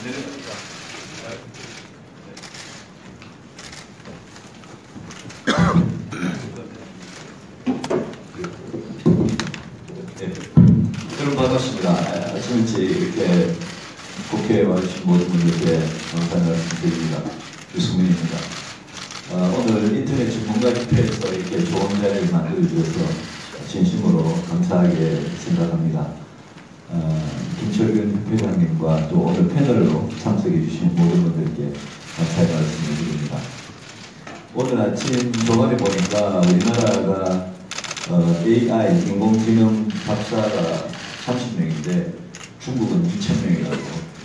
여러분 반갑습니다. 아침 일찍 이렇게 국회에 와주신 모든 분들께 감사의 말씀드립니다. 유승민입니다. 오늘 인터넷 전문가 집회에서 이렇게 좋은 자리를 만들어주셔서 진심으로 감사하게 생각합니다. 김철균 회장님과 또 오늘 패널로 참석해 주신 모든 분들께 감사의 말씀을 드립니다. 오늘 아침 조간에 보니까 우리나라가 AI, 인공지능 박사가 30명인데 중국은 2,000명이라고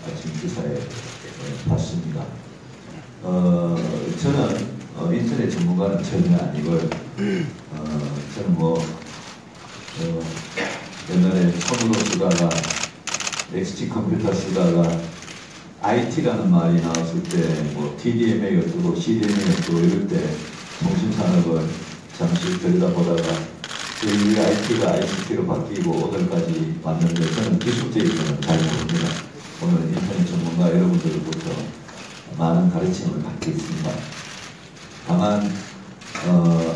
아침 기사에 봤습니다. 저는 인터넷 전문가는 전혀 아니고요. 저는 옛날에 처음으로 쓰다가 XT 컴퓨터 쓰다가 IT라는 말이 나왔을 때 TDMA가 뜨고 CDMA가 뜨고 이럴 때 통신산업을 잠시 들여다보다가 저희 IT가 ICT로 바뀌고 오늘까지 왔는데 저는 기술적인 잘 모릅니다. 오늘 인터넷 전문가 여러분들로부터 많은 가르침을 받고 있습니다. 다만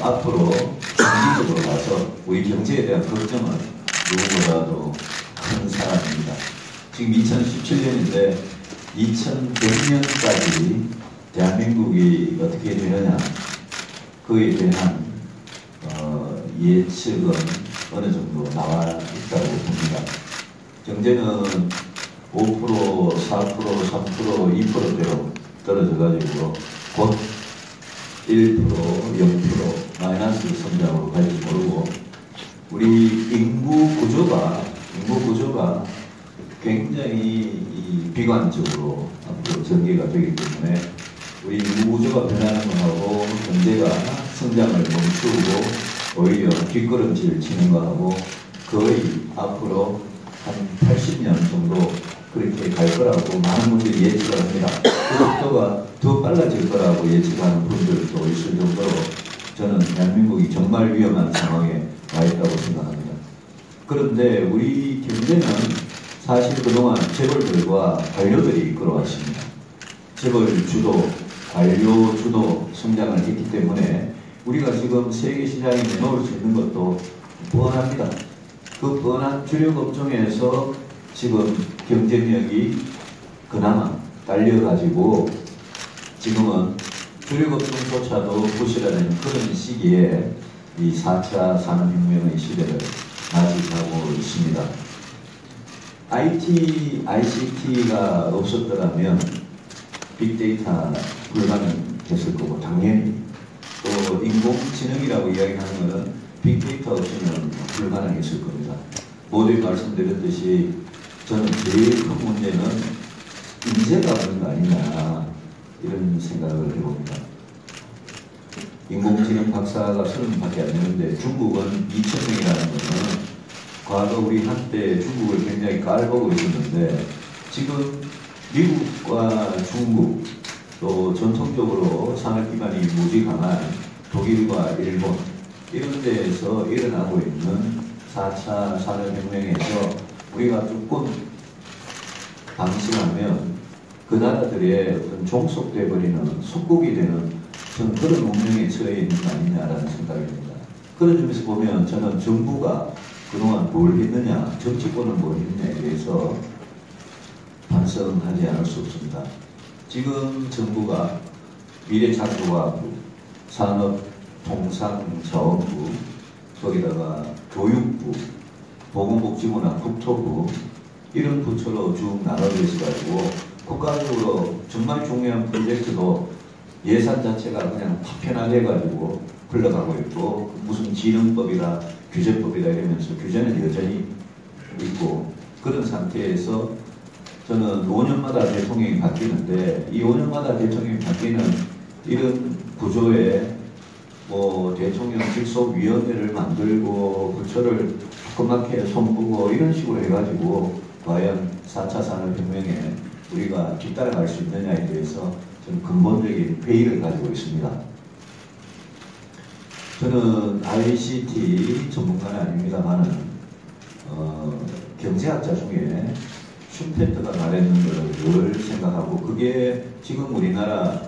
앞으로 장기적으로 봐서 우리 경제에 대한 걱정은 누구보다도 큰 사람입니다. 지금 2017년인데 2100년까지 대한민국이 어떻게 되느냐 그에 대한 예측은 어느 정도 나와 있다고 봅니다. 경제는 5%, 4%, 3%, 2%대로 떨어져가지고 곧 1%, 0% 마이너스 성장으로 갈지 모르고 우리 인구 구조가 굉장히 비관적으로 앞으로 전개가 되기 때문에 우리 인구 구조가 변하는 것하고 경제가 성장을 멈추고 오히려 뒷걸음질 치는 거하고 거의 앞으로 한 80년 정도 그렇게 갈 거라고 많은 분들이 예측을 합니다. 그 속도가 더 빨라질 거라고 예측하는 분들도 있을 정도로 저는 대한민국이 정말 위험한 상황에 와 있다고 생각합니다. 그런데 우리 경제는 사실 그동안 재벌들과 관료들이 이끌어왔습니다. 재벌 주도, 관료 주도 성장을 했기 때문에 우리가 지금 세계 시장에 내놓을 수 있는 것도 뻔합니다. 그 뻔한 주력 업종에서 지금 경쟁력이 그나마 딸려가지고 지금은 주력 업종조차도 부실화되는 그런 시기에 이 4차 산업혁명의 시대를 맞이하고 있습니다. IT, ICT가 없었더라면 빅데이터 불가능했을 거고 당연히 또 인공지능이라고 이야기하는 것은 빅데이터 없이는 불가능했을 겁니다. 모두 말씀드렸듯이 저는 제일 큰 문제는 인재가 없는 거 아니냐 이런 생각을 해봅니다. 인공지능 박사가 30밖에 안 되는데 중국은 2,000명이라는 것은 과거 우리 한때 중국을 굉장히 깔보고 있었는데 지금 미국과 중국 또 전통적으로 산업기반이 무지 강한 독일과 일본 이런 데에서 일어나고 있는 4차 산업혁명에서 우리가 조금 방심하면 그 나라들의 어떤 종속돼 버리는 속국이 되는 저는 그런 운명에 처해 있는 거 아니냐라는 생각이 듭니다. 그런 점에서 보면 저는 정부가 그동안 뭘 했느냐, 정치권은 뭘 했느냐에 대해서 반성하지 않을 수 없습니다. 지금 정부가 미래창조과학부, 산업통상자원부, 거기다가 교육부, 보건복지부나 국토부 이런 부처로 쭉 나눠져 있어가지고 국가적으로 정말 중요한 프로젝트도 예산 자체가 그냥 파편화돼 가지고 흘러가고 있고 무슨 지능법이다 규제법이다 이러면서 규제는 여전히 있고 그런 상태에서 저는 5년마다 대통령이 바뀌는데 이 5년마다 대통령이 바뀌는 이런 구조에 대통령 직속위원회를 만들고 부처를 조그맣게 손보고 이런 식으로 해가지고 과연 4차 산업혁명에 우리가 뒤따라갈 수 있느냐에 대해서 저는 근본적인 회의를 가지고 있습니다. 저는 ICT 전문가는 아닙니다만은 경제학자 중에 슈페트가 말했는 걸 늘 생각하고, 그게 지금 우리나라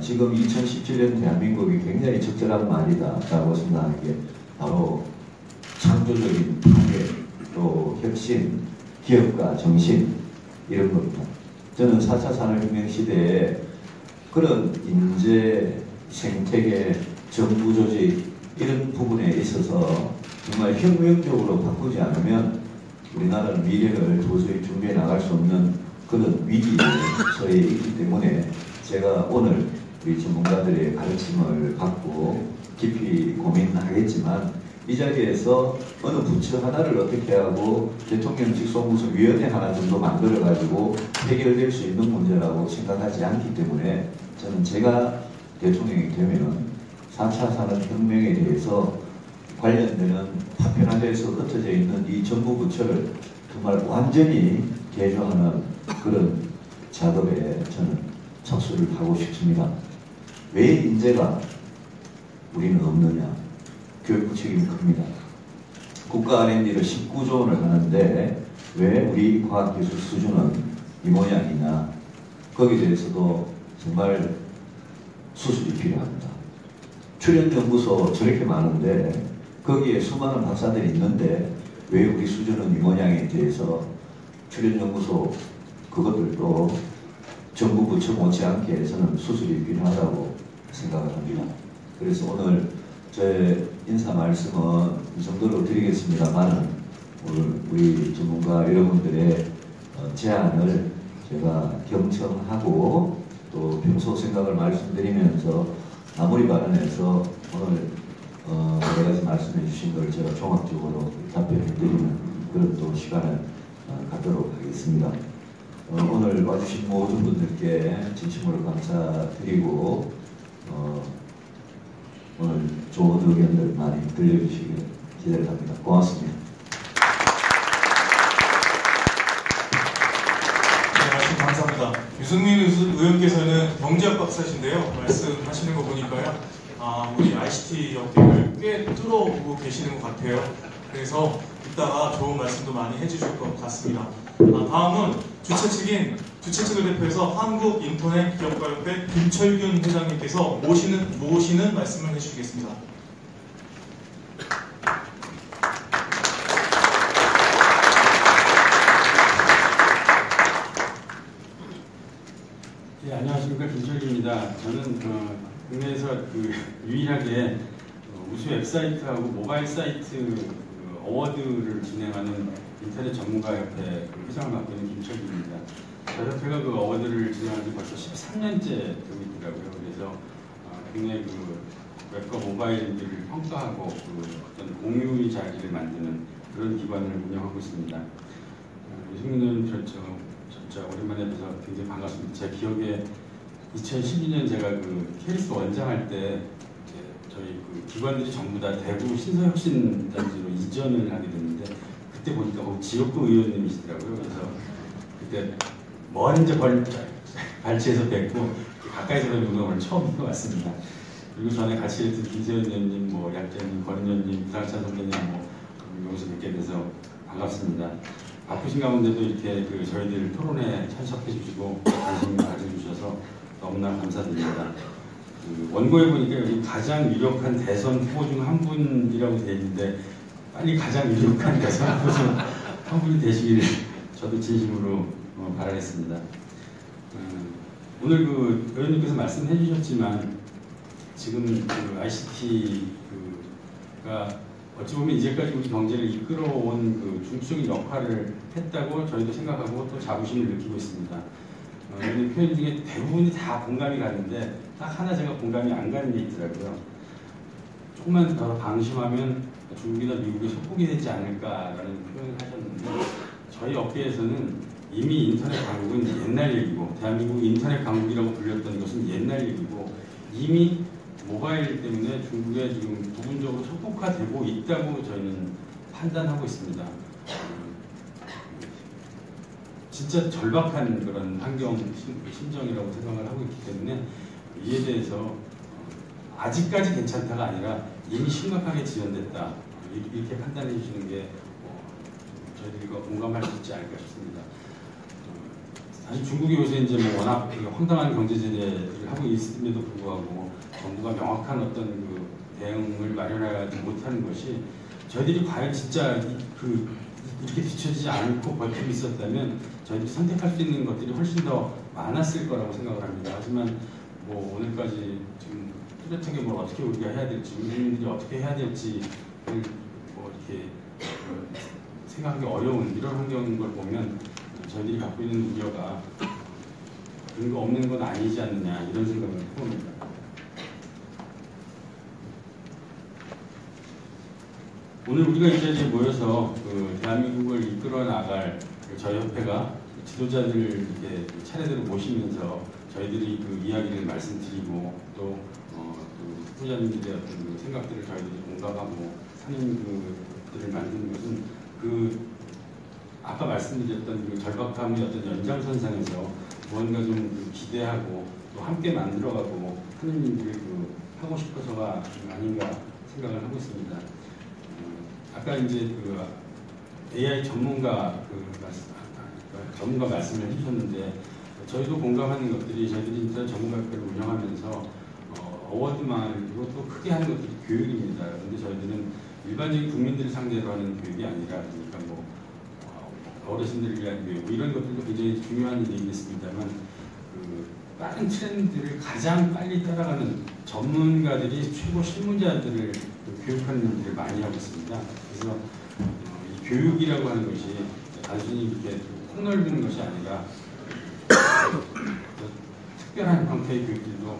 지금 2017년 대한민국이 굉장히 적절한 말이다라고 생각하는 게 바로 창조적인 파괴, 또 혁신, 기업가 정신, 이런 겁니다. 저는 4차 산업혁명 시대에 그런 인재, 생태계, 정부 조직 이런 부분에 있어서 정말 혁명적으로 바꾸지 않으면 우리나라는 미래를 도저히 준비해 나갈 수 없는 그런 위기에 처해 있기 때문에 제가 오늘 우리 전문가들의 가르침을 받고 깊이 고민하겠지만, 이 자리에서 어느 부처 하나를 어떻게 하고 대통령직 소무서위원회 하나 정도 만들어가지고 해결될 수 있는 문제라고 생각하지 않기 때문에, 저는 제가 대통령이 되면 4차 산업혁명에 대해서 관련되는 파편화돼서 흩어져 있는 이 정부 부처를 정말 완전히 개조하는 그런 작업에 저는 착수를 하고 싶습니다. 왜 인재가 우리는 없느냐? 교육부 책임이 큽니다. 국가 R&D를 19조 원을 하는데 왜 우리 과학기술 수준은 이 모양이냐? 거기에 대해서도 정말 수습이 필요합니다. 출연연구소 저렇게 많은데 거기에 수많은 박사들이 있는데 왜 우리 수준은 이 모양에 대해서 출연연구소 그것들도 정부 부처 못지않게 저는 수습이 필요하다고 생각을 합니다. 그래서 오늘 제 인사 말씀은 이 정도로 드리겠습니다만, 오늘 우리 전문가 여러분들의 제안을 제가 경청하고 또 평소 생각을 말씀드리면서 마무리 발언에서 오늘 여러 가지 말씀해 주신 걸 제가 종합적으로 답변해 드리는 그런 또 시간을 갖도록 하겠습니다. 오늘 와주신 모든 분들께 진심으로 감사드리고 오늘 좋은 의견들 많이 들려주시길 기대합니다. 고맙습니다. 네, 말씀 감사합니다. 유승민 의원께서는 경제학 박사신데요. 말씀하시는 거 보니까요, 우리 ICT 업계를 꽤 뚫어보고 계시는 것 같아요. 그래서 이따가 좋은 말씀도 많이 해주실 것 같습니다. 다음은 주최 측을 대표해서 한국인터넷기업가협회 김철균 회장님께서 모시는 말씀을 해주시겠습니다. 네, 안녕하십니까, 김철균입니다. 저는 국내에서 유일하게 우수 웹사이트하고 모바일 사이트 어워드를 진행하는 인터넷 전문가협회 회장을 맡고 있는 김철균입니다. 저희 협회가 그 어워드를 진행한 지 벌써 13년째 되고 있더라고요. 그래서 국내 웹과 모바일들을 평가하고 어떤 공유의 자리를 만드는 그런 기관을 운영하고 있습니다. 유승민 의원 진짜 오랜만에 뵈서 굉장히 반갑습니다. 제 기억에 2012년 제가 케이스 원장할 때 저희 기관들이 전부 다 대구 신서혁신단지로 이전을 하게 됐는데, 그때 보니까 지역구 의원님이시더라고요. 그래서 그때 먼저 발치해서 뵙고 가까이서 뵙는 건 오늘 처음인 것 같습니다. 그리고 전에 같이 했던 김세현 의원님, 약재님, 권은 의원님, 부상찬 선배님 여기서 뵙게 돼서 반갑습니다. 바쁘신 가운데도 이렇게 저희들 토론에 참석해 주시고 관심 가져주셔서 너무나 감사드립니다. 원고에 보니까 여기 가장 유력한 대선 후보 중 한 분이라고 되어 있는데, 빨리 가장 유력한 대선 후보 중 한 분이 되시기를 저도 진심으로 바라겠습니다. 오늘 의원님께서 말씀해 주셨지만, 지금 ICT가 어찌 보면 이제까지 우리 경제를 이끌어온 중추적인 역할을 했다고 저희도 생각하고 또 자부심을 느끼고 있습니다. 오늘 표현 중에 대부분이 다 공감이 가는데 딱 하나 제가 공감이 안 가는 게 있더라고요. 조금만 더 방심하면 중국이나 미국의 속국이 되지 않을까라는 표현을 하셨는데, 저희 업계에서는 이미 인터넷 강국은 옛날 얘기고, 대한민국 인터넷 강국이라고 불렸던 것은 옛날 얘기고, 이미 모바일 때문에 중국에 지금 부분적으로 속국화되고 있다고 저희는 판단하고 있습니다. 진짜 절박한 그런 환경 심정이라고 생각을 하고 있기 때문에 이에 대해서 아직까지 괜찮다가 아니라 이미 심각하게 지연됐다, 이렇게 판단해 주시는 게 저희들이 공감할 수 있지 않을까 싶습니다. 사실 중국이 요새 이제 뭐 워낙 그 황당한 경제제재를 하고 있음에도 불구하고 정부가 명확한 어떤 그 대응을 마련하지 못하는 것이 저희들이 과연 진짜 이렇게 뒤처지지 않고 버티고 있었다면 저희들이 선택할 수 있는 것들이 훨씬 더 많았을 거라고 생각을 합니다. 하지만 뭐 오늘까지 지금 뚜렷하게 뭘 어떻게 우리가 해야 될지, 국민들이 어떻게 해야 될지 뭐 이렇게 생각하기 어려운 이런 환경인 걸 보면 저희들이 갖고 있는 우려가 근거 없는 건 아니지 않느냐 이런 생각을 해봅니다. 오늘 우리가 이 자리에 모여서 그 대한민국을 이끌어 나갈 저희 협회가 지도자들을 이렇게 차례대로 모시면서 저희들이 그 이야기를 말씀드리고 또 후보자님들의 어떤 그 생각들을 저희들이 공감하고 하는 그들을 만드는 것은 그 아까 말씀드렸던 그 절박함의 어떤 연장선상에서 무언가 좀 기대하고 또 함께 만들어가고 하는 일을 하고 싶어서가 아닌가 생각을 하고 있습니다. 아까 이제 그 AI 전문가 전문가 말씀을 해주셨는데 저희도 공감하는 것들이 저희들이 인터넷 전문가협회를 운영하면서 어워드만으로 또 크게 하는 것들이 교육입니다. 그런데 저희들은 일반적인 국민들을 상대로 하는 교육이 아니라 그러니까 뭐 어르신들을 위한 교육 이런 것들도 굉장히 중요한 일이겠습니다만 그 빠른 트렌드를 가장 빨리 따라가는 전문가들이 최고 실무자들을 교육하는 일들을 많이 하고 있습니다. 그래서 이 교육이라고 하는 것이 단순히 이렇게 폭넓는 것이 아니라 특별한 형태의 교육들도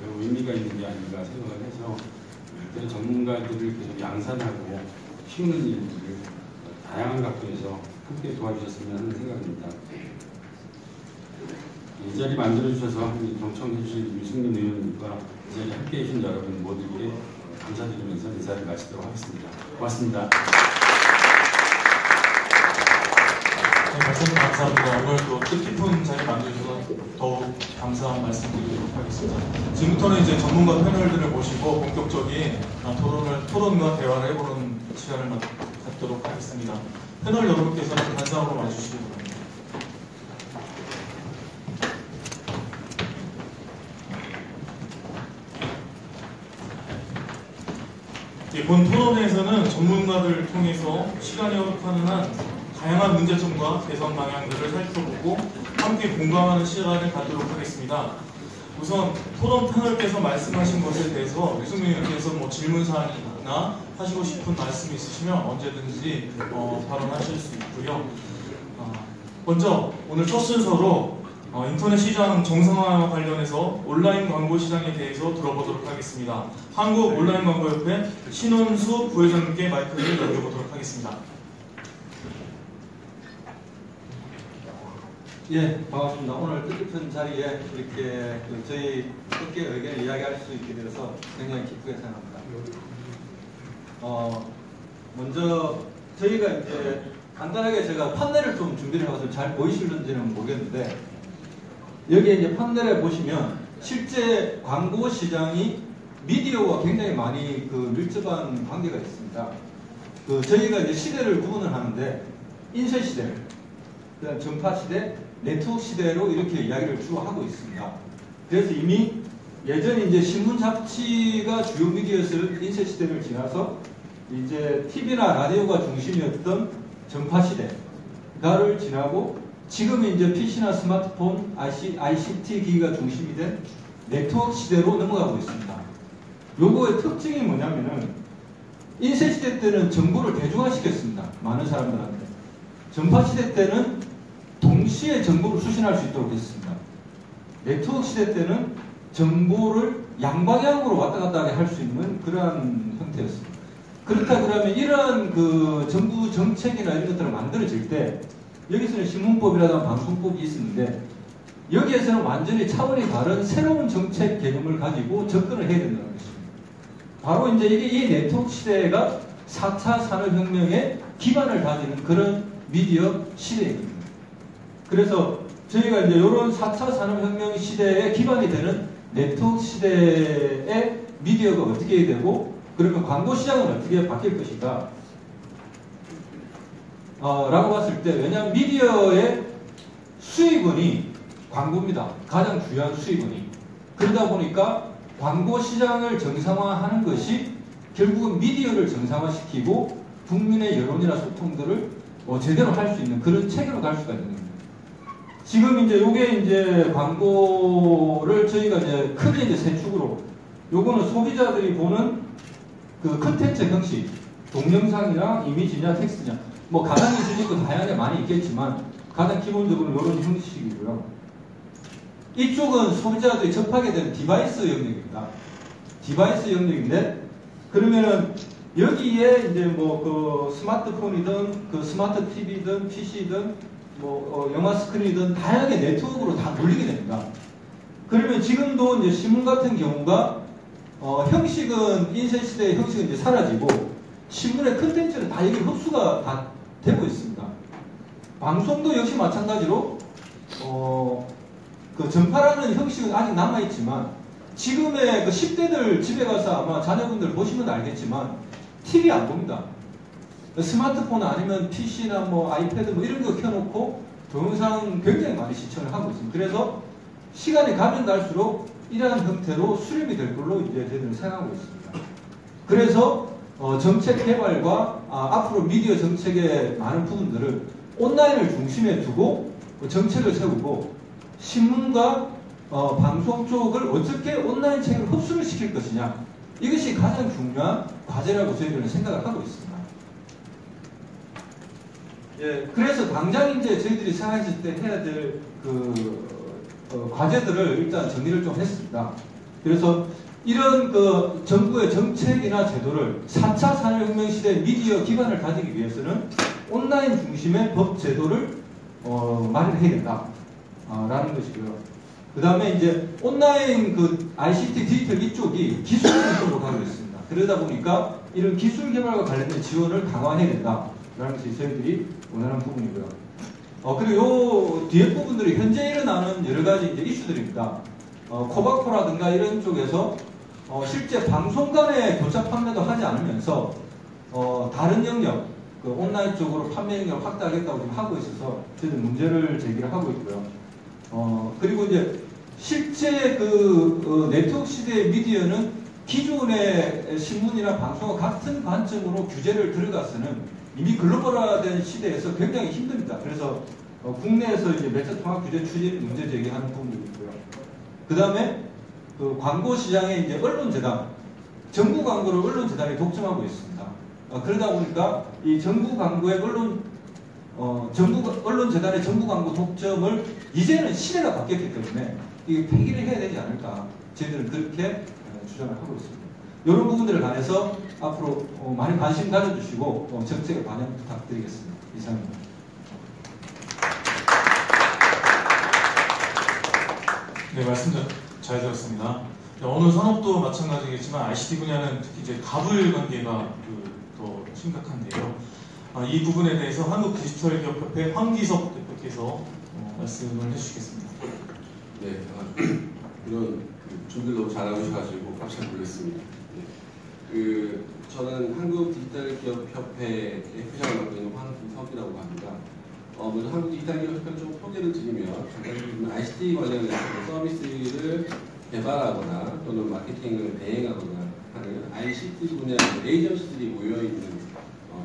매우 의미가 있는 게 아닌가 생각을 해서 그런 전문가들을 계속 양산하고 키우는 일들을 다양한 각도에서 함께 도와주셨으면 하는 생각입니다. 이 자리 만들어주셔서 경청해주신 유승민 의원님과 이 자리에 함께해 주신 여러분 모두에게 감사드리면서 인사를 마치도록 하겠습니다. 고맙습니다. 네, 말씀 감사합니다. 오늘 또 뜻깊은 자리 만들어주셔서 더욱 감사한 말씀 드리도록 하겠습니다. 지금부터는 이제 전문가 패널들을 모시고 본격적인 토론과 대화를 해보는 시간을 갖도록 하겠습니다. 패널 여러분께서는 단상으로 와주시기 바랍니다. 본 토론회에서는 전문가들을 통해서 시간이 허락하는 한 다양한 문제점과 개선 방향들을 살펴보고 함께 공감하는 시간을 갖도록 하겠습니다. 우선 토론 패널께서 말씀하신 것에 대해서 유승민 의원께서 뭐 질문사항이나 하시고 싶은 말씀이 있으시면 언제든지 발언하실 수 있고요. 먼저 오늘 첫 순서로 인터넷 시장 정상화와 관련해서 온라인 광고 시장에 대해서 들어보도록 하겠습니다. 한국 온라인 광고협회 신원수 부회장님께 마이크를 넘겨보도록 하겠습니다. 예, 반갑습니다. 오늘 뜻깊은 자리에 이렇게 저희 함께 의견을 이야기할 수 있게 되어서 굉장히 기쁘게 생각합니다. 먼저 저희가 이제 간단하게 제가 판넬을 좀 준비를 해서 잘 보이실는지는 모르겠는데 여기에 이제 판넬에 보시면 실제 광고 시장이 미디어와 굉장히 많이 밀접한 관계가 있습니다. 저희가 이제 시대를 구분을 하는데 인쇄 시대, 그다음 전파 시대, 네트워크 시대로 이렇게 이야기를 주로 하고 있습니다. 그래서 이미 예전에 이제 신문 잡지가 주요 미디어였을 인쇄 시대를 지나서 이제 TV나 라디오가 중심이었던 전파 시대가를 지나고 지금은 이제 PC나 스마트폰, ICT 기기가 중심이 된 네트워크 시대로 넘어가고 있습니다. 요거의 특징이 뭐냐면은 인쇄 시대 때는 정보를 대중화시켰습니다. 많은 사람들한테. 전파 시대 때는 동시에 정보를 수신할 수 있도록 했습니다. 네트워크 시대 때는 정보를 양방향으로 왔다 갔다 하게 할 수 있는 그러한 형태였습니다. 그렇다 그러면 이러한 정부 정책이나 이런 것들을 만들어질 때 여기서는 신문법이라든가 방송법이 있었는데 여기에서는 완전히 차원이 다른 새로운 정책 개념을 가지고 접근을 해야 된다는 것입니다. 바로 이제 이 네트워크 시대가 4차 산업혁명의 기반을 다지는 그런 미디어 시대입니다. 그래서 저희가 이제 이런 4차 산업혁명 시대의 기반이 되는 네트워크 시대의 미디어가 어떻게 되고 그러면 광고 시장은 어떻게 바뀔 것인가 라고 봤을 때 왜냐하면 미디어의 수입원이 광고입니다. 가장 중요한 수입원이. 그러다 보니까 광고 시장을 정상화하는 것이 결국은 미디어를 정상화시키고 국민의 여론이나 소통들을 제대로 할 수 있는 그런 체계로 갈 수가 있는 겁니다. 지금 이제 요게 이제 광고를 저희가 이제 크게 이제 세 축으로, 요거는 소비자들이 보는 그 컨텐츠 형식, 동영상이나 이미지냐 텍스트냐, 뭐 가장 기술적으로 다양하게 많이 있겠지만 가장 기본적으로 이런 형식이고요. 이쪽은 소비자들이 접하게 되는 디바이스 영역입니다. 디바이스 영역인데, 그러면은 여기에 이제 뭐 그 스마트폰이든 그 스마트 TV든 PC든 뭐 영화 스크린이든 다양하게 네트워크로 다 돌리게 됩니다. 그러면 지금도 이제 신문 같은 경우가 형식은 인쇄 시대의 형식은 이제 사라지고 신문의 컨텐츠는 다 여기 흡수가 다 되고 있습니다. 방송도 역시 마찬가지로 그 전파라는 형식은 아직 남아 있지만 지금의 그 10대들 집에 가서 아마 자녀분들 보시면 알겠지만 TV 안 봅니다. 스마트폰 아니면 PC나 뭐 아이패드 뭐 이런 거 켜놓고 동영상 굉장히 많이 시청을 하고 있습니다. 그래서 시간이 가면 갈수록 이러한 형태로 수렴이 될 걸로 이제 저희들은 생각하고 있습니다. 그래서 정책 개발과 앞으로 미디어 정책의 많은 부분들을 온라인을 중심에 두고 정책을 세우고 신문과 방송 쪽을 어떻게 온라인 체계로 흡수를 시킬 것이냐, 이것이 가장 중요한 과제라고 저희들은 생각을 하고 있습니다. 예, 그래서 당장 이제 저희들이 생각했을 때 해야 될 과제들을 일단 정리를 좀 했습니다. 그래서 이런 그 정부의 정책이나 제도를 4차 산업혁명 시대 미디어 기반을 가지기 위해서는 온라인 중심의 법 제도를 마련해야 된다. 라는 것이고요. 그 다음에 이제 온라인 그 ICT 디지털 이쪽이 기술적인 쪽으로 가고 있습니다. 그러다 보니까 이런 기술 개발과 관련된 지원을 강화해야 된다라는 것이 저희들이 원하는 부분이고요. 그리고 요 뒤에 부분들이 현재 일어나는 여러 가지 이제 이슈들입니다. 코바코라든가 이런 쪽에서 실제 방송 간의 교차 판매도 하지 않으면서 다른 영역, 그 온라인 쪽으로 판매 영역을 확대하겠다고 지금 하고 있어서 저희들 문제를 제기를 하고 있고요. 그리고 이제 실제 그 네트워크 시대의 미디어는 기존의 신문이나 방송과 같은 관점으로 규제를 들어가서는 이미 글로벌화된 시대에서 굉장히 힘듭니다. 그래서 국내에서 이제 매체 통합 규제 추진 문제 제기하는 부분도 있고요. 그 다음에 그 광고 시장의 이제 언론재단, 정부 광고를 언론재단이 독점하고 있습니다. 그러다 보니까 이 정부 광고의 언론재단의 정부 광고 독점을 이제는 시대가 바뀌었기 때문에 이게 폐기를 해야 되지 않을까, 저희들은 그렇게 주장을 하고 있습니다. 이런 부분들에 관해서 앞으로 많이 관심 가져주시고 정책에 반영 부탁드리겠습니다. 이상입니다. 네, 말씀 잘 들었습니다. 어느 산업도 마찬가지겠지만 ICT 분야는 특히 이제 갑을 관계가 더 심각한데요. 이 부분에 대해서 한국디지털기업협회 황기석 대표께서 말씀을 해주시겠습니다. 네, 이런 준비를 너무 잘하고 계셔가지고 깜짝 놀랐습니다. 네. 저는 한국디지털기업협회의 회장을 맡고 있는 황기석이라고 합니다. 먼저 한국디지털기업협회 좀 소개를 드리면, ICT 관련해서 서비스를 개발하거나 또는 마케팅을 대행하거나 하는 ICT 분야의 에이전시들이 모여있는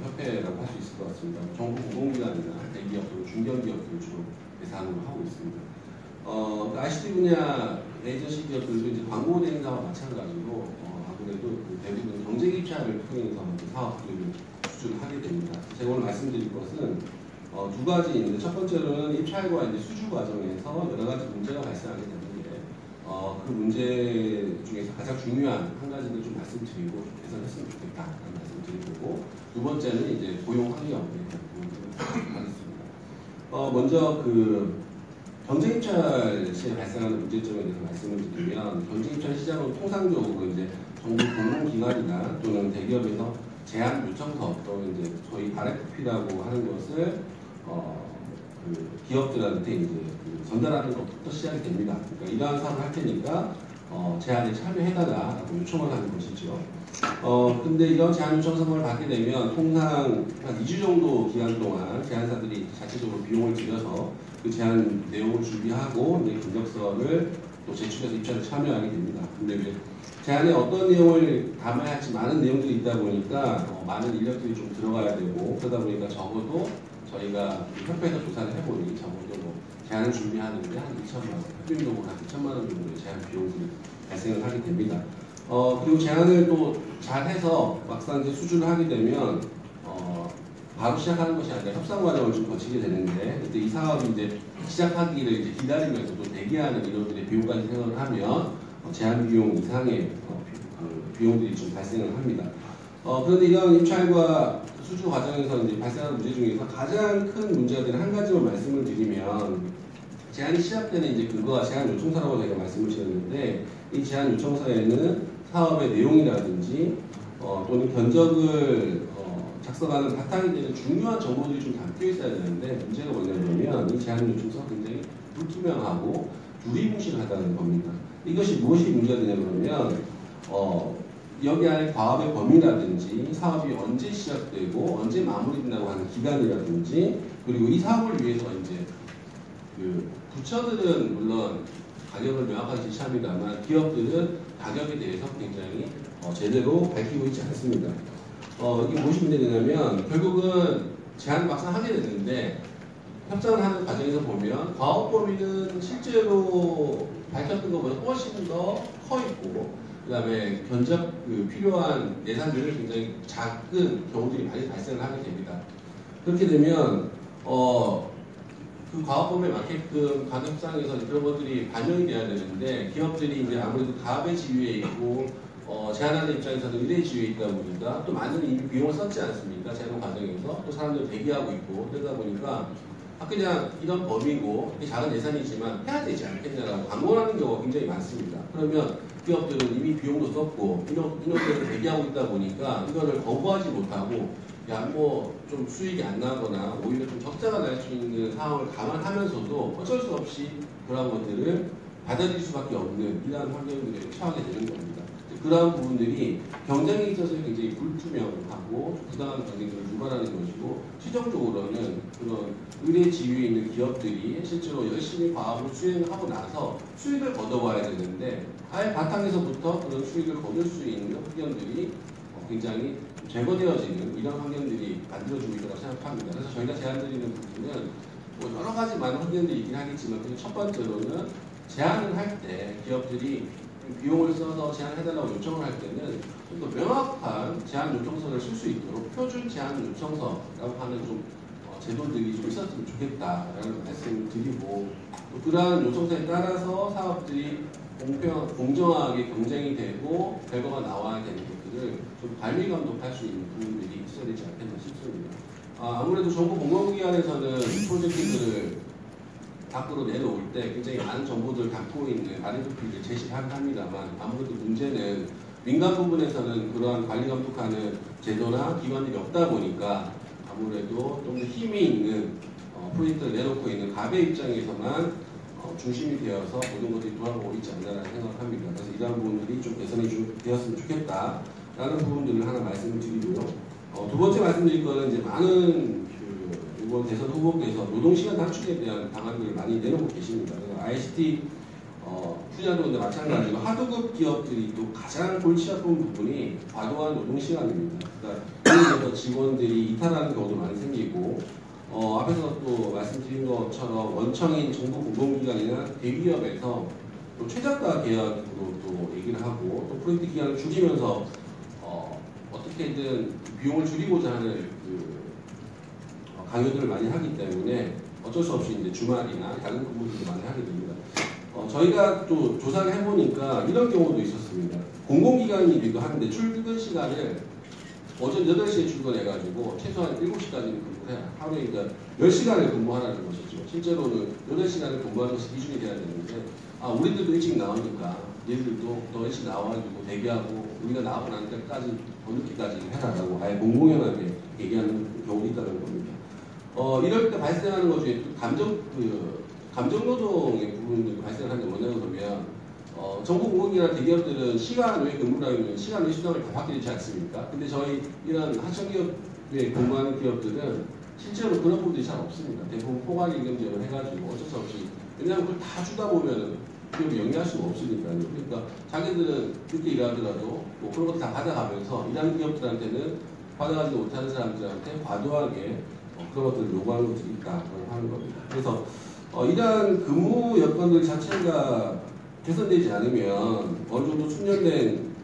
협회라고 할 수 있을 것 같습니다. 정부 공공기관이나 대기업 또는 중견기업들을 주로 대상으로 하고 있습니다. ICT 분야 에이전시 기업들도 이제 광고 대행사와 마찬가지로 아무래도 대부분 경쟁 입찰을 통해서 사업들을 추진하게 됩니다. 제가 오늘 말씀드릴 것은 두 가지 있는데, 첫 번째로는 입찰과 이제 수주 과정에서 여러 가지 문제가 발생하게 되는데, 그 문제 중에서 가장 중요한 한 가지를 좀 말씀드리고 좀 개선했으면 좋겠다라는 말씀을 드리고, 두 번째는 이제 고용 환경에 대한 부분을 하겠습니다. 먼저 경쟁 입찰 시에 발생하는 문제점에 대해서 말씀을 드리면, 경쟁 입찰 시장은 통상적으로 이제 정부 공공기관이나 또는 대기업에서 제안 요청서 또는 이제 저희 RFP라고 하는 것을 기업들한테 이제 전달하는 것부터 시작이 됩니다. 그러니까 이러한 사업을 할 테니까 제안에 참여해달라고 요청을 하는 것이죠. 근데 이런 제안 요청 성을 받게 되면 통상 한 2주 정도 기간 동안 제안사들이 자체적으로 비용을 들여서 그 제안 내용을 준비하고 이제 근적서를 또 제출해서 입찰에 참여하게 됩니다. 근데 왜 제안에 어떤 내용을 담아야 할지 많은 내용들이 있다 보니까 많은 인력들이 좀 들어가야 되고 그러다 보니까 적어도 저희가 협회에서 조사를 해보니 적어도 뭐 제안을 준비하는데 한 2천만 원, 협의비용으로 한 2천만 원 정도의 제안 비용들이 발생을 하게 됩니다. 그리고 제안을 또 잘해서 막상 이제 수주를 하게 되면 바로 시작하는 것이 아니라 협상 과정을 좀 거치게 되는데 그때 이 사업이 이제 시작하기를 이제 기다리면서 또 대기하는 인원들의 비용까지 생각을 하면 제한 비용 이상의 비용들이 좀 발생을 합니다. 그런데 이런 입찰과 수주 과정에서 이제 발생하는 문제 중에서 가장 큰 문제들은 한 가지만 말씀을 드리면 제안이 시작되는 이제 근거가 제안 요청서라고 제가 말씀을 드렸는데 이 제안 요청서에는 사업의 내용이라든지 또는 견적을 작성하는 바탕이 되는 중요한 정보들이 좀 담겨 있어야 되는데 문제가 뭐냐면 이 제안 요청서 굉장히 불투명하고 두리뭉실하다는 겁니다. 이것이 무엇이 문제가 되냐 그러면 여기 안에 과업의 범위라든지 사업이 언제 시작되고 언제 마무리된다고 하는 기간이라든지 그리고 이 사업을 위해서 이제 그 부처들은 물론 가격을 명확하게 제시합니다만 기업들은 가격에 대해서 굉장히 제대로 밝히고 있지 않습니다. 이게 무엇이 문제냐면 결국은 제안을 막상 하게 되는데 협상을 하는 과정에서 보면 과업 범위는 실제로 밝혔던 것보다 훨씬 더 커 있고 그 다음에 견적 필요한 예산들을 굉장히 작은 경우들이 많이 발생을 하게 됩니다. 그렇게 되면 그 과업 범위에 맞게끔 가격 협상에서 그런 것들이 반영이 돼야 되는데 기업들이 이제 아무래도 가압의 지위에 있고 제안하는 입장에서는 의뢰 지위에 있다 보니까 또 많은 이미 비용을 썼지 않습니까? 제안 과정에서 또 사람들 대기하고 있고 그러다 보니까 그냥 이런 범위고 작은 예산이지만 해야 되지 않겠냐라고 강권하는 경우가 굉장히 많습니다. 그러면 기업들은 이미 비용도 썼고 인원들을 대기하고 있다 보니까 이거를 거부하지 못하고 뭐 좀 수익이 안 나거나 오히려 좀 적자가 날 수 있는 상황을 감안하면서도 어쩔 수 없이 그런 것들을 받아들일 수밖에 없는 이러한 환경들에 처하게 되는 겁니다. 그러한 부분들이 경쟁에 있어서 굉장히 불투명하고 부당한 경쟁들을 유발하는 것이고 최종적으로는 그런 의뢰 지위에 있는 기업들이 실제로 열심히 과업을 수행하고 나서 수익을 거둬와야 되는데 아예 바탕에서부터 그런 수익을 거둘 수 있는 환경들이 굉장히 제거되어지는 이런 환경들이 만들어지고 있다고 생각합니다. 그래서 저희가 제안드리는 부분은 뭐 여러 가지 많은 환경들이 있긴 하겠지만 첫 번째로는 제안을 할 때 기업들이 비용을 써서 제안해달라고 요청을 할 때는 좀 더 명확한 제안 요청서를 쓸 수 있도록 표준 제안 요청서라고 하는 좀 제도들이 좀 있었으면 좋겠다라는 말씀을 드리고 또 그러한 요청서에 따라서 사업들이 공정하게 경쟁이 되고 결과가 나와야 되는 것들을 좀 관리 감독할 수 있는 부분들이 있어야 되지 않겠나 싶습니다. 아무래도 정부 공공기관에서는 프로젝트들을 밖으로 내놓을 때 굉장히 많은 정보들을 담고 있는 RFP를 제시하긴 합니다만 아무래도 문제는 민간 부분에서는 그러한 관리 감독하는 제도나 기관들이 없다 보니까 아무래도 좀 더 힘이 있는 프로젝트를 내놓고 있는 갑의 입장에서만 중심이 되어서 모든 것들이 돌아가고 있지 않나라는 생각을 합니다. 그래서 이러한 부분들이 좀 개선이 되었으면 좋겠다라는 부분들을 하나 말씀을 드리고요. 두 번째 말씀드릴 거는 이제 많은 이번 대선 후보께서 노동시간 단축에 대한 방안들을 많이 내놓고 계십니다. 그래서 ICT 분야도 마찬가지로 하도급 기업들이 또 가장 골치 아픈 부분이 과도한 노동시간입니다. 그러니까 그래서 직원들이 이탈하는 경우도 많이 생기고 앞에서 또 말씀드린 것처럼 원청인 정부 공공기관이나 대기업에서 또 최저가 계약으로 또 얘기를 하고 또 프로젝트 기간을 줄이면서 어떻게든 비용을 줄이고자 하는 강요들을 많이 하기 때문에 어쩔 수 없이 이제 주말이나 야근 근무들도 많이 하게 됩니다. 저희가 또 조사를 해보니까 이런 경우도 있었습니다. 공공기관이기도 한데 출근 시간을 오전 8시에 출근해가지고 최소한 7시까지는 근무해야 하루에 그러니까 10시간을 근무하라는 것이죠. 실제로는 8시간을 근무하는 것이 기준이 돼야 되는데 우리들도 일찍 나오니까 얘들도 더 일찍 나와가지고 대기하고 우리가 나오고 난 때까지 더 늦게까지 해라라고 아예 공공연하게 얘기하는 경우도 있다는 겁니다. 이럴 때 발생하는 것 중에 감정노동의 부분들이 발생하는 게 뭐냐고 그러면 정부 공공기관 대기업들은 시간 외 근무를 하면 시간 외 수당을 다 받게 되지 않습니까? 근데 저희 이런 하청기업에 근무하는 기업들은 실제로 그런 분들이 잘 없습니다. 대부분 포괄임금 지원을 해가지고 어쩔 수 없이. 왜냐하면 그걸 다 주다 보면은 기업이 영위할 수가 없으니까요. 그러니까 자기들은 그렇게 일하더라도 뭐 그런 것도 다 받아가면서 일하는 기업들한테는 받아가지 못하는 사람들한테 과도하게 그런 것들을 요구하는 것들이 있다 하는 겁니다. 그래서 이러한 근무 여건들 자체가 개선되지 않으면 어느 정도 숙련된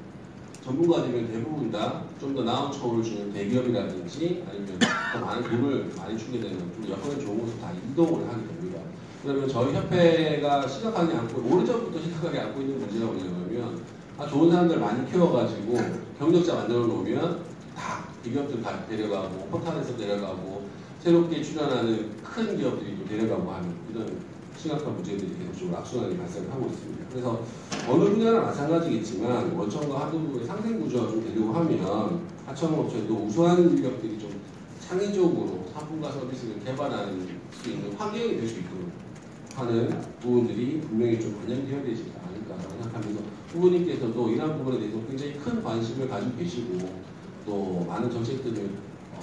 전문가들이면 대부분 다 좀 더 나은 처우를 주는 대기업이라든지 아니면 더 많은 돈을 많이 주게 되는 좀 여건이 좋은 곳으로 다 이동을 하게 됩니다. 그러면 저희 협회가 심각하게 안고 오래전부터 심각하게 안고 있는 문제가 뭐냐면 좋은 사람들 많이 키워가지고 경력자 만들어 놓으면 다 대기업들 다 데려가고 포탈에서 데려가고 새롭게 출연하는 큰 기업들이 또 데려가고 하는 이런 심각한 문제들이 계속적으로 악순환이 발생을 하고 있습니다. 그래서 어느 분야나 마찬가지겠지만 원청과 하도부의 상생 구조가 좀 되려고 하면 하청업체도 우수한 인력들이 좀 창의적으로 상품과 서비스를 개발하는 수 있는 환경이 될 수 있도록 하는 부분들이 분명히 좀 반영되어야 되지 않을까라고 생각하면서 후보님께서도 이러한 부분에 대해서 굉장히 큰 관심을 가지고 계시고 또 많은 정책들을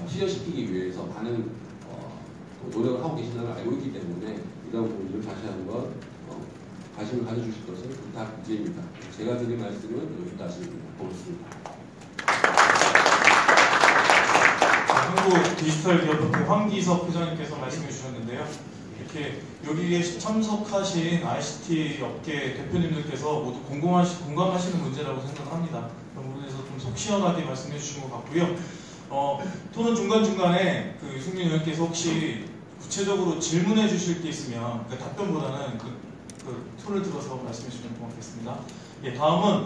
실현시키기 위해서 많은 노력을 하고 계신다는 걸 알고 있기 때문에 이런 부분들을 다시 한번 관심을 가져주실 것을 부탁드립니다. 제가 드릴 말씀은 여기까지입니다. 고맙습니다. 한국 디지털 기업협회 황기석 회장님께서 말씀해 주셨는데요. 이렇게 여기에 참석하신 ICT 업계 대표님들께서 모두 공감하시는 문제라고 생각합니다. 그런 부분에서 좀 속 시원하게 말씀해 주신 것 같고요. 토론 중간중간에 그 유승민 의원께서 혹시 구체적으로 질문해 주실 게 있으면 그 답변보다는 그 손을 들어서 말씀해 주시면 고맙겠습니다. 예, 다음은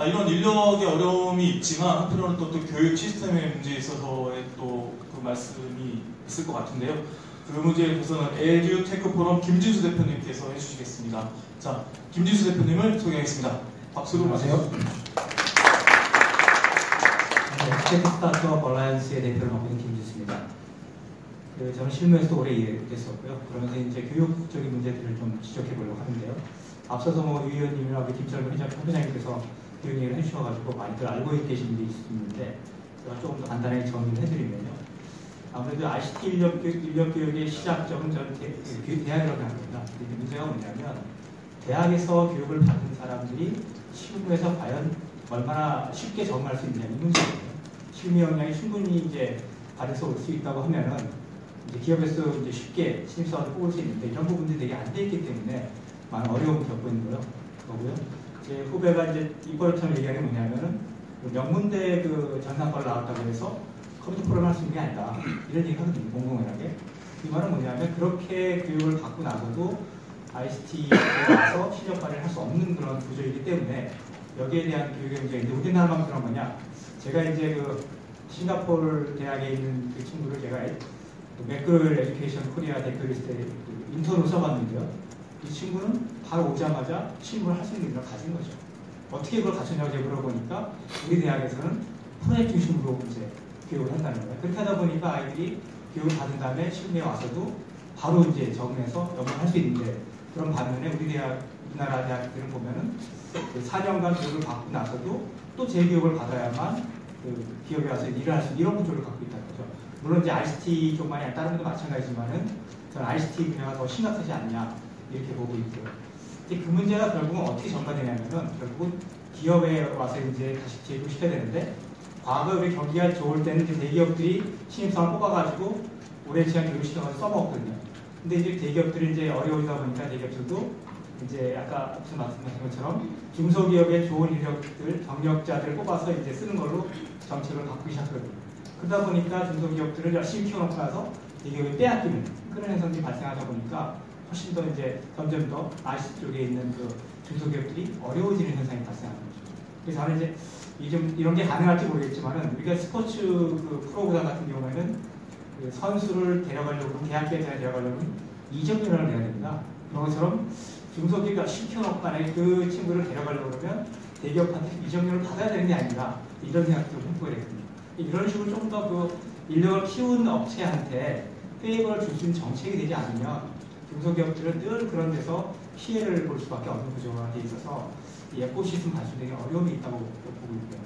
이런 인력의 어려움이 있지만 한편으로는 또 교육 시스템의 문제에 있어서의 또 그 말씀이 있을 것 같은데요. 그 문제에 대해서는 에듀테크 포럼 김진수 대표님께서 해주시겠습니다. 자, 김진수 대표님을 소개하겠습니다. 박수로 안녕하세요. 스타트업 얼라이언스의 대표를 맡고 있는 김진수입니다. 저는 실무에서도 오래 일했었고요. 그러면서 이제 교육적인 문제들을 좀 지적해 보려고 하는데요. 앞서서 유 의원님이나 우리 김철근 회장님께서 교육 얘기를 해주셔가지고 많이들 알고 계신 분들이 있는데 제가 조금 더 간단하게 정리를 해드리면요. 아무래도 ICT 인력 교육의 시작점은 저는 대학이라고 생각합니다. 근데 문제가 뭐냐면 대학에서 교육을 받은 사람들이 실무에서 과연 얼마나 쉽게 적응할 수 있느냐 이 문제예요. 실무 역량이 충분히 이제 발휘해서 올 수 있다고 하면은 이제 기업에서 이제 쉽게 신입사원을 뽑을 수 있는데 이런 부분들이 되게 안 돼 있기 때문에 많은 어려움을 겪고 있는 거고요. 제 후배가 이제 이번처럼 얘기하는 게 뭐냐면은 명문대 그 전산과를 나왔다고 해서 컴퓨터 프로그램 할 수 있는 게 아니다. 이런 얘기 하거든요, 공공연하게. 이 말은 뭐냐면 그렇게 교육을 받고 나서도 ICT에 와서 실력 발휘를 할 수 없는 그런 구조이기 때문에 여기에 대한 교육의 문제가 있는데 우리나라만 그런 거냐? 제가 이제 그 싱가포르 대학에 있는 그 친구를 제가 맥글 에듀케이션 코리아 댓글리스트에 인턴으로 써봤는데요. 이 친구는 바로 오자마자 실무를 할 수 있는 능력을 가진 거죠. 어떻게 그걸 갖췄냐고 제가 물어보니까 우리 대학에서는 프로젝트 중심으로 이제 교육을 한다는 거예요. 그렇게 하다 보니까 아이들이 교육을 받은 다음에 실무에 와서도 바로 이제 적응해서 연구할 수 있는데 그런 반면에 우리나라 대학들을 보면은 그 4년간 교육을 받고 나서도 또 재교육을 받아야만 그 기업에 와서 일을 할 수 있는 이런 구조를 갖고 있다는 거죠. 물론 이제 ICT 쪽만이 다른 것도 마찬가지지만은 저는 ICT 분야가 더 심각하지 않냐 이렇게 보고 있고요. 이제 그 문제가 결국은 어떻게 전가되냐면은 결국은 기업에 와서 이제 다시 재교육 시켜야 되는데 과거에 우리 경기가 좋을 때는 이제 대기업들이 신입사원 뽑아가지고 오랜 시간 교육 시켜서 써먹었거든요. 근데 이제 대기업들이 이제 어려워지다 보니까 대기업들도 이제 아까 앞서 말씀하신 것처럼 중소기업의 좋은 인력들, 경력자들 뽑아서 이제 쓰는 걸로 정책을 바꾸기 시작하거든요. 그러다 보니까 중소기업들을 열심히 키워놓고 나서 대기업이 빼앗기는 그런 현상이 발생하다 보니까 훨씬 더 이제 점점 더 ICT 쪽에 있는 그 중소기업들이 어려워지는 현상이 발생하는 거죠. 그래서 저는 이제 이런 게 가능할지 모르겠지만은 우리가 스포츠 그 프로그램 같은 경우에는 그 선수를 데려가려고 계약기에 데려가려면 이적료를 내야 됩니다. 그런 것처럼 중소기업이 시켜놓고 만약에 그 친구를 데려가려고 그러면 대기업한테 이적료를 받아야 되는 게 아닌가 이런 생각도 좀 해보게 되거든요. 이런 식으로 좀 더 그 인력을 키운 업체한테 페이버를 줄 수 있는 정책이 되지 않으면 중소기업들은 늘 그런 데서 피해를 볼 수밖에 없는 구조가 돼 있어서 이 에코시스템 발전되기 어려움이 있다고 보고 있고요.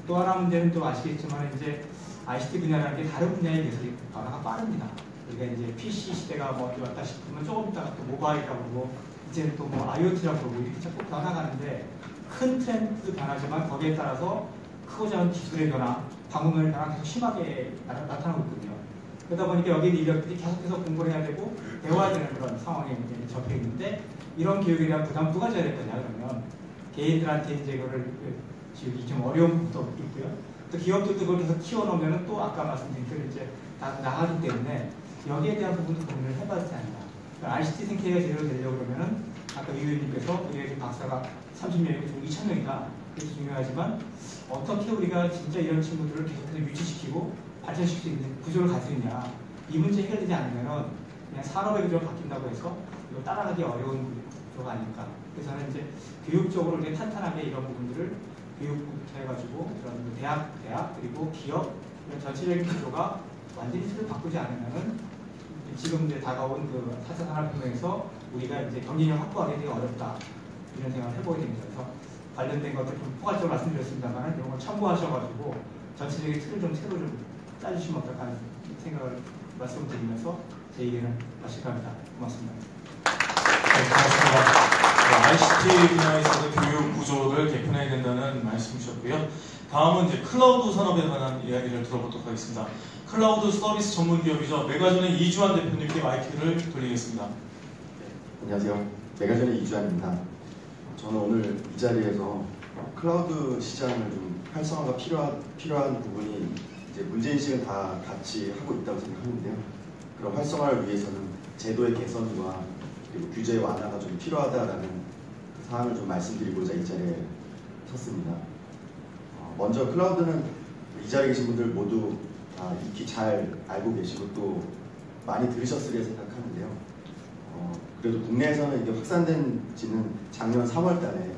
또 하나 문제는 또 아시겠지만 이제 ICT 분야라는 게 다른 분야에 비해서 변화가 빠릅니다. 그러니까 이제 PC 시대가 뭐 왔다 싶으면 조금 있다가 또 모바일이라고 그러고 이제는 또 뭐 IoT라고 그러고 이렇게 자꾸 변화가는데 큰 트렌드 변화지만 거기에 따라서 크고 작은 기술의 변화, 방법의 변화가 계속 심하게 나타나고 있거든요. 그러다 보니까 여기 인력들이 계속해서 공부를 해야 되고 배워야 되는 그런 상황에 이제 접해 있는데 이런 교육에 대한 부담 누가 져야 될 거냐 그러면 개인들한테 이제 그거를 지우기 좀 어려운 부분도 있고요. 또 기업들도 그걸 계속 키워놓으면 또 아까 말씀드린 대로 이제 다 나가기 때문에 여기에 대한 부분도 고민을 해봐야 되지 않나. ICT 생태계가 제대로 되려고 그러면은 아까 유 의원님께서 우리가 박사가 30명이고 2,000명이다. 그것도 중요하지만 어떻게 우리가 진짜 이런 친구들을 계속해서 유치시키고 발전시킬 수 있는 구조를 가지고 있냐. 이 문제 해결되지 않으면은 그냥 산업의 구조가 바뀐다고 해서 이거 따라가기 어려운 구조가 아닐까. 그래서 저는 이제 교육적으로 이렇게 탄탄하게 이런 부분들을 교육부터 해가지고 그런 대학 그리고 기업 이런 전체적인 구조가 완전히 틀을 바꾸지 않으면은 지금 이제 다가온 그 4차 산업혁명에서 우리가 이제 경쟁력 확보하기 되게 어렵다 이런 생각을 해보게 됩니다. 그래서 관련된 것들 좀 포괄적으로 말씀드렸습니다만 이런 걸 참고하셔가지고 전체적인 틀을 좀 새로 좀 짜주시면 어떨까 하는 생각을 말씀드리면서 제 의견을 마칠까 합니다. 고맙습니다. 네, 고맙습니다. ICT 분야에서도 교육 구조를 개편해야 된다는 말씀이셨고요. 다음은 이제 클라우드 산업에 관한 이야기를 들어보도록 하겠습니다. 클라우드 서비스 전문 기업이죠. 메가전의 이주환 대표님께 마이크를 돌리겠습니다. 안녕하세요. 메가전의 이주환입니다. 저는 오늘 이 자리에서 클라우드 시장을 좀 활성화가 필요한 부분이 이제 문제인식은 다 같이 하고 있다고 생각하는데요. 그런 활성화를 위해서는 제도의 개선과 그리고 규제 완화가 좀 필요하다라는 사항을 좀 말씀드리고자 이 자리에 섰습니다. 먼저 클라우드는 이 자리에 계신 분들 모두 익히 잘 알고 계시고 또 많이 들으셨으리라 생각하는데요. 그래도 국내에서는 이게 확산된 지는 작년 3월 달에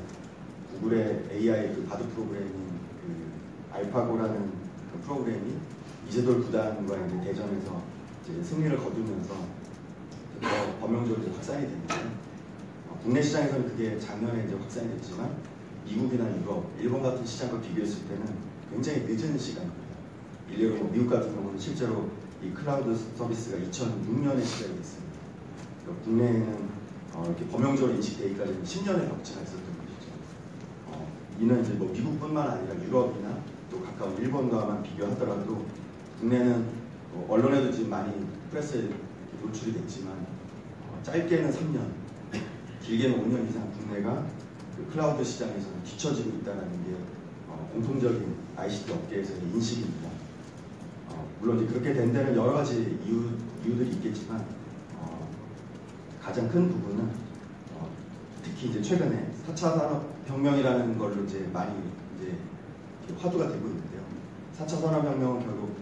구글의 AI 그 바드 프로그램인 그 알파고라는 그 프로그램이 이재돌 구단과 이제 대전에서 이제 승리를 거두면서 범용적으로 확산이 됐는데요. 국내 시장에서는 그게 작년에 이제 확산이 됐지만 미국이나 유럽, 일본 같은 시장과 비교했을 때는 굉장히 늦은 시간입니다. 일례로 뭐 미국 같은 경우는 실제로 이 클라우드 서비스가 2006년에 시작이 됐습니다. 그러니까 국내에는 이렇게 범용적으로 인식되기까지는 10년의 벽차가 있었던 것이죠. 이는 이제 뭐 미국뿐만 아니라 유럽이나 또 가까운 일본과만 비교하더라도 국내는 언론에도 지금 많이 프레스에 노출이 됐지만 짧게는 3년, 길게는 5년 이상 국내가 그 클라우드 시장에서는 뒤처지고 있다는 게 공통적인 ICT 업계에서의 인식입니다. 물론 이제 그렇게 된 데는 여러 가지 이유들이 있겠지만 가장 큰 부분은 특히 이제 최근에 4차 산업혁명이라는 걸로 이제 많이 이제 화두가 되고 있는데요. 4차 산업혁명은 결국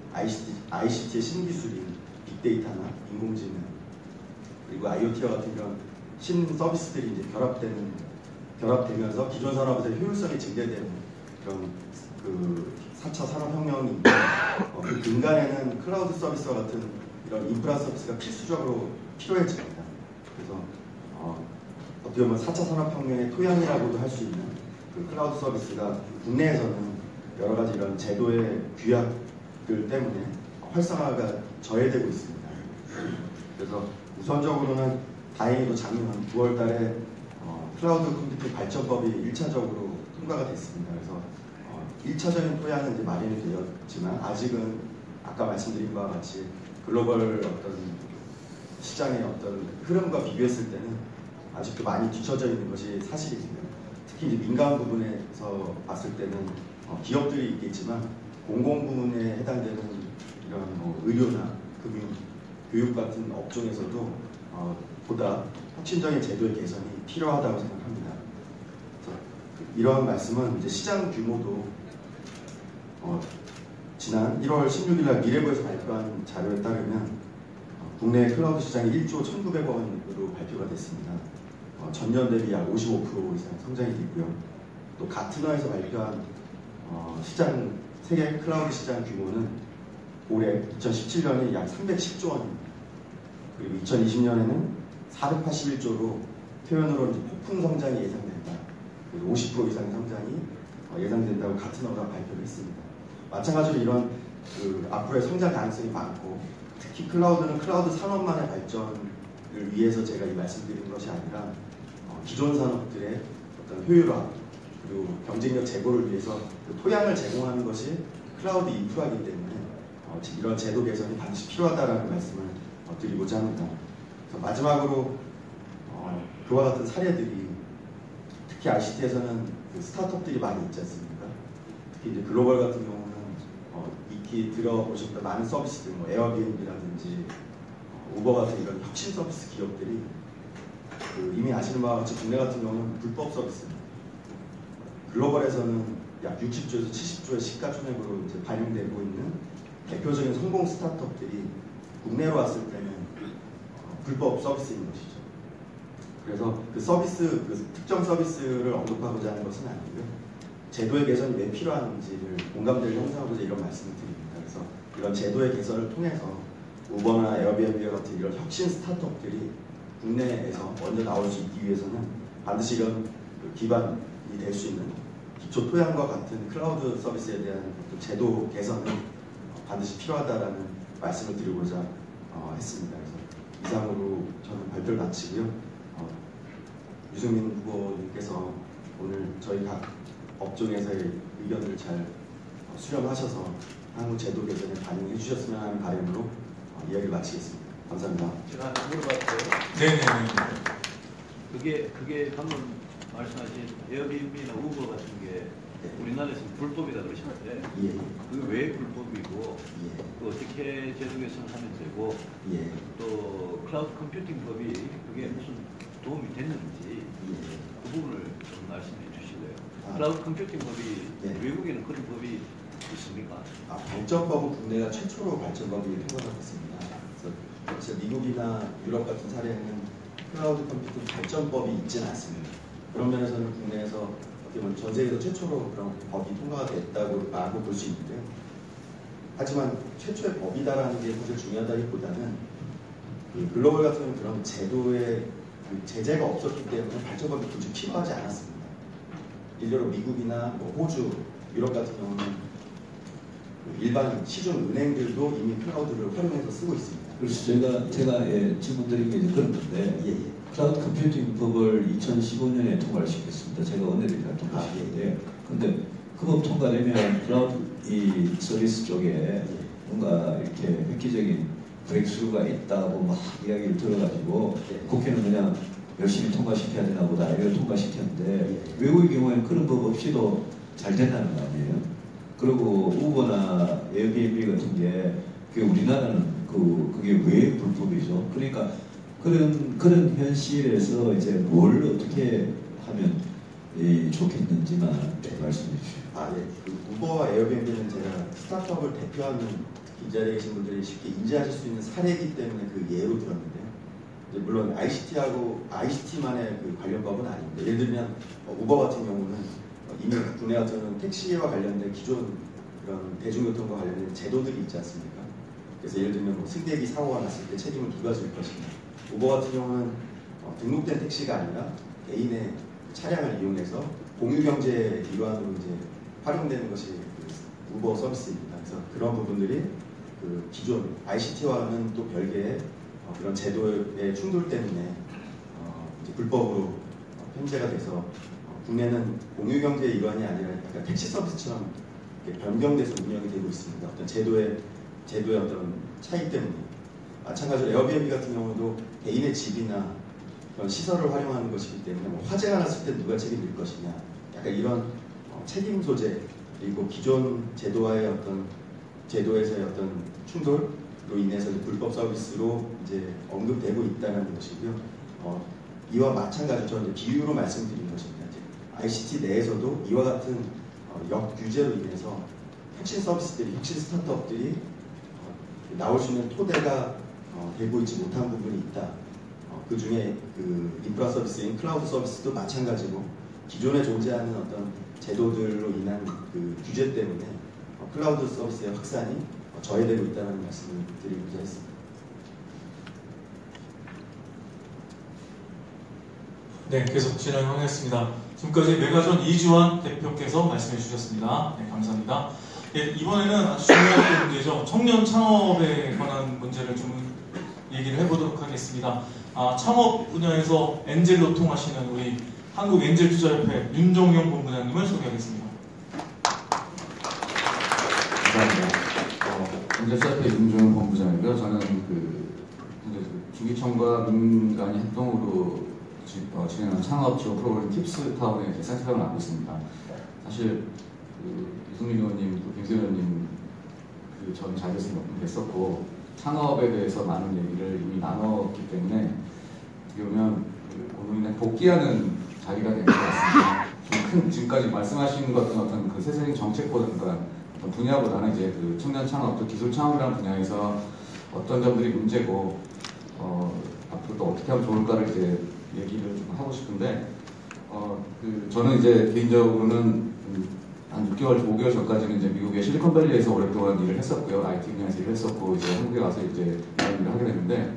ICT의 신기술인 빅데이터나 인공지능 그리고 IoT와 같은 이런 신서비스들이 이제 결합되면서 기존 산업에서 효율성이 증대되는 그런 그 4차 산업혁명인데 그 근간에는 클라우드 서비스와 같은 이런 인프라 서비스가 필수적으로 필요해집니다. 그래서 어떻게 보면 4차 산업혁명의 토양이라고도 할 수 있는 그 클라우드 서비스가 국내에서는 여러 가지 이런 제도의 규약들 때문에 활성화가 저해되고 있습니다. 그래서 우선적으로는 다행히도 작년 9월 달에 클라우드 컴퓨팅 발전법이 1차적으로 통과가 됐습니다. 그래서 1차적인 토양은 이제 마련이 되었지만 아직은 아까 말씀드린 바와 같이 글로벌 어떤 시장의 어떤 흐름과 비교했을 때는 아직도 많이 뒤처져 있는 것이 사실입니다. 특히 이제 민간 부분에서 봤을 때는 기업들이 있겠지만 공공 부문에 해당되는 이런 뭐 의료나 금융, 교육 같은 업종에서도 보다 혁신적인 제도의 개선이 필요하다고 생각합니다. 이러한 말씀은 이제 시장 규모도 지난 1월 16일 날 미래부에서 발표한 자료에 따르면 국내 클라우드 시장이 1조 1,900원으로 발표가 됐습니다. 전년 대비 약 55% 이상 성장이 됐고요. 또 가트너에서 발표한 세계 클라우드 시장 규모는 올해 2017년에 약 310조 원입니다. 그리고 2020년에는 481조로 표현으로 이제 폭풍 성장이 예상된다. 50% 이상의 성장이 예상된다고 같은 어가 발표를 했습니다. 마찬가지로 이런 앞으로의 성장 가능성이 많고 특히 클라우드는 클라우드 산업만의 발전을 위해서 제가 이 말씀드리는 것이 아니라 기존 산업들의 어떤 효율화 그리고 경쟁력 제고를 위해서 그 토양을 제공하는 것이 클라우드 인프라이기 때문에 이런 제도 개선이 반드시 필요하다라는 말씀을 드리고자 합니다. 그래서 마지막으로 그와 같은 사례들이 특히 ICT에서는 그 스타트업들이 많이 있지 않습니까? 특히 이제 글로벌 같은 경우는 익히 들어보셨던 많은 서비스들, 뭐 에어비앤비라든지 우버 같은 이런 혁신 서비스 기업들이 이미 아시는 바와 같이 국내 같은 경우는 불법 서비스입니다. 글로벌에서는 약 60조에서 70조의 시가총액으로 이제 반영되고 있는 대표적인 성공 스타트업들이 국내로 왔을 때는 불법 서비스인 것이죠. 그래서 그 서비스, 그 특정 서비스를 언급하고자 하는 것은 아니고요. 제도의 개선이 왜 필요한지를 공감대를 형성하고자 이런 말씀을 드립니다. 그래서 이런 제도의 개선을 통해서 우버나 에어비앤비 같은 이런 혁신 스타트업들이 국내에서 먼저 나올 수 있기 위해서는 반드시 이런 기반이 될 수 있는 기초 토양과 같은 클라우드 서비스에 대한 어떤 제도 개선은 반드시 필요하다라는 말씀을 드리고자 했습니다. 그래서 이상으로 저는 발표를 마치고요. 유승민 후보님께서 오늘 저희 각 업종에서의 의견을 잘 수렴하셔서 향후 제도 개선에 반영해 주셨으면 하는 바람으로 이야기를 마치겠습니다. 감사합니다. 제가 하나 물어봤어요. 네네네. 그게 방금 말씀하신 에어비앤비나 우버 같은 게 우리나라에서 불법이다 그러셨는데 예. 그게 왜 불법이고 예. 또 어떻게 제도 개선하면 되고 예. 또 클라우드 컴퓨팅법이 그게 무슨 도움이 됐는지 그 부분을 좀 말씀해 주실래요? 클라우드 컴퓨팅법이 네. 외국에는 그런 법이 있습니까? 발전법은 국내가 최초로 발전법이 통과됐습니다. 그래서 미국이나 유럽 같은 사례는 클라우드 컴퓨팅 발전법이 있지는 않습니다. 그런 면에서는 국내에서 어떻게 보면 전 세계에서 최초로 그런 법이 통과가 됐다고 말고 볼 수 있는데요. 하지만 최초의 법이다라는 게 사실 중요하다기보다는 글로벌 같은 경우는 그런 제도의 제재가 없었기 때문에 발전법이 굳이 필요하지 않았습니다. 일례로 미국이나 호주, 유럽 같은 경우는 일반 시중 은행들도 이미 클라우드를 활용해서 쓰고 있습니다. 그래서 제가 질문드린 게 그런 건데 예. 클라우드 컴퓨팅 법을 2015년에 통과를 시켰습니다. 제가 원내대표가 통과시켰는데 근데 그 법 통과되면 클라우드 이 서비스 쪽에 뭔가 이렇게 획기적인 브레이크스루가 있다고 막 이야기를 들어가지고 국회는 그냥 열심히 통과시켜야 되나 보다 이걸 통과시켰는데 외국의 경우에는 그런 법 없이도 잘 된다는 거 아니에요? 그리고 우버나 에어비앤비 같은 게 우리나라는 그게 왜 불법이죠? 그러니까 그런 현실에서 이제 뭘 어떻게 하면 좋겠는지만 좀 말씀해 주시죠. 우버와 에어비앤비는 제가 스타트업을 대표하는 이 자리에 계신 분들이 쉽게 인지하실 수 있는 사례이기 때문에 그 예로 들었는데요. 물론 ICT만의 관련법은 아닙니다. 예를 들면 우버 같은 경우는 이미 국내 같은 경우는 택시와 관련된 기존 그런 대중교통과 관련된 제도들이 있지 않습니까? 그래서 예를 들면 승객이 사고가 났을 때 책임을 누가 질 것이냐. 우버 같은 경우는 등록된 택시가 아니라 개인의 차량을 이용해서 공유경제 일환으로 이제 활용되는 것이 우버 서비스입니다. 그래서 그런 부분들이 기존 ICT와는 또 별개의 그런 제도의 충돌 때문에 이제 불법으로 편제가 돼서 국내는 공유경제 일환이 아니라 약간 택시 서비스처럼 변경돼서 운영이 되고 있습니다. 어떤 제도의 어떤 차이 때문에. 마찬가지로 에어비앤비 같은 경우도 개인의 집이나 그런 시설을 활용하는 것이기 때문에 화재가 났을 때 누가 책임질 것이냐. 약간 이런 책임 소재 그리고 기존 제도와의 제도에서의 어떤 충돌로 인해서 불법 서비스로 이제 언급되고 있다는 것이고요. 이와 마찬가지로 저는 비유로 말씀드린 것입니다. ICT 내에서도 이와 같은 역규제로 인해서 혁신 서비스들이, 혁신 스타트업들이 나올 수 있는 토대가 되고 있지 못한 부분이 있다. 그 중에 인프라 서비스인 클라우드 서비스도 마찬가지고 기존에 존재하는 어떤 제도들로 인한 규제 때문에 클라우드 서비스의 확산이 저해되고 있다는 말씀을 드리고자 했습니다. 네, 계속 진행하겠습니다. 지금까지 메가존 이주환 대표께서 말씀해 주셨습니다. 네, 감사합니다. 예, 이번에는 아주 중요한 문제죠. 청년 창업에 관한 문제를 좀 얘기를 해보도록 하겠습니다. 창업 분야에서 엔젤로 통하시는 우리 한국엔젤투자협회 윤종용 본부장님을 소개하겠습니다. 감사합니다. 엔젤투자협회 윤종용 본부장이고요. 저는 주기청과 민간이 합동으로 진행하는 창업 지원 프로그램 팁스타운의 센터장을 맡고 있습니다. 사실 유승민 의원님, 또 김세현 의원님 전 자리에서 몇 분 뵀었고 창업에 대해서 많은 얘기를 이미 나눴기 때문에 어떻게 보면 오늘은 복귀하는 자리가 된 것 같습니다. 좀 큰 지금까지 말씀하신 것 같은 어떤 그 세세적인 정책보다는 어떤 분야보다는 이제 그 청년 창업, 또 기술 창업이라는 분야에서 어떤 점들이 문제고 앞으로 또 어떻게 하면 좋을까를 이제 얘기를 좀 하고 싶은데 저는 이제 개인적으로는 한 6개월, 5개월 전까지는 이제 미국의 실리콘밸리에서 오랫동안 일을 했었고요. IT 분야에서 일을 했었고 이제 한국에 와서 이제 이런 일을 하게 됐는데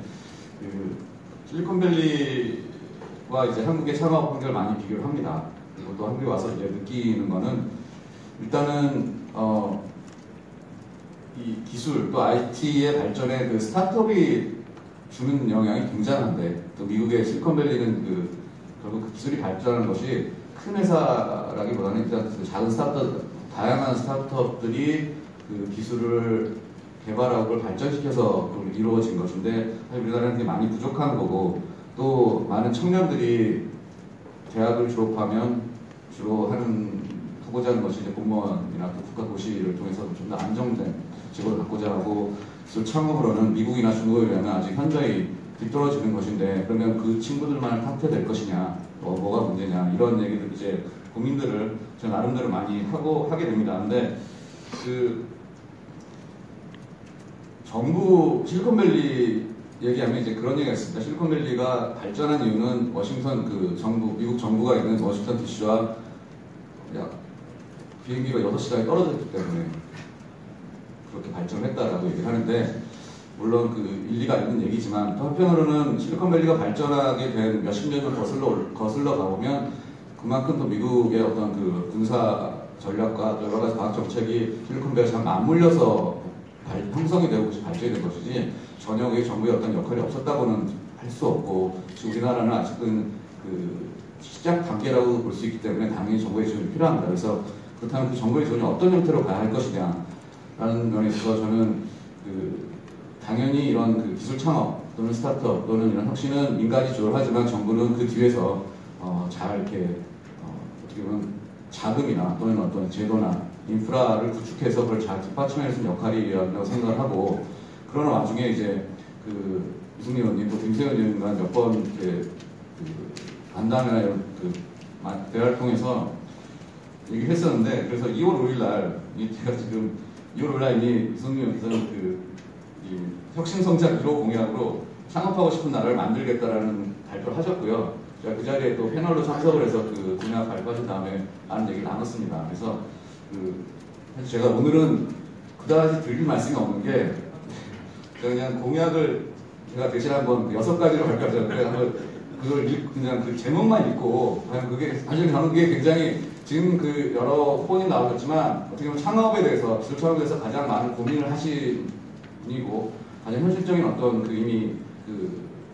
실리콘밸리와 이제 한국의 창업 환경을 많이 비교를 합니다. 그리고 또 한국에 와서 이제 느끼는 거는 일단은 이 기술 또 IT의 발전에 그 스타트업이 주는 영향이 굉장한데 또 미국의 실리콘밸리는 결국 그 기술이 발전하는 것이 큰 회사라기보다는 일단 작은 스타트업, 다양한 스타트업들이 그 기술을 개발하고 그걸 발전시켜서 이루어진 것인데 사실 우리나라는 그게 많이 부족한 거고 또 많은 청년들이 대학을 졸업하면 주로 하고자 하는 것이 이제 공무원이나 또 국가고시를 통해서 좀 더 안정된 직업을 갖고자 하고 기술 창업으로는 미국이나 중국에 비하면 아직 현저히 뒤떨어지는 것인데 그러면 그 친구들만 탑재될 것이냐, 뭐가 문제냐 이런 얘기들 이제 고민들을 저 나름대로 많이 하게 됩니다. 근데 정부 실리콘밸리 얘기하면 이제 그런 얘기가 있습니다. 실리콘밸리가 발전한 이유는 워싱턴 미국 정부가 있는 워싱턴 DC와 비행기가 6시간이 떨어져 있기 때문에 그렇게 발전했다라고 얘기를 하는데 물론 일리가 있는 얘기지만 또 한편으로는 실리콘밸리가 발전하게 된 몇십 년을 거슬러 가보면 그만큼 또 미국의 어떤 군사 전략과 여러 가지 과학 정책이 실리콘밸리에 잘 맞물려서 형성이 되고 발전이 된 것이지 전혀 그 정부의 어떤 역할이 없었다고는 할 수 없고 지금 우리나라는 아직은 시작 단계라고 볼 수 있기 때문에 당연히 정부의 지원이 필요합니다. 그래서 그렇다면 그 정부의 지원이 어떤 형태로 가야 할 것이냐라는 면에 있어서 저는 당연히 이런 기술 창업 또는 스타트업 또는 이런 혁신은 민간이 지원을 하지만 정부는 그 뒤에서 잘 이렇게 어떻게 보면 자금이나 또는 어떤 제도나 인프라를 구축해서 그걸 잘 뒷받침해야 하는 역할이라고 생각을 하고 그러는 와중에 이제 유승민 의원님 또 김세현 의원님과 몇 번 이렇게 간담회나 이런 대화를 통해서 얘기를 했었는데 그래서 2월 5일 날 제가 지금 2월 5일 날 이미 유승민 의원께서는 이 혁신성장 1호 공약으로 창업하고 싶은 나라를 만들겠다라는 발표를 하셨고요. 제가 그 자리에 또 패널로 참석을 해서 그 공약 발표하신 다음에 많은 얘기를 나눴습니다. 그래서 사실 제가 오늘은 그다지 드릴 말씀이 없는 게 그냥 공약을 제가 대신 한번 6가지로 발표하잖아요. 한번 그걸 그냥 그 제목만 읽고 그냥 그게 사실 저는 그게 굉장히 지금 여러 후보님 나오셨지만 어떻게 보면 창업에 대해서 기술 창업에 대해서 가장 많은 고민을 하신 분이고 가장 현실적인 어떤 이미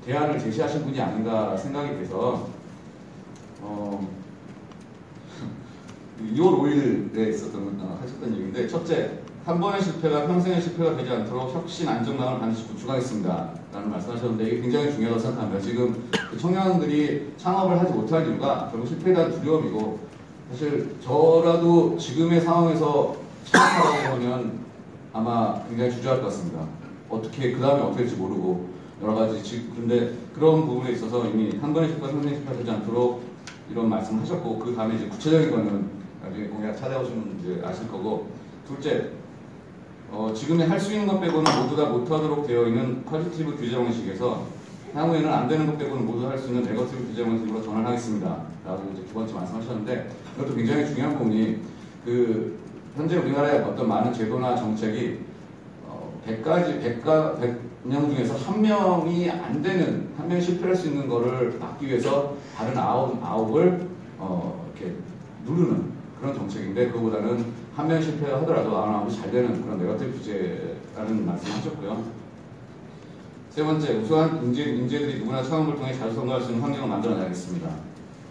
대안을 제시하신 분이 아닌가 생각이 돼서 2월 5일에 하셨던 얘기인데 첫째, 한 번의 실패가 평생의 실패가 되지 않도록 혁신 안정망을 반드시 구축하겠습니다 라는 말씀하셨는데 이게 굉장히 중요하다고 생각합니다. 지금 청년들이 창업을 하지 못할 이유가 결국 실패에 대한 두려움이고 사실 저라도 지금의 상황에서 창업하라고 하면 아마 굉장히 주저할 것 같습니다. 어떻게 그 다음에 어떻게 될지 모르고 여러 가지 그런데 그런 부분에 있어서 이미 한 번의 실패가 평생의 실패가 되지 않도록 이런 말씀을 하셨고 그 다음에 이제 구체적인 거는 나중에 공약 찾아오시면 이제 아실 거고 둘째 지금의 할 수 있는 것 빼고는 모두 다 못하도록 되어 있는 퀄리티브 규제 방식에서 향후에는 안 되는 것 빼고는 모두 할 수 있는 네거티브 규제 방식으로 전환하겠습니다 라고 이제 두 번째 말씀하셨는데 이것도 굉장히 중요한 부분이 현재 우리나라의 어떤 많은 제도나 정책이 명 중에서 한 명이 안 되는, 한 명이 실패할 수 있는 거를 막기 위해서 다른 아홉을 이렇게 누르는 그런 정책인데, 그거보다는 한 명이 실패하더라도 아홉이 잘 되는 그런 네거티브 규제라는 말씀을 하셨고요. 세 번째, 우수한 인재들이 누구나 창업을 통해 잘 성공할 수 있는 환경을 만들어내야겠습니다.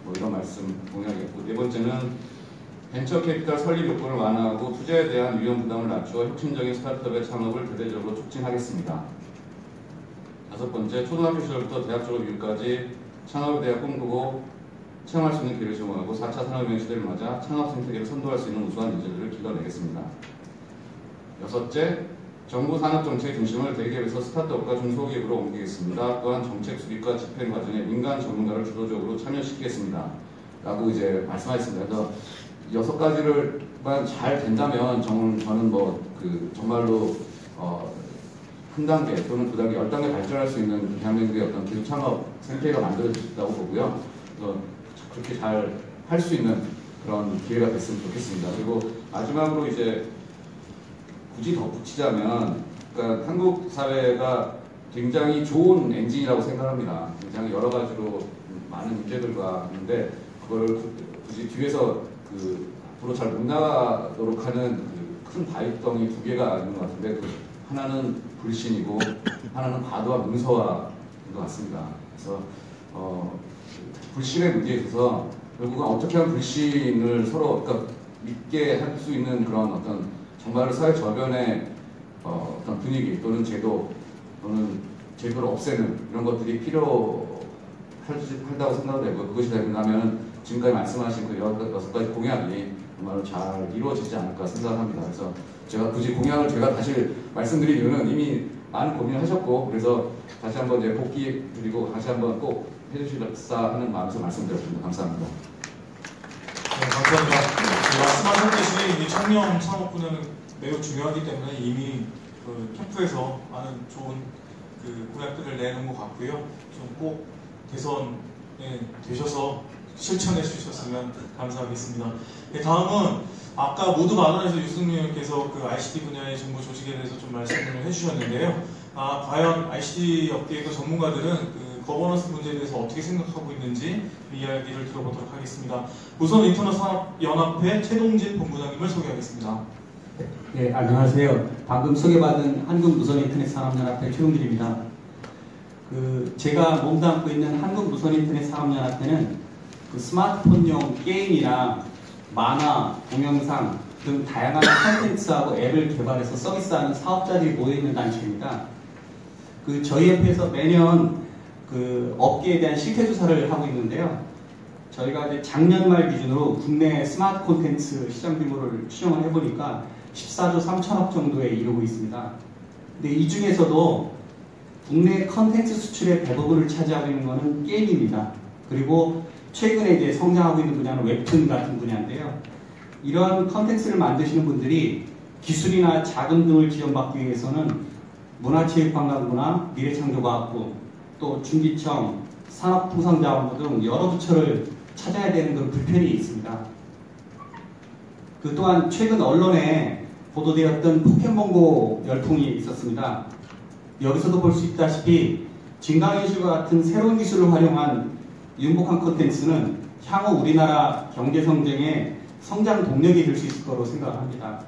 뭐 이런 말씀 동의하겠고, 네 번째는 벤처 캐피탈 설립 요건을 완화하고 투자에 대한 위험 부담을 낮추어 혁신적인 스타트업의 창업을 대대적으로 촉진하겠습니다. 다섯 번째, 초등학교 시절부터 대학 졸업 이후까지 창업에 대해 꿈꾸고 체험할 수 있는 기회를 제공하고 4차 산업혁명 시대를 맞아 창업 생태계를 선도할 수 있는 우수한 인재들을 길러내겠습니다. 여섯째, 정부 산업 정책의 중심을 대기업에서 스타트업과 중소기업으로 옮기겠습니다. 또한 정책 수립과 집행 과정에 민간 전문가를 주도적으로 참여시키겠습니다. 라고 이제 말씀하셨습니다. 그래서 6가지를만 잘 된다면 저는 정말로 한 단계 또는 2단계, 10단계 발전할 수 있는 대한민국의 어떤 기술 창업 생태계가 만들어진다고 보고요. 그래서 그렇게 잘 할 수 있는 그런 기회가 됐으면 좋겠습니다. 그리고 마지막으로 이제 굳이 덧붙이자면, 그러니까 한국 사회가 굉장히 좋은 엔진이라고 생각합니다. 굉장히 여러 가지로 많은 문제들과 있는데, 그걸 굳이 뒤에서 앞으로 잘 못 나가도록 하는 큰 바위덩이 2개가 있는 것 같은데, 하나는 불신이고 하나는 과도한 문서화인 것 같습니다. 그래서 불신의 문제에 있어서 결국은 어떻게 하면 불신을 서로 믿게 할 수 있는 그런 어떤 정말 사회 저변의 어떤 분위기 또는 제도 또는 제도를 없애는 이런 것들이 필요하다고 생각을 되고, 그것이 되면 지금까지 말씀하신 그 6가지 공약이 정말로 잘 이루어지지 않을까 생각합니다. 그래서 제가 굳이 공약을 제가 다시 말씀드린 이유는 이미 많은 고민을 하셨고, 그래서 다시 한번 이제 복귀 드리고 다시 한번 꼭 해주시겠다 하는 마음에서 말씀드렸습니다. 감사합니다. 네, 감사합니다. 말씀하셨듯이 이 청년 창업 분야는 매우 중요하기 때문에 이미 캠프에서 많은 좋은 공약들을 내놓은 것 같고요. 좀 꼭 대선에 되셔서 실천해 주셨으면 감사하겠습니다. 네, 다음은 아까 모두 발언에서 유승민 의원께서 ICT 분야의 정부 조직에 대해서 좀 말씀을 해주셨는데요. 과연 ICT 업계의 전문가들은 거버넌스 문제에 대해서 어떻게 생각하고 있는지 이야기를 들어보도록 하겠습니다. 우선 인터넷산업연합회 최동진 본부장님을 소개하겠습니다. 네, 안녕하세요. 방금 소개받은 한국무선인터넷산업연합회 최동진입니다. 제가 몸담고 있는 한국무선인터넷산업연합회는 스마트폰용 게임이나 만화, 동영상 등 다양한 콘텐츠하고 앱을 개발해서 서비스하는 사업자들이 모여있는 단체입니다. 저희 협회에서 매년 업계에 대한 실태조사를 하고 있는데요. 저희가 이제 작년 말 기준으로 국내 스마트 콘텐츠 시장 규모를 추정을 해보니까 14조 3천억 정도에 이르고 있습니다. 근데 이 중에서도 국내 컨텐츠 수출의 대부분을 차지하고 있는 것은 게임입니다. 그리고 최근에 이제 성장하고 있는 분야는 웹툰 같은 분야인데요. 이런 컨텐츠를 만드시는 분들이 기술이나 자금 등을 지원받기 위해서는 문화체육관광부나 미래창조과학부, 또 중기청, 산업통상자원부 등 여러 부처를 찾아야 되는 그런 불편이 있습니다. 또한 최근 언론에 보도되었던 포켓몬고 열풍이 있었습니다. 여기서도 볼 수 있다시피 증강현실과 같은 새로운 기술을 활용한 융복한 콘텐츠는 향후 우리나라 경제성장의 성장 동력이 될 수 있을 거로 생각합니다.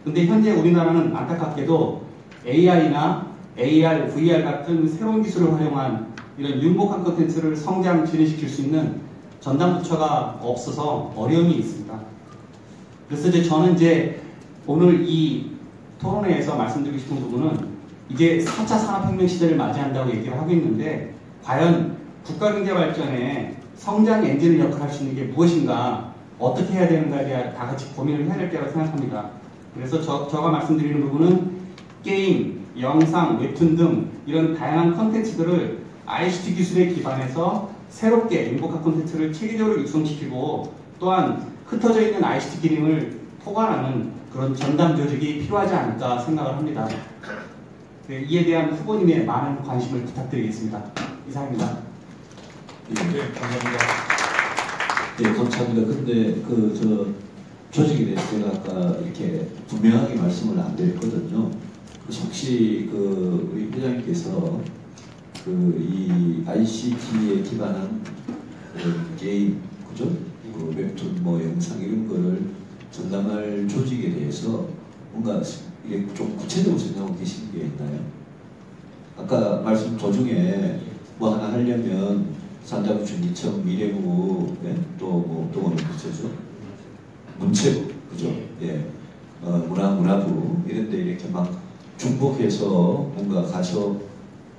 그런데 현재 우리나라는 안타깝게도 AI나 AR, VR 같은 새로운 기술을 활용한 이런 융복한 콘텐츠를 성장 진행시킬 수 있는 전담 부처가 없어서 어려움이 있습니다. 그래서 저는 오늘 이 토론회에서 말씀드리고 싶은 부분은 이제 4차 산업혁명 시대를 맞이한다고 얘기를 하고 있는데, 과연 국가경제 발전에 성장 엔진을 역할할 수 있는 게 무엇인가, 어떻게 해야 되는가에 대해 다 같이 고민을 해야 될 때라고 생각합니다. 그래서 제가 말씀드리는 부분은 게임, 영상, 웹툰 등 이런 다양한 콘텐츠들을 ICT 기술에 기반해서 새롭게 융복한 콘텐츠를 체계적으로 육성시키고, 또한 흩어져 있는 ICT 기능을 포괄하는 그런 전담 조직이 필요하지 않을까 생각을 합니다. 네, 이에 대한 후보님의 많은 관심을 부탁드리겠습니다. 이상입니다. 네, 감사합니다. 네, 감사합니다. 근데 조직에 대해서 제가 아까 이렇게 분명하게 말씀을 안 드렸거든요. 혹시 그 우리 회장님께서 그 이 ICT에 기반한 그런 게임, 그죠? 그 웹툰 뭐 영상 이런 거를 전담할 조직에 대해서 뭔가 이게 좀 구체적으로 생각하고 계시는 게 있나요? 아까 말씀 도중에 뭐 하나 하려면 산자부총리청, 미래부, 예? 또 어느 부처죠? 문체부, 그죠? 예. 문화부 이런 데 이렇게 막 중복해서 뭔가 가서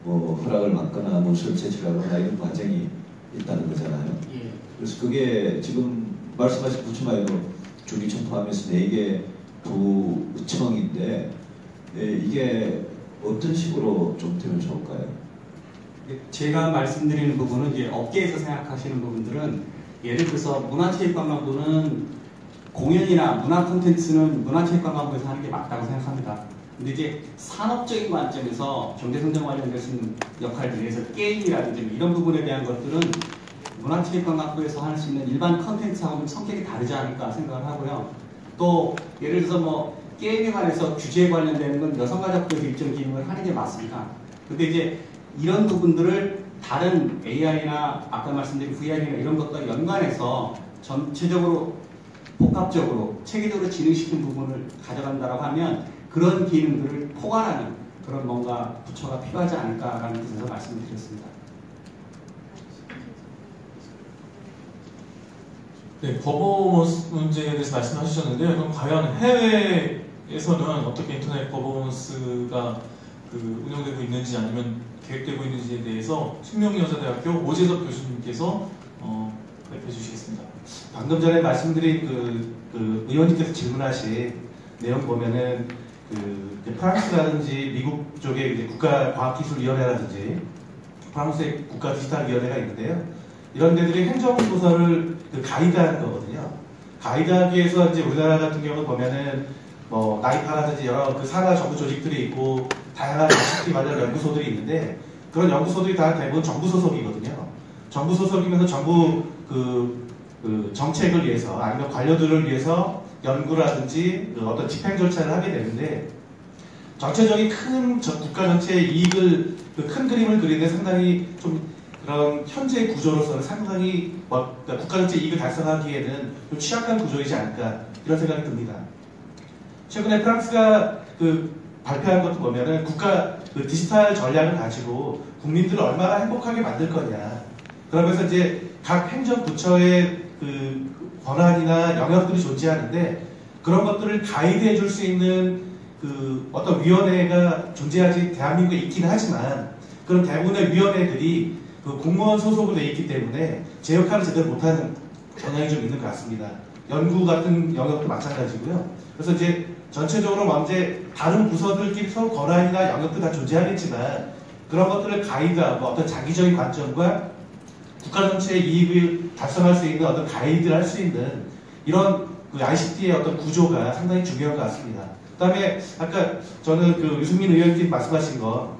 뭐 허락을 받거나 무엇을 제출하거나 이런 과정이 있다는 거잖아요. 그래서 그게 지금 말씀하신 부처마에도 주기청 포함해서 4개 부청인데 이게 어떤 식으로 좀 되면 좋을까요? 제가 말씀드리는 부분은 이제 업계에서 생각하시는 부분들은 예를 들어서 문화체육관광부는 공연이나 문화 콘텐츠는 문화체육관광부에서 하는 게 맞다고 생각합니다. 근데 이제 산업적인 관점에서 경제성장 관련된 역할들에서 게임이라든지 이런 부분에 대한 것들은 문화체육관광부에서 할 수 있는 일반 컨텐츠하고는 성격이 다르지 않을까 생각을 하고요. 또 예를 들어서 뭐 게임에 관해서 규제에 관련되는 건 여성가족부에서 일정 기능을 하는 게 맞습니다. 근데 이제 이런 부분들을 다른 AI나 아까 말씀드린 VR이나 이런 것과 연관해서 전체적으로 복합적으로 체계적으로 진행시킨 부분을 가져간다고 하면 그런 기능들을 포괄하는 그런 뭔가 부처가 필요하지 않을까라는 뜻에서 말씀을 드렸습니다. 네, 퍼포먼스 문제에 대해서 말씀하셨는데요. 그럼 과연 해외에서는 어떻게 인터넷 퍼포먼스가 운영되고 있는지 아니면 계획되고 있는지에 대해서 숙명여자대학교 오재석 교수님께서 발표해 주시겠습니다. 방금 전에 말씀드린 그 의원님께서 질문하신 내용 보면은 프랑스라든지 미국 쪽에 이제 국가과학기술위원회라든지 프랑스의 국가디지털위원회가 있는데요. 이런 데들이 행정부서를 가이드하는 거거든요. 가이드하기 위해서 이제 우리나라 같은 경우 보면은 뭐 나이파라든지 여러 산하 정부 조직들이 있고 다양한 ICT 관련 연구소들이 있는데 그런 연구소들이 다 대부분 정부 소속이거든요. 정부 소속이면서 정부 정책을 위해서 아니면 관료들을 위해서 연구라든지 어떤 집행 절차를 하게 되는데 전체적인 큰 국가 전체의 이익을 큰 그림을 그리는데 상당히 좀 그런 현재 구조로서는 상당히 그러니까 국가 전체 이익을 달성하기에는 좀 취약한 구조이지 않을까 이런 생각이 듭니다. 최근에 프랑스가 발표한 것도 보면은 국가 디지털 전략을 가지고 국민들을 얼마나 행복하게 만들 거냐. 그러면서 이제 각 행정부처의 권한이나 영역들이 존재하는데 그런 것들을 가이드해 줄 수 있는 어떤 위원회가 존재하지 대한민국에 있긴 하지만 그런 대부분의 위원회들이 공무원 소속으로 돼 있기 때문에 제 역할을 제대로 못하는 경향이 좀 있는 것 같습니다. 연구 같은 영역도 마찬가지고요. 그래서 이제 전체적으로 이제 다른 부서들끼리 서로 권한이나 영역도 다 존재하겠지만 그런 것들을 가이드하고 어떤 장기적인 관점과 국가 전체의 이익을 달성할 수 있는 어떤 가이드를 할 수 있는 이런 ICT의 어떤 구조가 상당히 중요한 것 같습니다. 그 다음에 아까 저는 유승민 의원님 말씀하신 거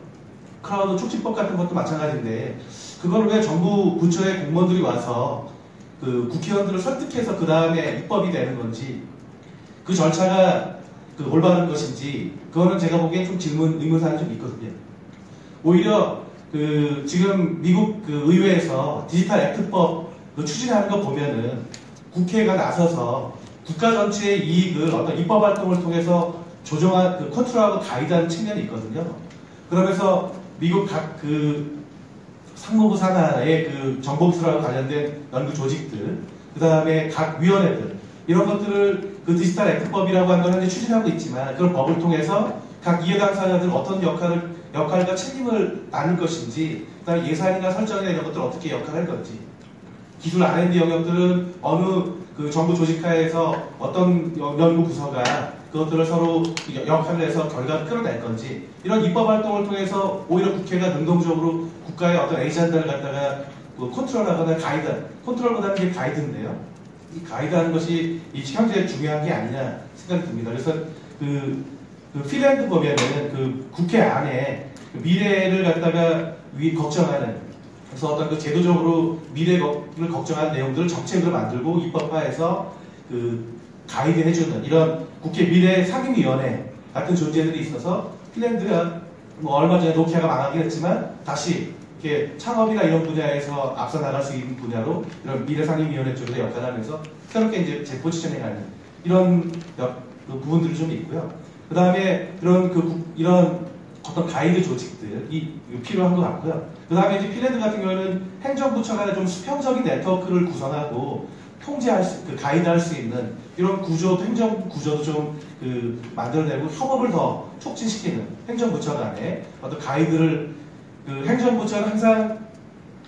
클라우드 촉진법 같은 것도 마찬가지인데 그걸 왜 정부 부처의 공무원들이 와서 국회의원들을 설득해서 그 다음에 입법이 되는 건지 그 절차가 올바른 것인지 그거는 제가 보기엔 좀 의문사항이 좀 있거든요. 오히려 지금 미국 의회에서 디지털 액트법 추진하는 거 보면은 국회가 나서서 국가 전체의 이익을 어떤 입법 활동을 통해서 조정한 컨트롤하고 가이드하는 측면이 있거든요. 그러면서 미국 각 상무부 산하의 정보기술하고 관련된 연구 조직들, 그 다음에 각 위원회들 이런 것들을 디지털 액트법이라고 하는 걸 현재 추진하고 있지만 그런 법을 통해서 각 이해 당사자들 어떤 역할과 책임을 나눌 것인지, 그다음에 예산이나 설정이나 이런 것들을 어떻게 역할을 할 건지, 기술 R&D 영역들은 어느 정부 조직하에서 어떤 연구 부서가 그것들을 서로 역할을 해서 결과를 끌어낼 건지, 이런 입법 활동을 통해서 오히려 국회가 능동적으로 국가의 어떤 에이전다를 갖다가 컨트롤하거나 컨트롤보다는 이게 가이드인데요. 이 가이드하는 것이 현재 중요한 게 아니냐 생각이 듭니다. 그래서 핀란드 보면은 국회 안에 미래를 갖다가 걱정하는, 그래서 어떤 제도적으로 미래를 걱정하는 내용들을 정책으로 만들고 입법화해서 가이드해주는 이런 국회 미래 상임위원회 같은 존재들이 있어서 핀란드가 뭐 얼마 전에 노키아가 망하긴 했지만 다시 이렇게 창업이나 이런 분야에서 앞서 나갈 수 있는 분야로 이런 미래상임위원회 쪽에서 역할을 하면서 새롭게 이제 재포지셔닝하는 이런 그 부분들이 좀 있고요. 그 다음에 이런 어떤 가이드 조직들이 필요한 것 같고요. 그 다음에 이제 핀란드 같은 경우는 행정부처 간에 좀 수평적인 네트워크를 구성하고 통제할 가이드할 수 있는 이런 행정 구조도 좀 만들어내고 협업을 더 촉진시키는 행정부처 간에 어떤 가이드를 행정부처는 항상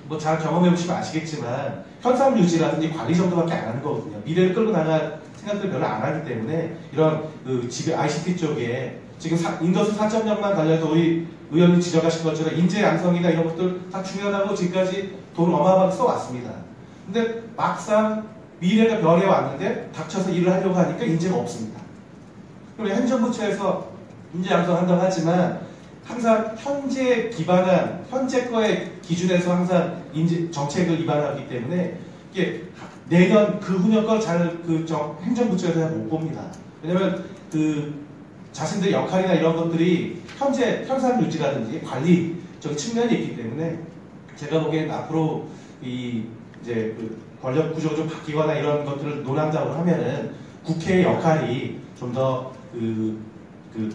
뭐 잘 경험해 보시면 아시겠지만 현상 유지라든지 관리 정도밖에 안 하는 거거든요. 미래를 끌고 나갈 생각들 별로 안 하기 때문에 이런 집에 ICT 쪽에 지금 인더스 4.0만 관련해서 우리 의원님 지적하신 것처럼 인재 양성이나 이런 것들 다 중요하다고 지금까지 돈을 어마어마하게 써왔습니다. 근데 막상 미래가 별에 왔는데 닥쳐서 일을 하려고 하니까 인재가 없습니다. 그럼 행정부처에서 인재 양성한다고 하지만 항상 현재 거의 기준에서 항상 정책을 위반하기 때문에 이게 내년 그 후년 걸 잘 행정부처에서 못 봅니다. 왜냐면 자신들의 역할이나 이런 것들이 현재 현상 유지라든지 관리적 측면이 있기 때문에 제가 보기엔 앞으로 이제 권력 구조가 좀 바뀌거나 이런 것들을 논한다고 하면은 국회의 역할이 좀 더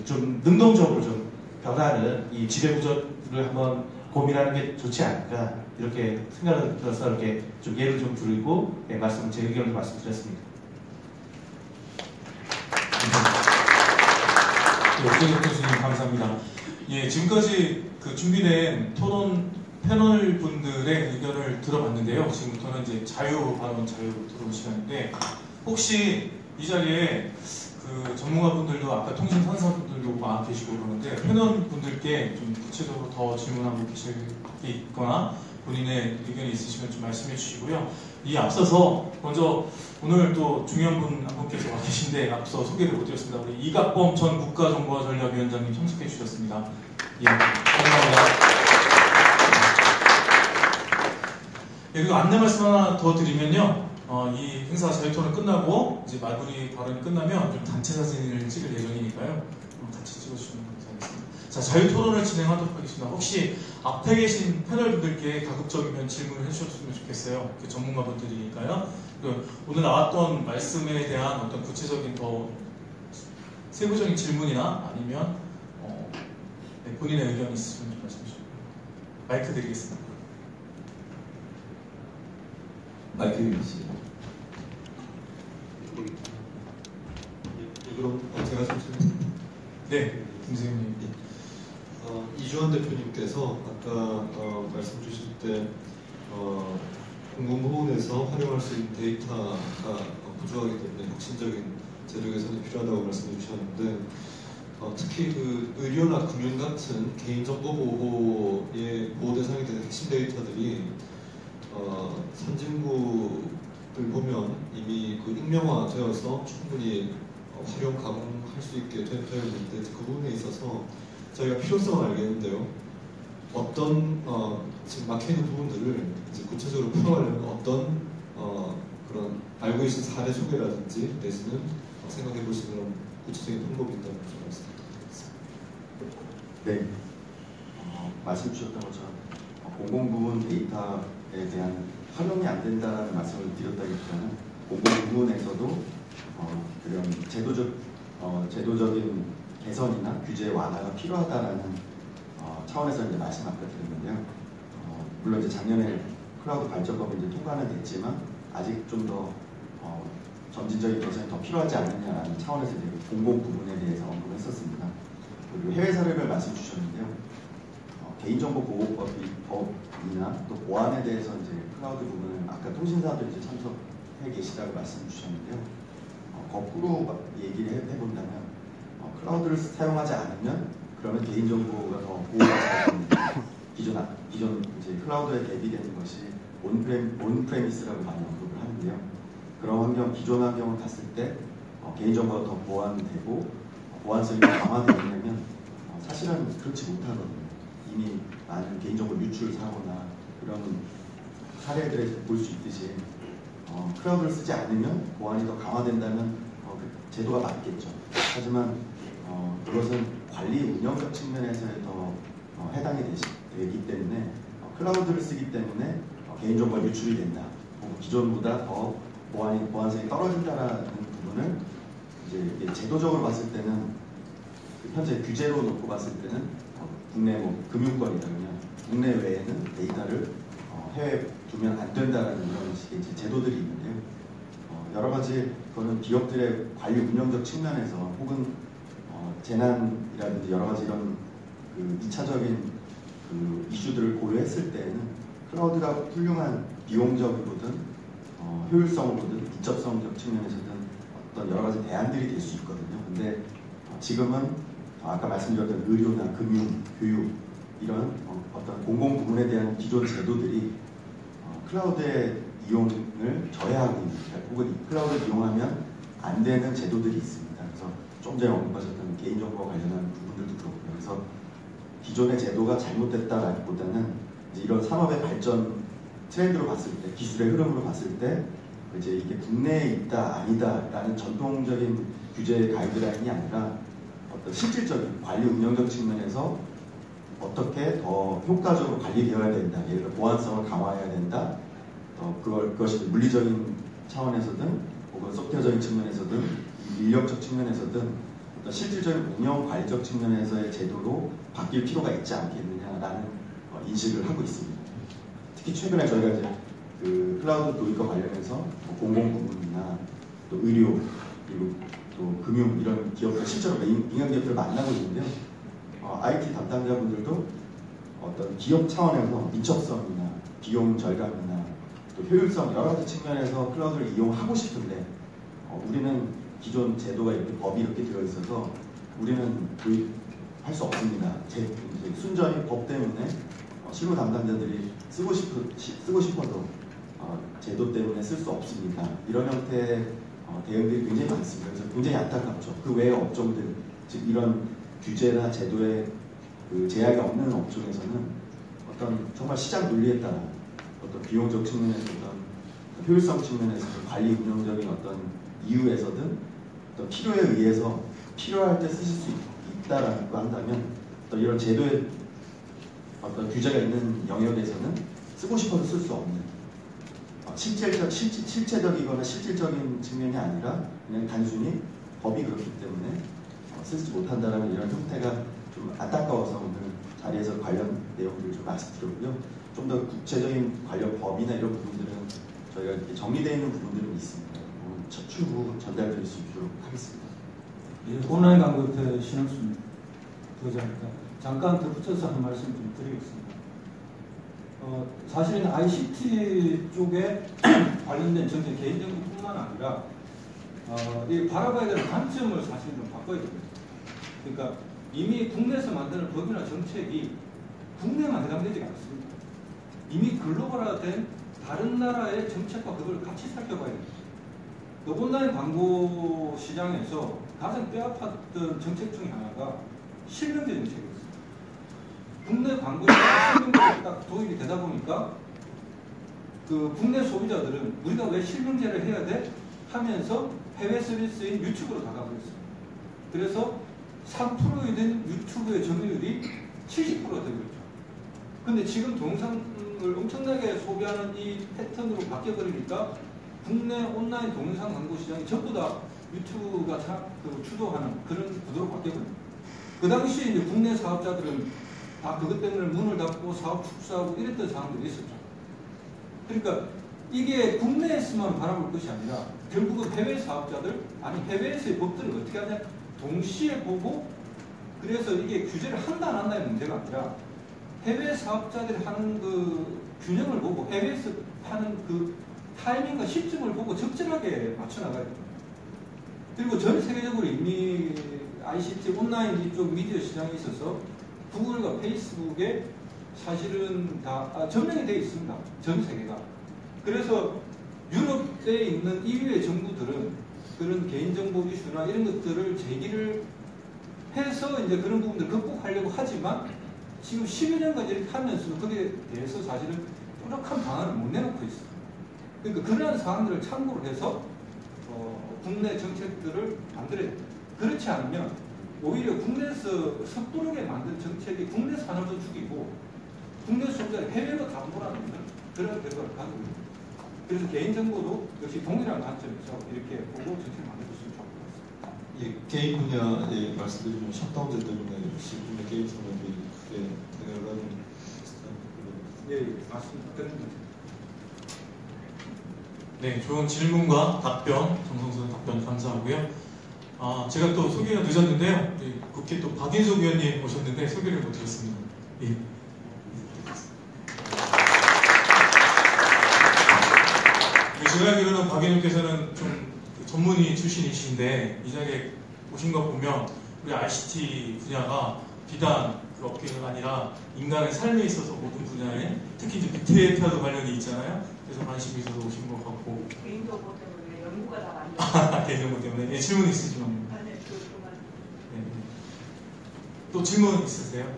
좀 능동적으로 좀 변하는 이 지배 구조를 한번 고민하는 게 좋지 않을까 이렇게 생각을 들어서 이렇게 좀 예를 좀 드리고 제 의견을 말씀드렸습니다. 옥재석 교수님 감사합니다. 예, 지금까지 준비된 토론 패널 분들의 의견을 들어봤는데요. 지금부터는 이제 자유 발언, 자유 토론 시간인데 혹시 이 자리에 전문가분들도 아까 통신선사분들도 많아 계시고 그러는데 패널 분들께 좀 구체적으로 더 질문하고 계실 게 있거나 본인의 의견이 있으시면 좀 말씀해 주시고요. 이 앞서서 먼저 오늘 또 중요한 분 한 분께서 와 계신데 앞서 소개를 못 드렸습니다. 우리 이갑범 전 국가정보전략위원장님 참석해 주셨습니다. 예, 감사합니다. 예, 그리고 안내 말씀 하나 더 드리면요. 이 행사 자유토론 끝나고 이제 마무리 발언이 끝나면 좀 단체 사진을 찍을 예정이니까요. 같이 찍어주시면 감사하겠습니다. 자, 자유토론을 진행하도록 하겠습니다. 혹시 앞에 계신 패널분들께 가급적이면 질문을 해주셨으면 좋겠어요. 전문가분들이니까요. 오늘 나왔던 말씀에 대한 어떤 구체적인 더 세부적인 질문이나 아니면 본인의 의견이 있으시면 좀 말씀해 주시죠. 마이크 드리겠습니다. 마이크 드리겠습니다. 그럼 제가 좀 질문. 네, 김세윤님. 이주환 대표님께서 아까 말씀 주실 때 공공부문에서 활용할 수 있는 데이터가 부족하기 때문에 혁신적인 제도 개선이 필요하다고 말씀해 주셨는데 특히 의료나 금융 같은 개인정보 보호의 보호 대상이 되는 핵심 데이터들이 선진국을 보면 이미 익명화되어서 충분히 활용 가공할 수 있게 되어 있는데 그 부분에 있어서 저희가 필요성을 알겠는데요. 어떤 지금 막혀있는 부분들을 이제 구체적으로 풀어가려면 어떤 그런 알고 계신 사례 소개라든지 내지는 생각해 볼 수 있는 구체적인 방법이 있다고 좀 말씀드리겠습니다. 네. 말씀 주셨던 것처럼 공공부문 데이터에 대한 활용이 안 된다는 말씀을 드렸다기보다는 공공부문에서도 그런 제도적인 개선이나 규제 완화가 필요하다라는 차원에서 이제 말씀 아까 드렸는데요. 물론 이제 작년에 클라우드 발전법이 이제 통과는 됐지만 아직 좀 더 점진적인 개선이 더 필요하지 않느냐라는 차원에서 이제 공공 부분에 대해서 언급을 했었습니다. 그리고 해외 사례를 말씀 주셨는데요. 개인정보보호법이나 또 보안에 대해서 이제 클라우드 부분을 아까 통신사들 이제 참석해 계시다고 말씀 주셨는데요. 거꾸로 얘기를 해본다면 클라우드를 사용하지 않으면 그러면 개인정보가 더 보호가 잘 됩니다. 기존 이제 클라우드에 대비되는 것이 온프레미스라고 많이 언급을 하는데요. 그런 기존 환경을 봤을 때 개인정보가 더 보완되고 보안성이 강화되려면 사실은 그렇지 못하거든요. 이미 많은 개인정보 유출 사고나 이런 사례들을 볼 수 있듯이 클라우드를 쓰지 않으면 보안이 더 강화된다면 그 제도가 맞겠죠. 하지만 그것은 관리 운영적 측면에서 더 해당이 되기 때문에 클라우드를 쓰기 때문에 개인정보가 유출이 된다. 기존보다 더 보안성이 떨어진다라는 부분을 이제 제도적으로 봤을 때는 현재 규제로 놓고 봤을 때는 국내 금융권이라면 국내 외에는 데이터를 해외에 두면 안 된다라는 이런 식의 이제 제도들이 있는데요. 여러 가지 그거는 기업들의 관리 운영적 측면에서 혹은 재난이라든지 여러 가지 이런 그 2차적인 그 이슈들을 고려했을 때에는 클라우드가 훌륭한 비용적으로든 효율성으로든 민첩성적 측면에서든 어떤 여러 가지 대안들이 될 수 있거든요. 근데 지금은 아까 말씀드렸던 의료나 금융, 교육 이런 어떤 공공 부문에 대한 기존 제도들이 클라우드의 이용을 저해하고 있는 혹은 클라우드를 이용하면 안 되는 제도들이 있습니다. 그래서 좀 전에 언급하셨던 개인정보와 관련한 부분들도 그렇고요. 그래서 기존의 제도가 잘못됐다라기보다는 이런 산업의 발전 트렌드로 봤을 때, 기술의 흐름으로 봤을 때 이제 이게 국내에 있다 아니다라는 전통적인 규제 가이드라인이 아니라 어떤 실질적인 관리 운영적 측면에서 어떻게 더 효과적으로 관리되어야 된다. 예를 들어 보안성을 강화해야 된다. 그것이 물리적인 차원에서든 혹은 소프트웨어적인 측면에서든 인력적 측면에서든 어떤 실질적인 운영 관리적 측면에서의 제도로 바뀔 필요가 있지 않겠느냐라는 인식을 하고 있습니다. 특히 최근에 저희가 이제 그 클라우드 도입과 관련해서 공공부문이나 또 의료 그리고 또 금융 이런 기업들 실제로 민간 기업들을 만나고 있는데요. IT 담당자분들도 어떤 기업 차원에서 민첩성이나 비용 절감이나 또 효율성 여러 가지 측면에서 클라우드를 이용하고 싶은데 우리는 기존 제도가 이렇게 법이 이렇게 되어 있어서 우리는 도입할 수 없습니다. 순전히 법 때문에 실무 담당자들이 쓰고 싶어도 제도 때문에 쓸 수 없습니다. 이런 형태의 대응들이 굉장히 많습니다. 그래서 굉장히 안타깝죠. 그 외의 업종들, 즉 이런 규제나 제도에 그 제약이 없는 업종에서는 어떤 정말 시장 논리에 따라 어떤 비용적 측면에서 어떤 효율성 측면에서 관리 운영적인 어떤 이유에서든 어떤 필요에 의해서 필요할 때 쓰실 수 있다라고 한다면 또 이런 제도의 어떤 규제가 있는 영역에서는 쓰고 싶어도 쓸 수 없는 실체적이거나 실질적인 측면이 아니라 그냥 단순히 법이 그렇기 때문에 쓰지 못한다라는 이런 형태가 좀 안타까워서 오늘 자리에서 관련 내용들을 좀 말씀드렸고요. 좀 더 구체적인 관련 법이나 이런 부분들은 저희가 이렇게 정리되어 있는 부분들은 있습니다. 추후 전달드릴 수 있도록 하겠습니다. 온라인 강의협회 신학순 부회장입니다. 잠깐 덧붙여서 한 말씀 좀 드리겠습니다. 사실은 ICT 쪽에 관련된 정책 개인정보뿐만 아니라 이 바라봐야 되는 관점을 사실 좀 바꿔야 됩니다. 그러니까 이미 국내에서 만드는 법이나 정책이 국내만 해당되지 않습니다. 이미 글로벌화된 다른 나라의 정책과 그걸 같이 살펴봐야 됩니다. 온라인 광고 시장에서 가장 뼈아팠던 정책 중에 하나가 실명제 정책이었습니다. 국내 광고 시장에 실명제가 딱 도입이 되다 보니까 그 국내 소비자들은 우리가 왜 실명제를 해야 돼? 하면서 해외 서비스인 유튜브로 다가버렸습니다. 그래서 3%에 된 유튜브의 점유율이 70%가 되버렸죠. 근데 지금 동영상을 엄청나게 소비하는 이 패턴으로 바뀌어버리니까 국내 온라인 동영상 광고 시장이 전부 다 유튜브가 주도하는 그런 구도로 바뀌어버립니다. 그 당시에 이제 국내 사업자들은 다 그것 때문에 문을 닫고 사업 축소하고 이랬던 상황들이 있었죠. 그러니까 이게 국내에서만 바라볼 것이 아니라 결국은 해외 사업자들, 아니 해외에서의 법들을 어떻게 하냐, 동시에 보고, 그래서 이게 규제를 한다 안 한다의 문제가 아니라 해외 사업자들이 하는 그 균형을 보고 해외에서 하는 그 타이밍과 시점을 보고 적절하게 맞춰나가야 됩니다. 그리고 전 세계적으로 이미 ICT 온라인 이쪽 미디어 시장에 있어서 구글과 페이스북에 사실은 다 점령이 되어 있습니다. 전 세계가. 그래서 유럽에 있는 EU의 정부들은 그런 개인정보 이슈나 이런 것들을 제기를 해서 이제 그런 부분들을 극복하려고 하지만 지금 10여 년간 이렇게 하면서도 거기에 대해서 사실은 뚜렷한 방안을 못 내놓고 있습니다. 그러니까 그러한 사항들을 참고로 해서 국내 정책들을 만들어야 됩니다. 그렇지 않으면 오히려 국내에서 섣부르게 만든 정책이 국내 산업도 죽이고 국내 소비자를 해외로 담보라는 그런 결과를 가지고 있습니다. 그래서 개인정보도 역시 동일한 관점에서 이렇게 보고 정책을 만들었으면 좋을 것 같습니다. 예, 게임 분야의 말씀드리면 셧다운제 때문에 역시 국내 게임 산업이 크게 영향을 비슷한 예, 맞습니다. 그런 거죠. 네, 좋은 질문과 답변, 정성스러운 답변 감사하고요. 제가 또 소개가 늦었는데요. 국회 또 박인숙 의원님 오셨는데 소개를 못 드렸습니다. 예. 제가 알기로는 박 의원님께서는 좀 전문의 출신이신데 이 자리에 오신 거 보면 우리 ICT 분야가 비단 그 업계가 아니라 인간의 삶에 있어서 모든 분야에 특히 이제 빅데이터도 관련이 있잖아요. 그래서 관심이 있어서 오신 것 같고. 개인정보 때문에 연구가 다 많이 개인정보 때문에. 예, 질문 있으시면. 네. 또 질문 있으세요?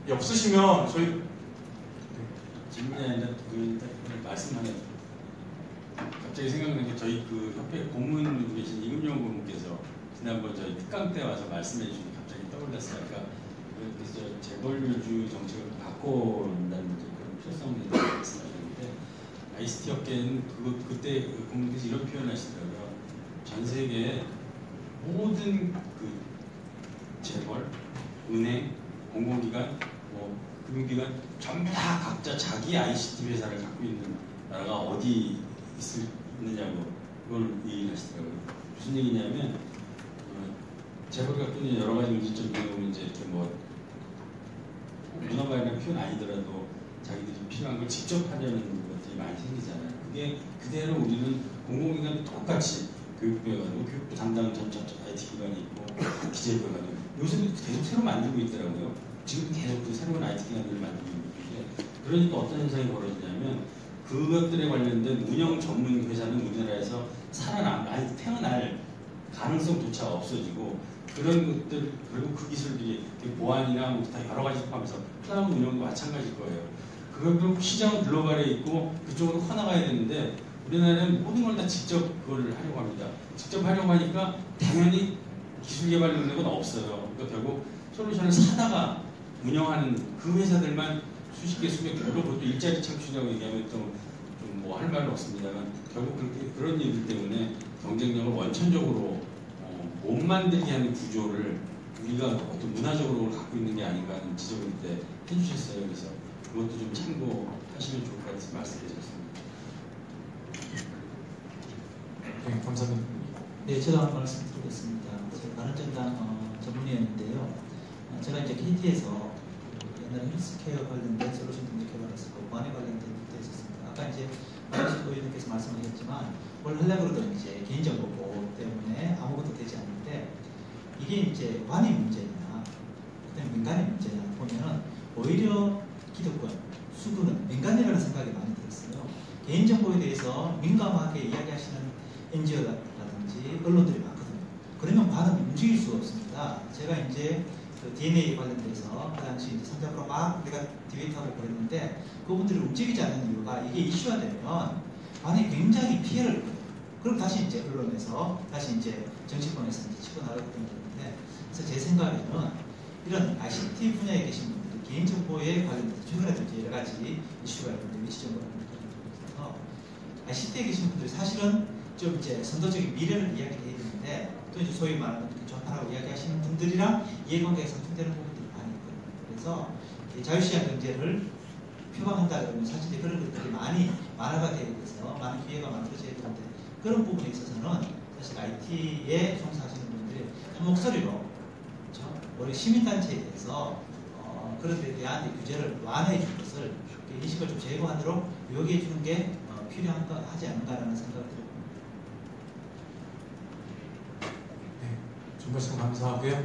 예, 없으시면 저희 질문이 아니라 그 말씀만 해요. 갑자기 생각나는 게 저희 그 협회 고문으로 계신 이금용 고문께서 지난번 저희 특강 때 와서 말씀해 주신 게 갑자기 떠올랐어요. 그러니까 그래서 재벌주의 정책을 바꿔온다는 그런 필요성에 대해서 말씀하셨는데 ICT 업계는 그때 그 고문께서 이런 표현을 하시더라고요. 전 세계 모든 그 재벌, 은행, 공공기관, 뭐 금융기관 전부 다 각자 자기 ICT 회사를 갖고 있는 나라가 어디 있느냐고 그걸 얘기를 하시더라고요. 무슨 얘기냐면 재벌이 갖고 있는 여러 가지 문제점 중에 보면 이제 뭐 문화발이라는 표현 아니더라도 자기들이 필요한 걸 직접 하려는 것들이 많이 생기잖아요. 그게 그대로 우리는 공공기관 똑같이 교육부에 가고 교육부 담당 전체 IT 기관이 있고 기재부에 가고 요새는 계속 새로 만들고 있더라고요. 지금 계속 그 새로운 IT 기관들을 만들고 있는데 그러니까 어떤 현상이 벌어지냐면 그것들에 관련된 운영 전문 회사는 우리나라에서 아니 태어날 가능성조차 없어지고 그런 것들 그리고 그 기술들이 보안이나 뭐 다 여러 가지 포함해서 클라우드 운영도 마찬가지일 거예요. 그걸 시장은 글로벌에 있고 그쪽으로 커나가야 되는데 우리나라는 모든 걸 다 직접 그걸 하려고 합니다. 직접 하려고 하니까 당연히 기술 개발 능력은 없어요. 그러니까 결국 솔루션을 사다가 운영하는 그 회사들만 수십 개, 수백 개, 그것도 일자리 창출이라고 얘기하면 좀 뭐 할 말은 없습니다만 결국 그런 일들 때문에 경쟁력을 원천적으로 못 만들게 하는 구조를 우리가 어떤 문화적으로 갖고 있는 게 아닌가 하는 지적을 그때 해주셨어요. 그래서 그것도 좀 참고하시면 좋을 것 같아서 말씀드렸습니다. 네, 감사합니다. 네, 제가 한 말씀 드리겠습니다. 제가 바른정당 전문위원인데요. 제가 이제 KT에서 옛날에 헬스케어 관련된 솔루션 분석 개발했었고 보안에 관련된 일도 있었습니다. 아까 이제 박인숙 의원님께서 말씀하셨지만 뭘 하려고 그러든 이제 개인정보 보호 때문에 아무것도 되지 않는데 이게 이제 관의 문제나 그다음에 민간의 문제나 보면은 오히려 기득권, 수구는 민간이라는 생각이 많이 들었어요. 개인정보에 대해서 민감하게 이야기하시는 NGO라든지 언론들이 많거든요. 그러면 관은 움직일 수가 없습니다. 제가 이제 그 DNA 관련돼서 그 당시 이제 선작으로 막 우리가 디베이트하고 그랬는데 그분들이 움직이지 않는 이유가 이게 이슈가 되면 관이 굉장히 피해를 입어요. 그럼 다시 이제 언론에서 다시 이제 정치권에서 이제 치고 나가게 되는데 그래서 제 생각에는 이런 ICT 분야에 계신 분들이 개인정보에 관련돼서 최근에도 이제 여러 가지 이슈가 있는데 위치정보 같은 것들에 있어서 ICT에 계신 분들이 사실은 좀 이제 선도적인 미래를 이야기해야 되는데 또 이제 소위 말하는 좌파라고 이야기하시는 분들이랑 이해관계가 상충되는 부분들이 많이 있거든요. 그래서 자유시장 경제를 표방한다 그러면 사실 그런 것들이 많이 만화가 되어 있어서 많은 기회가 만들어져야 되는데 그런 부분에 있어서는 사실 IT에 종사하시는 분들이 한 목소리로 우리 시민단체에 대해서 그런 데 대한 규제를 완화해 줄 것을 인식을 좀 제거하도록 요구해 주는 게 필요하지 않은가라는 생각을 들어봅니다. 말씀 감사하고요.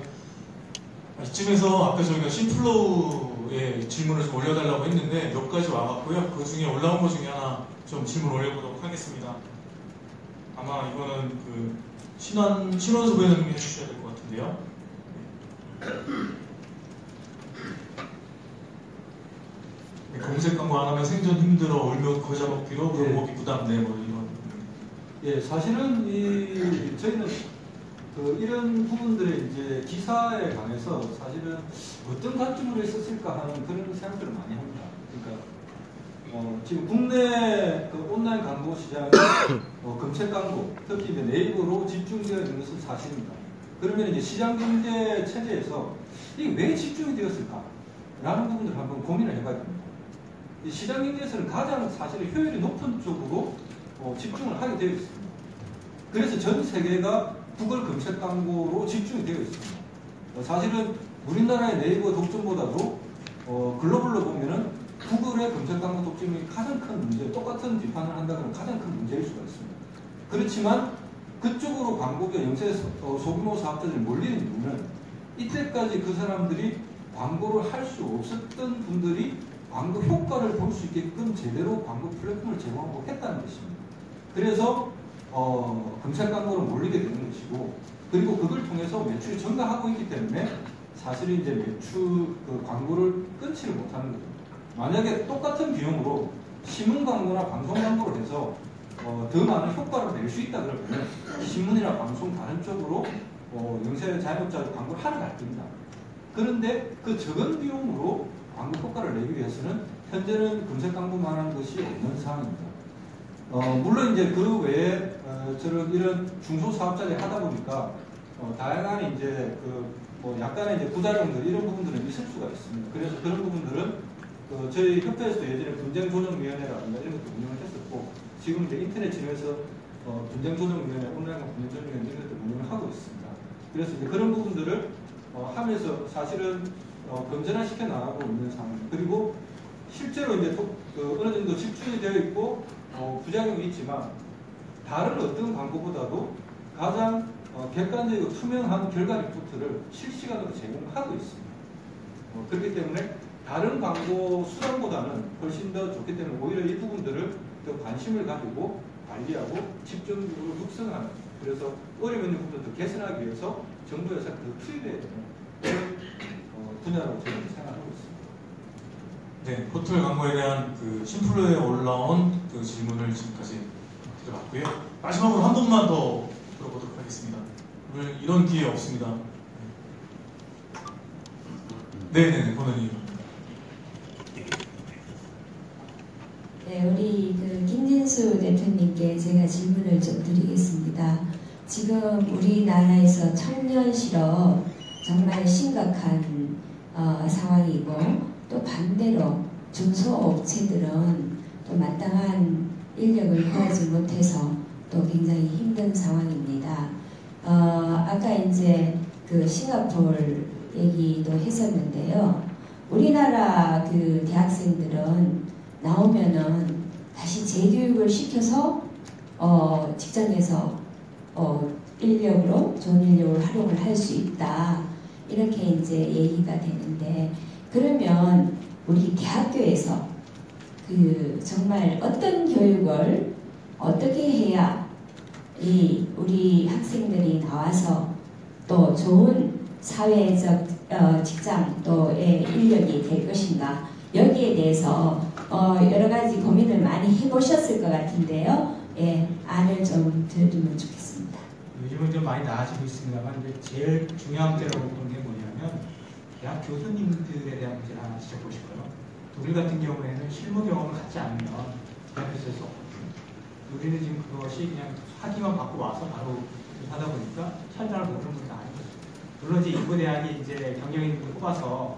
이쯤에서 아까 저희가 심플로우의 질문을 좀 올려달라고 했는데 몇 가지 와갔고요. 그 중에 올라온 것 중에 하나 좀 질문 올려보도록 하겠습니다. 아마 이거는 그 신원수 부회장님이 해주셔야 될 것 같은데요. 네, 검색 광고 안 하면 생존 힘들어 울며 거자 먹기로 그런 먹기 부담돼 뭐 이런. 예, 사실은 저희는 이런 부분들의 이제 기사에 관해서 사실은 어떤 관점으로 했었을까 하는 그런 생각들을 많이 합니다. 그러니까 지금 국내 온라인 광고 시장 검색 광고, 특히 이제 네이버로 집중되어 있는 것은 사실입니다. 그러면 이제 시장 경제 체제에서 이게 왜 집중이 되었을까? 라는 부분들을 한번 고민을 해봐야 됩니다. 시장 경제에서는 가장 사실 효율이 높은 쪽으로 집중을 하게 되어 있습니다. 그래서 전 세계가 구글 검색 광고로 집중이 되어 있습니다. 사실은 우리나라의 네이버 독점보다도 글로벌로 보면은 구글의 검색 광고 독점이 가장 큰 문제, 똑같은 비판을 한다면 가장 큰 문제일 수가 있습니다. 그렇지만 그쪽으로 광고가 영세 소규모 사업자들이 몰리는 이유는 이때까지 그 사람들이 광고를 할 수 없었던 분들이 광고 효과를 볼 수 있게끔 제대로 광고 플랫폼을 제공하고 했다는 것입니다. 그래서 검색 광고로 몰리게 되는 것이고, 그리고 그걸 통해서 매출이 증가하고 있기 때문에 사실은 이제 매출 광고를 끊지를 못하는 거죠. 만약에 똑같은 비용으로 신문 광고나 방송 광고를 해서 더 많은 효과를 낼 수 있다 그러면 신문이나 방송 다른 쪽으로 영세 자영업자 광고를 하러 갈 겁니다. 그런데 그 적은 비용으로 광고 효과를 내기 위해서는 현재는 검색 광고만 하는 것이 없는 상황입니다. 물론 이제 그 외에 저런 이런 중소사업자들이 하다 보니까 다양한 이제 약간의 이제 부작용들 이런 부분들은 있을 수가 있습니다. 그래서 그런 부분들은 저희 협회에서도 예전에 분쟁조정위원회라든가 이런 것도 운영을 했었고, 지금 이제 인터넷 진흥에서 분쟁조정위원회, 온라인 분쟁조정위원회 이런 것도 운영을 하고 있습니다. 그래서 이제 그런 부분들을 하면서 사실은 건전화시켜 나가고 있는 상황입니다. 그리고 실제로 이제 어느 정도 집중이 되어 있고 부작용이 있지만 다른 어떤 광고보다도 가장 객관적이고 투명한 결과 리포트를 실시간으로 제공하고 있습니다. 그렇기 때문에 다른 광고 수단보다는 훨씬 더 좋기 때문에 오히려 이 부분들을 더 관심을 가지고 관리하고 집중적으로 육성하는, 그래서 어려운 있는 부분들을 개선하기 위해서 정부 예산을 더 투입해야 되는 그런 분야라고 저는 생각하고 있습니다. 네, 포털 광고에 대한 심플로에 올라온 질문을 지금까지 드려봤고요. 마지막으로 한 분만 더 들어보도록 하겠습니다. 오늘 이런 기회 없습니다. 네네, 권원님. 네, 우리 김진수 대표님께 제가 질문을 좀 드리겠습니다. 지금 우리나라에서 청년 실업 정말 심각한 상황이고, 또 반대로 중소업체들은 또 마땅한 인력을 구하지 못해서 또 굉장히 힘든 상황입니다. 아까 이제 싱가포르 얘기도 했었는데요. 우리나라 대학생들은 나오면은 다시 재교육을 시켜서 직장에서 인력으로 좋은 인력을 활용을 할 수 있다, 이렇게 이제 얘기가 되는데, 그러면 우리 대학교에서 정말 어떤 교육을 어떻게 해야 우리 학생들이 나와서 또 좋은 사회적 직장 또의 인력이 될 것인가, 여기에 대해서 여러 가지 고민을 많이 해보셨을 것 같은데요. 예, 안을 좀 들어주면 좋겠습니다. 요즘은 좀 많이 나아지고 있습니다만, 제일 중요한 문제라고 보는 게 뭐냐면 대학 교수님들에 대한 문제를 하나 지적하고 싶어요. 우리 같은 경우에는 실무 경험을 갖지 않으면 대학교에서 쓸 수 없거든요. 우리는 지금 그것이 그냥 학위만 받고 와서 바로 하다 보니까 현장을 모르는 분이 아니거든요. 물론 이제 인고대학이 이제 경영인들을 뽑아서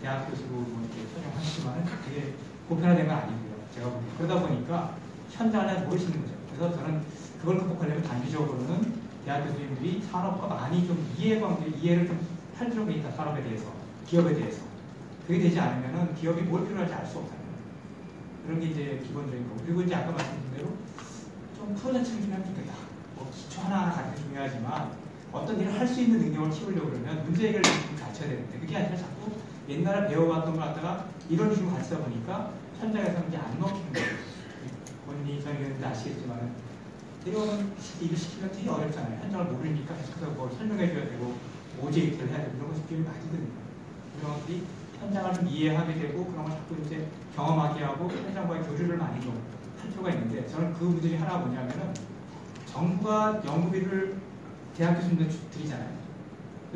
대학 교수로 이렇게 선정하시지만 그게 보편화된 건 아니고요. 제가 보기에. 그러다 보니까 현장을 잘 모르시는 거죠. 그래서 저는 그걸 극복하려면 단기적으로는 대학 교수님들이 산업과 많이 좀 이해를 좀 할 필요가 있다. 산업에 대해서, 기업에 대해서. 그게 되지 않으면은 기업이 뭘 필요할지 알 수 없다는 거예요. 그런 게 이제 기본적인 거고. 그리고 이제 아까 말씀드린 대로 좀 프로젝트를 좀 하면 좋겠다. 기초 하나하나 가르쳐 중요하지만 어떤 일을 할 수 있는 능력을 키우려고 그러면 문제 해결을 좀 가르쳐야 되는데, 그게 아니라 자꾸 옛날에 배워왔던 걸 갖다가 이런 식으로 가르치다 보니까 현장에서는 이제 안 먹히는 거예요. 본인이 저희는 아시겠지만 대학은 일을 시키면 되게 어렵잖아요. 현장을 모르니까 계속해서 뭘 설명해줘야 되고 오제이트를 해야 되고 이런 것이 좀 많이 드는 거예요. 그런 것들이 현장을 좀 이해하게 되고 그런 걸 자꾸 이제 경험하게 하고 현장과의 교류를 많이 좀 할 필요가 있는데, 저는 그 문제중에 하나가 뭐냐면은 정부가 연구비를 대학 교수님들 드리잖아요.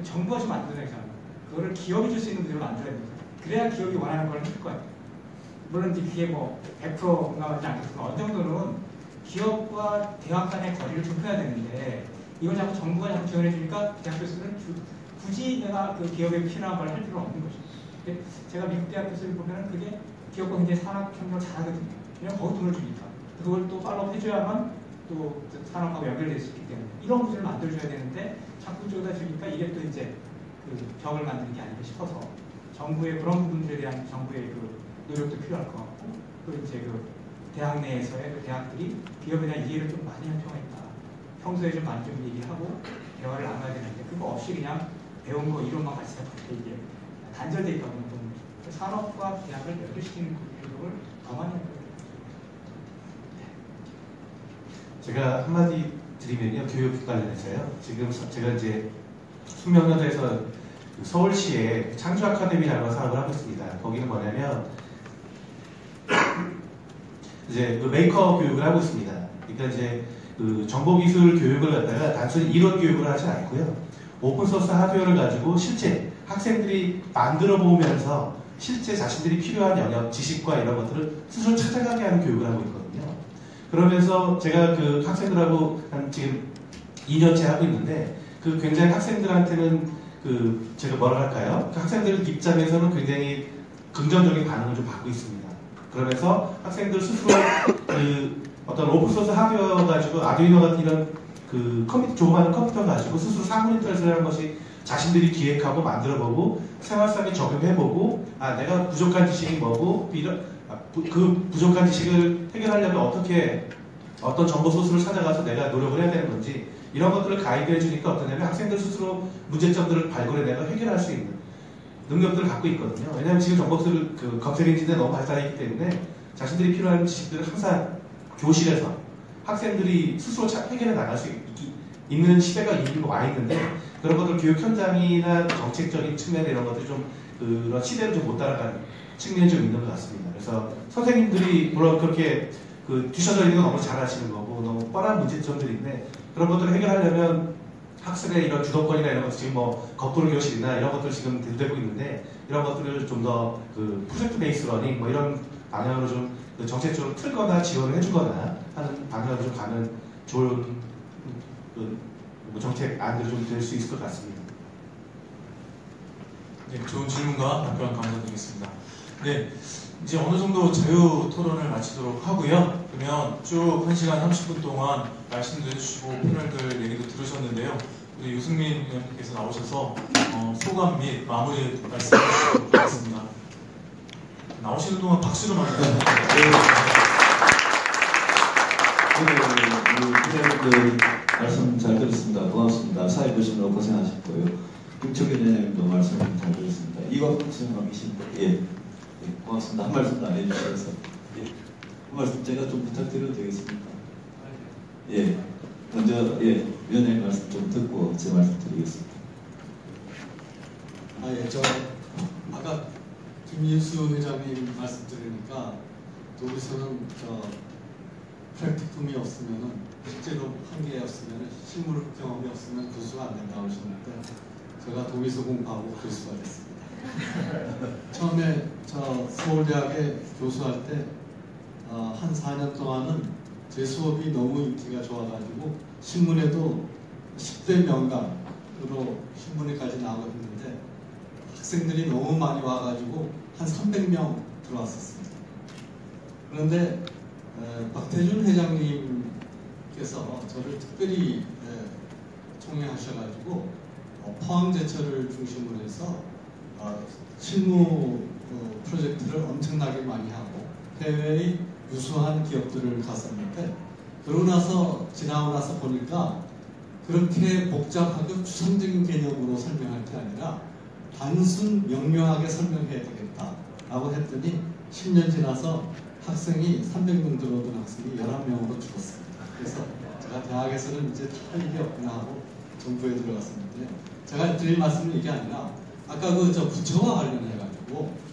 정부가 좀 만들어야 되잖아요. 그거를 기업이 줄 수 있는 구조를 만들어야 됩니다. 그래야 기업이 원하는 걸 해줄 거예요. 물론 이제 그게 뭐 100%가 맞지 않겠지만 어느 정도는 기업과 대학 간의 거리를 좁혀야 되는데 이걸 자꾸 정부가 자꾸 지원해 주니까 대학 교수들은 굳이 내가 그 기업에 필요한 걸 할 필요가 없는 거죠. 근데 제가 미국 대학 교수를 보면 그게 기업과 굉장히 산업 협력을 잘하거든요. 왜냐면 거기 돈을 주니까. 그걸 또 팔로우 해줘야만 또 산업하고 연결될 수 있기 때문에 이런 구조를 만들어줘야 되는데 자꾸 저기다 주니까 이게 또 이제 그 벽을 만드는 게 아닌가 싶어서 정부의 그런 부분들에 대한 정부의 그 노력도 필요할 것 같고 또 이제 그 대학 내에서의 그 대학들이 기업에 대한 이해를 좀 많이 할 필요가 있다. 평소에 좀 많이 좀 얘기하고 대화를 나눠야 되는데 그거 없이 그냥 배운 거 이론만 같이 이게 단절돼 있다 보면 산업과 대학을 연결시키는 노력을 더 많이 해야 돼요. 제가 한마디 드리면요, 교육 관련해서요. 지금 제가 이제 숙명여대에서 서울시에 창조 아카데미라는 사업을 하고 있습니다. 거기는 뭐냐면 이제 그 메이커 교육을 하고 있습니다. 그러니까 이제 그 정보기술 교육을 갖다가 단순히 이론 교육을 하지 않고요. 오픈소스 하드웨어를 가지고 실제 학생들이 만들어 보면서 실제 자신들이 필요한 영역, 지식과 이런 것들을 스스로 찾아가게 하는 교육을 하고 있거든요. 그러면서 제가 그 학생들하고 한 지금 2년째 하고 있는데 그 굉장히 학생들한테는 그 제가 뭐라 할까요? 그 학생들 입장에서는 굉장히 긍정적인 반응을 좀 받고 있습니다. 그러면서 학생들 스스로 그 어떤 오픈소스 하드웨어 가지고 아두이노 같은 이런 그 조그마한 컴퓨터 가지고 스스로 상호 인터넷을 하는 것이 자신들이 기획하고 만들어보고 생활상에 적용해보고 내가 부족한 지식이 뭐고 그 부족한 지식을 해결하려면 어떻게 어떤 정보 소스를 찾아가서 내가 노력을 해야 되는 건지 이런 것들을 가이드해 주니까 어떠냐면 학생들 스스로 문제점들을 발굴해내고 해결할 수 있는 능력들을 갖고 있거든요. 왜냐하면 지금 정보들 그 검색 엔진에 너무 발달했기 때문에 자신들이 필요한 지식들을 항상 교실에서 학생들이 스스로 해결해 나갈 수 있는 시대가 이미 와 있는데 그런 것들 교육 현장이나 정책적인 측면에 이런 것들이 좀 그런 시대를 좀 못 따라가는 측면이 좀 있는 것 같습니다. 그래서 선생님들이 물론 그렇게 그 뒤쳐져 있는 건 너무 잘 아시는 거고 너무 뻔한 문제점들인데 그런 것들을 해결하려면 학습의 이런 주도권이나 이런 것들 지금 뭐 거꾸로 교실이나 이런 것들 지금 되고 있는데 이런 것들을 좀 더 그 프로젝트 베이스 러닝 뭐 이런 방향으로 좀 정책적으로 틀거나 지원을 해주거나 하는 방향으로 좀 가면 좋은 정책 안들이 좀 될 수 있을 것 같습니다. 네, 좋은 질문과 답변 감사드리겠습니다. 네, 이제 어느 정도 자유 토론을 마치도록 하고요. 그러면 쭉 1시간 30분 동안 말씀도 해주시고 패널들 얘기도 들으셨는데요. 우리 유승민 의원님께서 나오셔서 소감 및 마무리 말씀해 주시도록 하겠습니다. 나오시는 동안 박수로 맞으세요. 기자님들 말씀 잘 들었습니다. 고맙습니다. 사회 보시느라 고생하셨고요. 김철균 회장님도 말씀 잘 들었습니다. 이광훈 선생님 계신데 예, 고맙습니다. 한 말씀도 안 해주셔서 한 말씀 제가 좀 부탁드려도 되겠습니까? 예, 먼저 위원장님 말씀 좀 듣고 제 말씀 드리겠습니다. 저 아까 김인수 회장님 말씀 들으니까 여기서는 프랙티쿰이 없으면은 실제로 한계였으면 실물 경험이 없으면 교수가 안 된다고 하셨는데 제가 독일서 공부하고 교수가 됐습니다. 처음에 저 서울대학에 교수할 때 한 4년 동안은 제 수업이 너무 인기가 좋아가지고 신문에도 10대 명강으로 신문에까지 나오고 있는데 학생들이 너무 많이 와가지고 한 300명 들어왔었습니다. 그런데 박태준 회장님께서 저를 특별히 총애하셔가지고 포항제철을 중심으로 해서 실무 프로젝트를 엄청나게 많이 하고 해외의 유수한 기업들을 갔었는데 그러고 나서 지나고 나서 보니까 그렇게 복잡하고 추상적인 개념으로 설명할 게 아니라 단순 명료하게 설명해야 되겠다라고 했더니 10년 지나서 학생이 300명 들어오던 학생이 11명으로 줄었습니다. 그래서 제가 대학에서는 이제 할 일이 없구나 하고 정부에 들어갔었는데 제가 드릴 말씀은 이게 아니라 아까 저 부처와 관련해가지고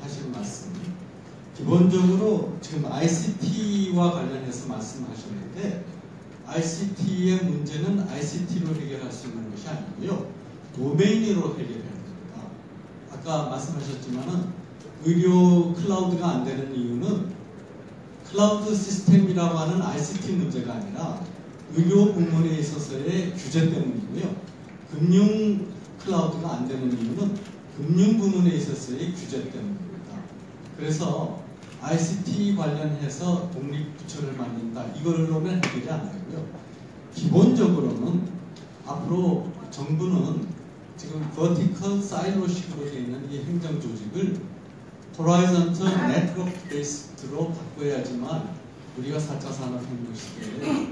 하신 말씀이 기본적으로 지금 ICT와 관련해서 말씀하셨는데 ICT의 문제는 ICT로 해결할 수 있는 것이 아니고요. 도메인으로 해결해야 됩니다. 아까 말씀하셨지만은 의료 클라우드가 안 되는 이유는 클라우드 시스템이라고 하는 ICT 문제가 아니라 의료 부문에 있어서의 규제 때문이고요. 금융 클라우드가 안 되는 이유는 금융 부문에 있어서의 규제 때문입니다. 그래서 ICT 관련해서 독립부처를 만든다. 이걸로는 해결이 안 되고요. 기본적으로는 앞으로 정부는 지금 버티컬 사이로식으로 되어 있는 이 행정조직을 호라이즌털 네트워크 베이스로 바꿔야지만 우리가 4차 산업혁명 시대에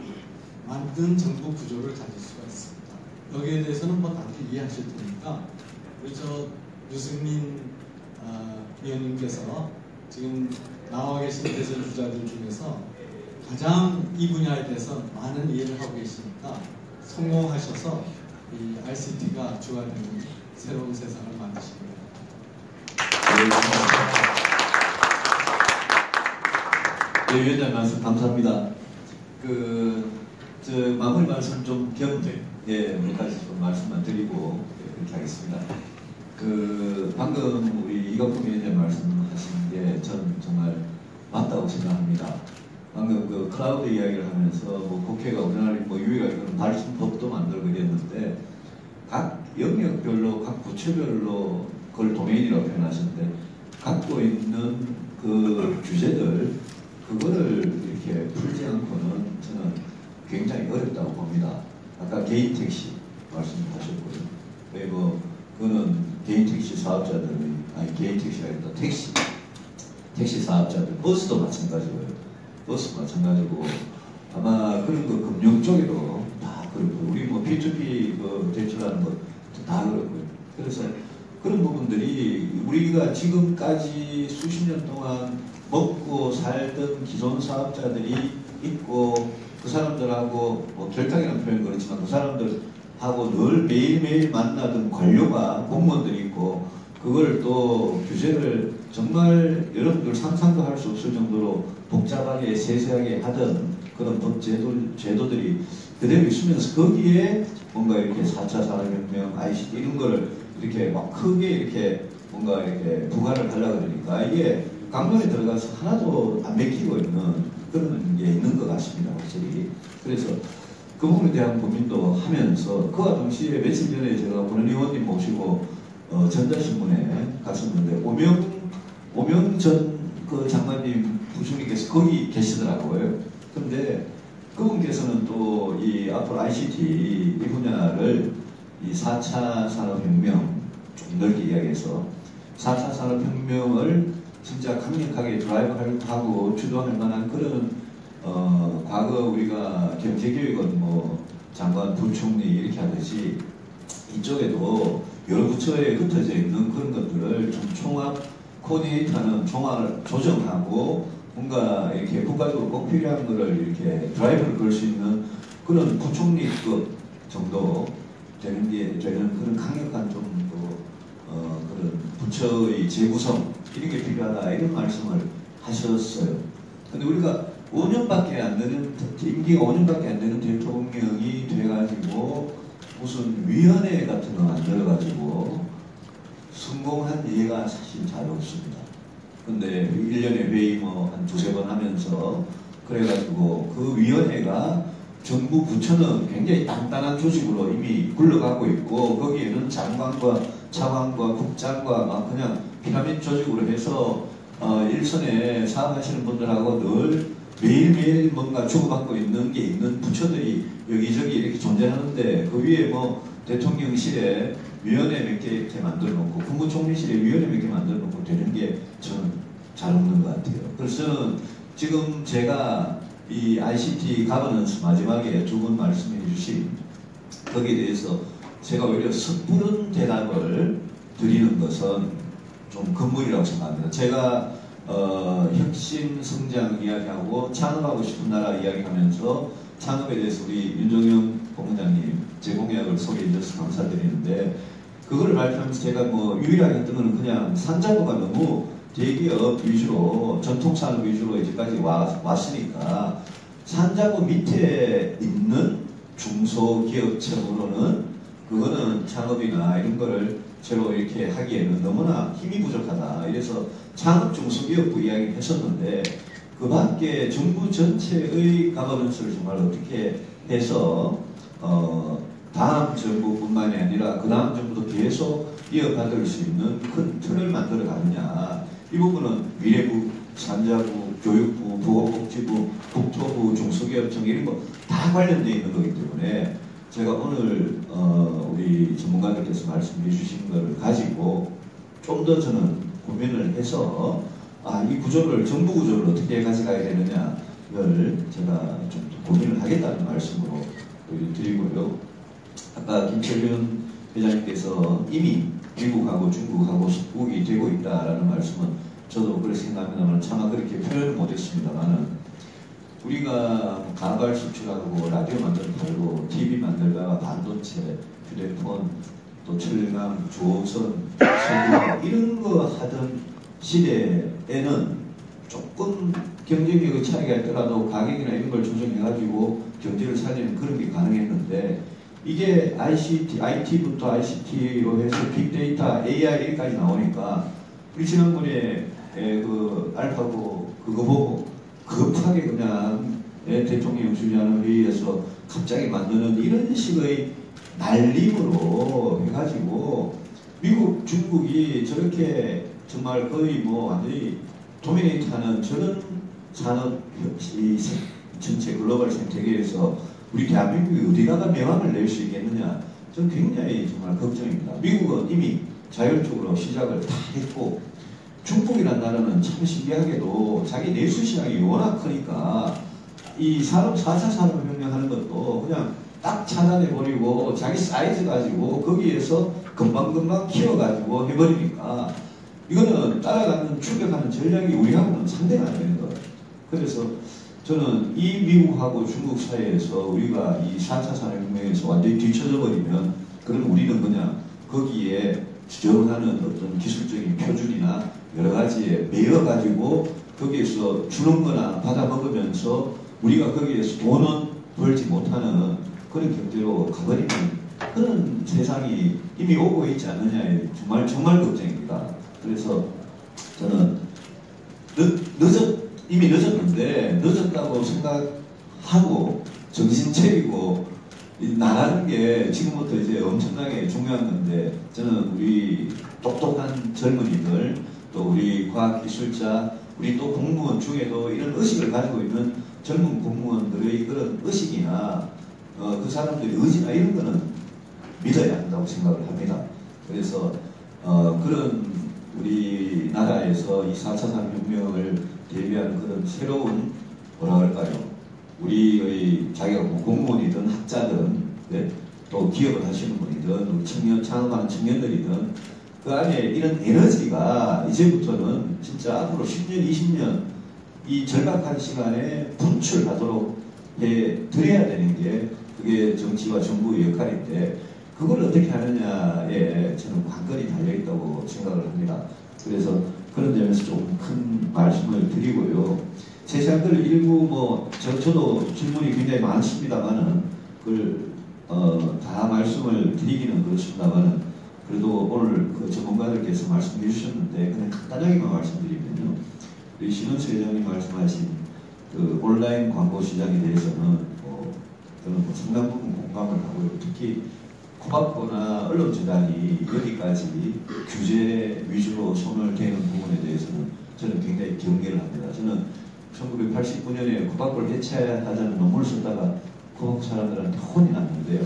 만든 정부 구조를 가질 수가 있습니다. 여기에 대해서는 뭐 다들 이해하실 테니까 우리 저 유승민 위원님께서 지금 나와 계신 대선 주자들 중에서 가장 이 분야에 대해서 많은 이해를 하고 계시니까 성공하셔서 이 ICT가 주가 되는 새로운 세상을 만드십니다. 네, 위원장 말씀 감사합니다. 마무리 말씀 좀 몇 가지 좀 말씀만 드리고 그렇게 하겠습니다. 방금 우리 이광품 위원장 말씀하신 게 전 정말 맞다고 생각합니다. 방금 클라우드 이야기를 하면서 국회가 우리나라 유일하게 그런 발신법도 만들고 이랬는데 각 영역별로 각 부처별로 그걸 도메인이라고 표현하셨는데 갖고 있는 그 규제들 그거를 이렇게 풀지 않고는 저는 굉장히 어렵다고 봅니다. 아까 개인 택시 말씀하셨고요. 그리고 그거는 개인 택시 사업자들의 개인 택시가 아니라 택시 사업자들 버스도 마찬가지고요. 버스 마찬가지고 아마 그런 거 금융 쪽에도 다 그렇고 우리 P2P 대출하는 것도 다 그렇고요. 그래서 그런 부분들이 우리가 지금까지 수십 년 동안 먹고 살던 기존 사업자들이 있고 그 사람들하고 결탁이라는 표현 그렇지만 그 사람들하고 늘 매일매일 만나던 관료가 공무원들이 있고 그걸 또 규제를 정말 여러분들 상상도 할 수 없을 정도로 복잡하게 세세하게 하던 그런 법 제도들이 그대로 있으면서 거기에 뭔가 이렇게 4차 산업혁명, ICT 이런 거를 이렇게 막 크게 이렇게 뭔가 이렇게 부과를 하려고 그러니까 이게 강론에 들어가서 하나도 안 맥히고 있는 그런 게 있는 것 같습니다, 확실히. 그래서 그 부분에 대한 고민도 하면서 그와 동시에 며칠 전에 제가 권 의원님 모시고 전자신문에 갔었는데 오명 전 그 장관님 부총리께서 거기 계시더라고요. 그런데 그분께서는 또 이 앞으로 ICT 이 분야를 이 4차 산업혁명 좀 넓게 이야기해서 4차 산업혁명을 진짜 강력하게 드라이브하고 주도할 만한 그런 과거 우리가 경제교육은 장관, 부총리 이렇게 하듯이 이쪽에도 여러 부처에 흩어져 있는 그런 것들을 좀 총합 코디네이터는 총합을 조정하고 뭔가 이렇게 국가적으로 꼭 필요한 거를 이렇게 드라이브를 걸 수 있는 그런 부총리급 정도 되는 그런 강력한 좀 그런 부처의 재구성 이런 게 필요하다 이런 말씀을 하셨어요. 근데 우리가 5년밖에 안 되는 임기가 5년밖에 안 되는 대통령이 돼가지고 무슨 위원회 같은 거 만들어가지고 성공한 예가 사실 잘 없습니다. 근데 1년에 회의 한 두세 번 하면서 그래가지고 그 위원회가 정부 부처는 굉장히 단단한 조직으로 이미 굴러가고 있고 거기에는 장관과 차관과 국장과 막 그냥 피라미드 조직으로 해서 일선에 사업하시는 분들하고 늘 매일매일 뭔가 주고받고 있는 게 있는 부처들이 여기저기 이렇게 존재하는데 그 위에 대통령실에 위원회 몇 개 이렇게 만들어 놓고 국무총리실에 위원회 몇 개 만들어 놓고 되는 게 저는 잘 없는 것 같아요. 그래서 저는 지금 제가 이 ICT 가버넌스 마지막에 두 분 말씀해 주신 거기에 대해서 제가 오히려 섣부른 대답을 드리는 것은 좀 금물이라고 생각합니다. 제가 혁신 성장 이야기하고 창업하고 싶은 나라 이야기하면서 창업에 대해서 우리 윤종영 본부장님 제 공약을 소개해 주셔서 감사드리는데 그거를 발표하면서 제가 유일하게 했던 거는 그냥 산자부가 너무 대기업 위주로 전통산업 위주로 이제까지 왔으니까 산자부 밑에 있는 중소기업청으로는 그거는 창업이나 이런 거를 새로 이렇게 하기에는 너무나 힘이 부족하다. 이래서 창업 중소기업부 이야기를 했었는데 그 밖에 정부 전체의 가버넌스를 정말 어떻게 해서 다음 정부뿐만이 아니라 그 다음 정부도 계속 이어받을 수 있는 큰 틀을 만들어 가느냐. 이 부분은 미래부, 산자부, 교육부, 보건복지부, 국토부, 중소기업청 이런 거 다 관련되어 있는 거기 때문에 제가 오늘 우리 전문가들께서 말씀해 주신 것을 가지고 좀 더 저는 고민을 해서 이 구조를 정부 구조를 어떻게 가져가야 되느냐를 제가 좀 고민을 하겠다는 말씀으로 드리고요. 아까 김철균 회장님께서 이미 미국하고 중국하고 속국이 되고 있다라는 말씀은 저도 그렇게 생각합니다만 차마 그렇게 표현을 못했습니다만은 우리가 가발 수출하고 라디오 만들고 TV 만들다가 반도체, 휴대폰, 또 철강, 조선, 석유 이런 거 하던 시대에는 조금 경쟁력의 차이가 있더라도 가격이나 이런 걸 조정해가지고 경제를 살리는 그런 게 가능했는데 이게 IT부터 ICT로 해서 빅데이터, AI까지 나오니까 우리 지난번에 그 알파고 그거 보고 급하게 그냥 대통령 주재하는 회의에서 갑자기 만드는 이런 식의 날림으로 해가지고 미국, 중국이 저렇게 정말 거의 뭐 완전히 도미네이트하는 저런 산업 전체 글로벌 생태계에서 우리 대한민국이 어디다가 명함을 낼 수 있겠느냐 저는 굉장히 정말 걱정입니다. 미국은 이미 자율적으로 시작을 다 했고 중국이라는 나라는 참 신기하게도 자기 내수 시장이 워낙 크니까 이 4차 산업혁명 하는 것도 그냥 딱 차단해버리고 자기 사이즈 가지고 거기에서 금방금방 키워가지고 해버리니까 이거는 따라가는 추격하는 전략이 우리하고는 상대가 안 되는 거예요. 그래서 저는 이 미국하고 중국 사이에서 우리가 이 4차 산업혁명에서 완전히 뒤쳐져 버리면 그럼 우리는 그냥 거기에 주정하는 어떤 기술적인 표준이나 여러 가지에 매여가지고 거기에서 주는 거나 받아 먹으면서 우리가 거기에서 돈은 벌지 못하는 그런 경제로 가버리는 그런 세상이 이미 오고 있지 않느냐에 정말 걱정입니다. 그래서 저는 이미 늦었는데 늦었다고 생각하고 정신 차리고 나가는 게 지금부터 이제 엄청나게 중요한 건데 저는 우리 똑똑한 젊은이들 또 우리 과학기술자 우리 또 공무원 중에도 이런 의식을 가지고 있는 젊은 공무원들의 그런 의식이나 그 사람들의 의지나 이런 거는 믿어야 한다고 생각을 합니다. 그래서 그런 우리나라에서 이 4차 산업혁명을 대비하는 그런 새로운 뭐라 할까요? 우리의 자기가 뭐 공무원이든 학자든 또 기업을 하시는 분이든 청년 창업하는 청년들이든 그 안에 이런 에너지가 이제부터는 진짜 앞으로 10년, 20년 이 절박한 시간에 분출하도록 드려야 되는 게 그게 정치와 정부의 역할인데 그걸 어떻게 하느냐에 저는 관건이 달려있다고 생각을 합니다. 그래서 그런 점에서 좀 큰 말씀을 드리고요. 제시한들 일부 저도 질문이 굉장히 많습니다만은 그걸 다 말씀을 드리기는 그렇습니다만은 그래도 오늘 그 전문가들께서 말씀해 주셨는데 그냥 간단하게만 말씀드리면요. 우리 신원수 회장님 말씀하신 그 온라인 광고 시장에 대해서는 저는 상당 부분 공감을 하고요. 특히 코바코나 언론재단이 여기까지 규제 위주로 손을 대는 부분에 대해서는 저는 굉장히 경계를 합니다. 저는 1989년에 코바코를 해체하자는 논문을 썼다가 코바코 사람들한테 혼이 났는데요.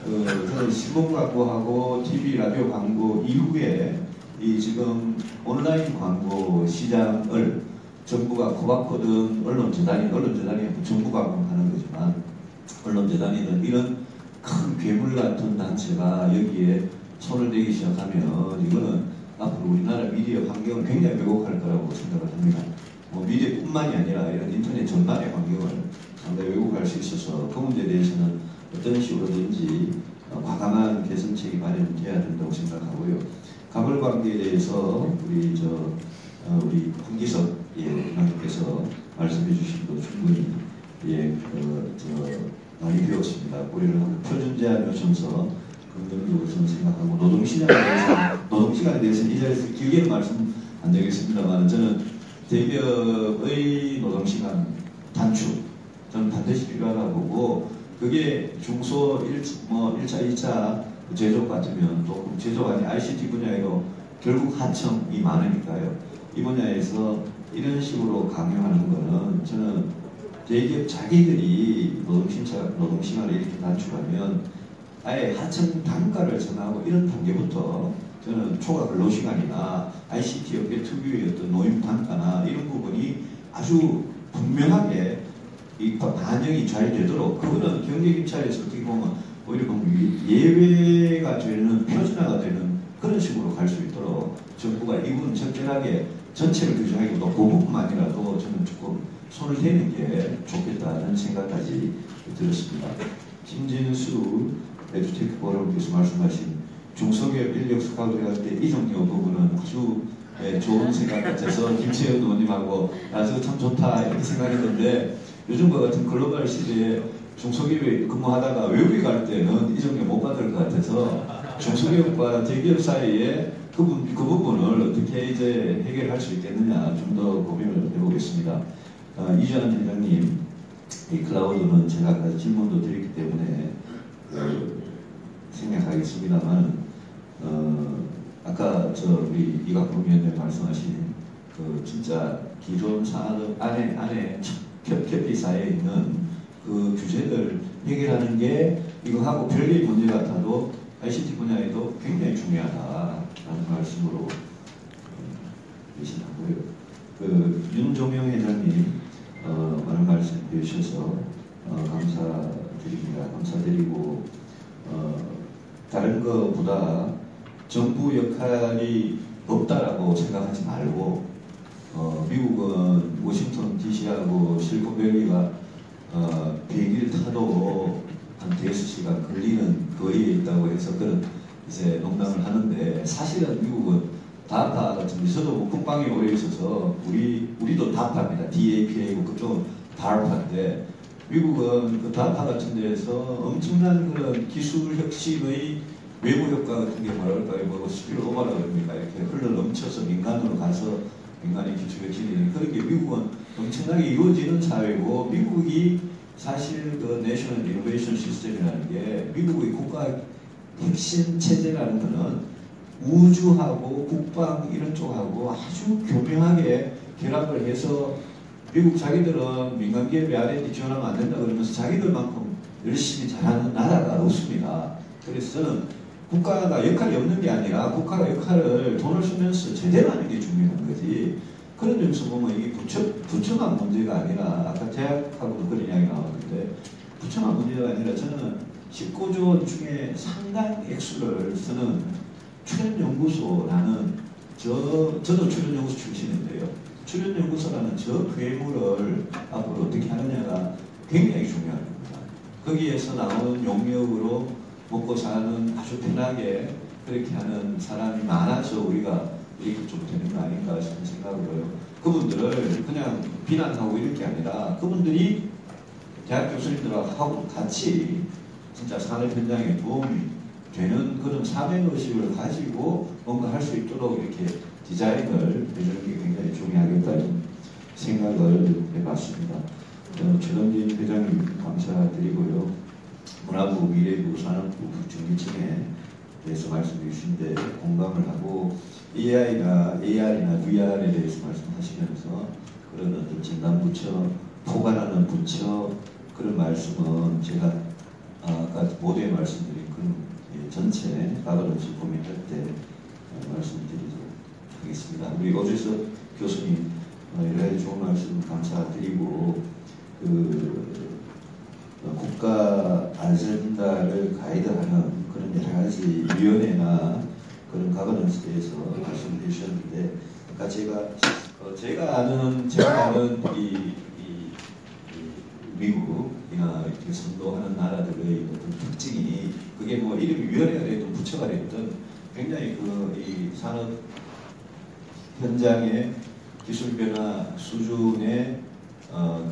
저는 신문 광고하고 TV, 라디오 광고 이후에 이 지금 온라인 광고 시장을 정부가 코바코든 언론재단이 정부가 하는 거지만 언론재단이든 이런 큰 괴물 같은 단체가 여기에 손을 대기 시작하면 이거는 앞으로 우리나라 미디어 환경을 굉장히 왜곡할 거라고 생각을 합니다. 미디어뿐만이 아니라 이런 인터넷 전반의 환경을 상당히 왜곡할 수 있어서 그 문제에 대해서는 어떤 식으로든지 과감한 개선책이 마련돼야 된다고 생각하고요. 가벌 관계에 대해서 우리 황기석 의원님께서 말씀해 주신 거 충분히 많이 배웠습니다. 우리는 표준 제한 요청서 긍정적으로 저는 생각하고 노동시간에 대해서는 이 자리에서 길게는 말씀 안 드리겠습니다만 저는 대기업의 노동시간 단축 저는 반드시 필요하다고 보고 그게 중소 1차, 2차 제조업 같으면 또 제조업 아닌 ICT 분야에도 결국 하청이 많으니까요. 이 분야에서 이런 식으로 강요하는 거는 저는 대기업 자기들이 노동시간을 이렇게 단축하면 아예 하청 단가를 정하고 이런 단계부터 저는 초과 근로시간이나 ICT 업계 특유의 어떤 노임 단가나 이런 부분이 아주 분명하게 이 반영이 잘 되도록 그거는 경제김찰에서 어떻게 보면 오히려 예외가 되는 표준화가 되는 그런 식으로 갈 수 있도록 정부가 이 부분 적절하게 전체를 규정하기보다 그 부분만이라도 저는 조금 손을 대는 게 좋겠다는 생각까지 들었습니다. 김진수 에듀테크 포럼께서 말씀하신 중소기업 인력 스카우트를 할 때 이정료 부분은 아주 좋은 생각 같아서 김채연 의원님하고 나서 참 좋다 이렇게 생각했는데 요즘과 같은 글로벌 시대에 중소기업에 근무하다가 외국에 갈 때는 이정료 못 받을 것 같아서 중소기업과 대기업 사이에 그 부분을 어떻게 이제 해결할 수 있겠느냐 좀 더 고민을 해보겠습니다. 이주환 대장님, 이 클라우드는 제가 아까 질문도 드렸기 때문에 생략하겠습니다만 아까 우리 이각범 위원님 말씀하신 그 진짜 기존 산업 안에 겹겹이 쌓여 있는 그 규제들 해결하는 게 이거하고 별개의 문제 같아도 ICT 분야에도 굉장히 중요하다라는 말씀으로 계시고요. 그 윤종영 회장님 많은 말씀 해주셔서 감사드립니다. 감사드리고 다른 것보다 정부 역할이 없다라고 생각하지 말고 미국은 워싱턴 DC하고 실리콘밸리가 비행기를 타도 한 5시간 걸리는 거리에 있다고 해서 그런 이제 농담을 하는데 사실은 미국은 다파 같은 데 저도 국방에 오래 있어서 우리도 다파입니다. DAPA고 그쪽은 DARPA인데 미국은 그 다파 같은 데에서 엄청난 그런 기술 혁신의 외부 효과 같은 게 뭐라 그럴까요? 스피드 오버라고 그럽니까? 이렇게 흘러 넘쳐서 민간으로 가서 민간의 기술 혁신이 그렇게 미국은 엄청나게 이루어지는 사회고 미국이 사실 그 내셔널 이노베이션 시스템이라는 게 미국의 국가 핵심 체제라는 거는 우주하고 국방 이런 쪽하고 아주 교묘하게 결합을 해서 미국 자기들은 민간 기업이 R&D 지원하면 안 된다 그러면서 자기들만큼 열심히 잘하는 나라가 없습니다. 그래서 저는 국가가 역할이 없는 게 아니라 국가가 역할을 돈을 쓰면서 제대로 하는 게 중요한 거지. 그런 점에서 보면 이게 부처만 문제가 아니라 아까 대학하고도 그런 이야기 나왔는데 부처만 문제가 아니라 저는 19조 원 중에 상당 액수를 쓰는 출연연구소라는 저도 출연연구소 출신인데요. 출연연구소라는 저 괴물을 앞으로 어떻게 하느냐가 굉장히 중요합니다. 거기에서 나오는 용역으로 먹고 사는 아주 편하게 그렇게 하는 사람이 많아서 우리가 이렇게 좀 되는 거 아닌가 싶은 생각을 해요. 그분들을 그냥 비난하고 이럴 게 아니라 그분들이 대학 교수님들하고 같이 진짜 산업 현장에 도움이 되는 그런 사명의식을 가지고 뭔가 할 수 있도록 이렇게 디자인을 해주는 게 굉장히 중요하겠다는 생각을 해봤습니다. 최동진 회장님 감사드리고요. 문화부, 미래부, 산업부, 정기청에 대해서 말씀해 주신데 공감을 하고 AI나 VR에 대해서 말씀하시면서 그런 어떤 진단부처, 포괄하는 부처 그런 말씀은 제가 아까 모두에 말씀드린 그런 전체 가버넌스 고민할 때 말씀드리도록 하겠습니다. 우리 오주석 교수님 여러 가지 좋은 말씀 감사드리고 국가 아젠다를 가이드하는 그런 여러 가지 위원회나 그런 가버넌스에 대해서 말씀해 주셨는데 아까 제가 아는 이 미국이나 이렇게 선도하는 나라들의 어떤 특징이 그게 뭐 이름이 위원회가 되든 부처가 되든 굉장히 이 산업 현장의 기술 변화 수준의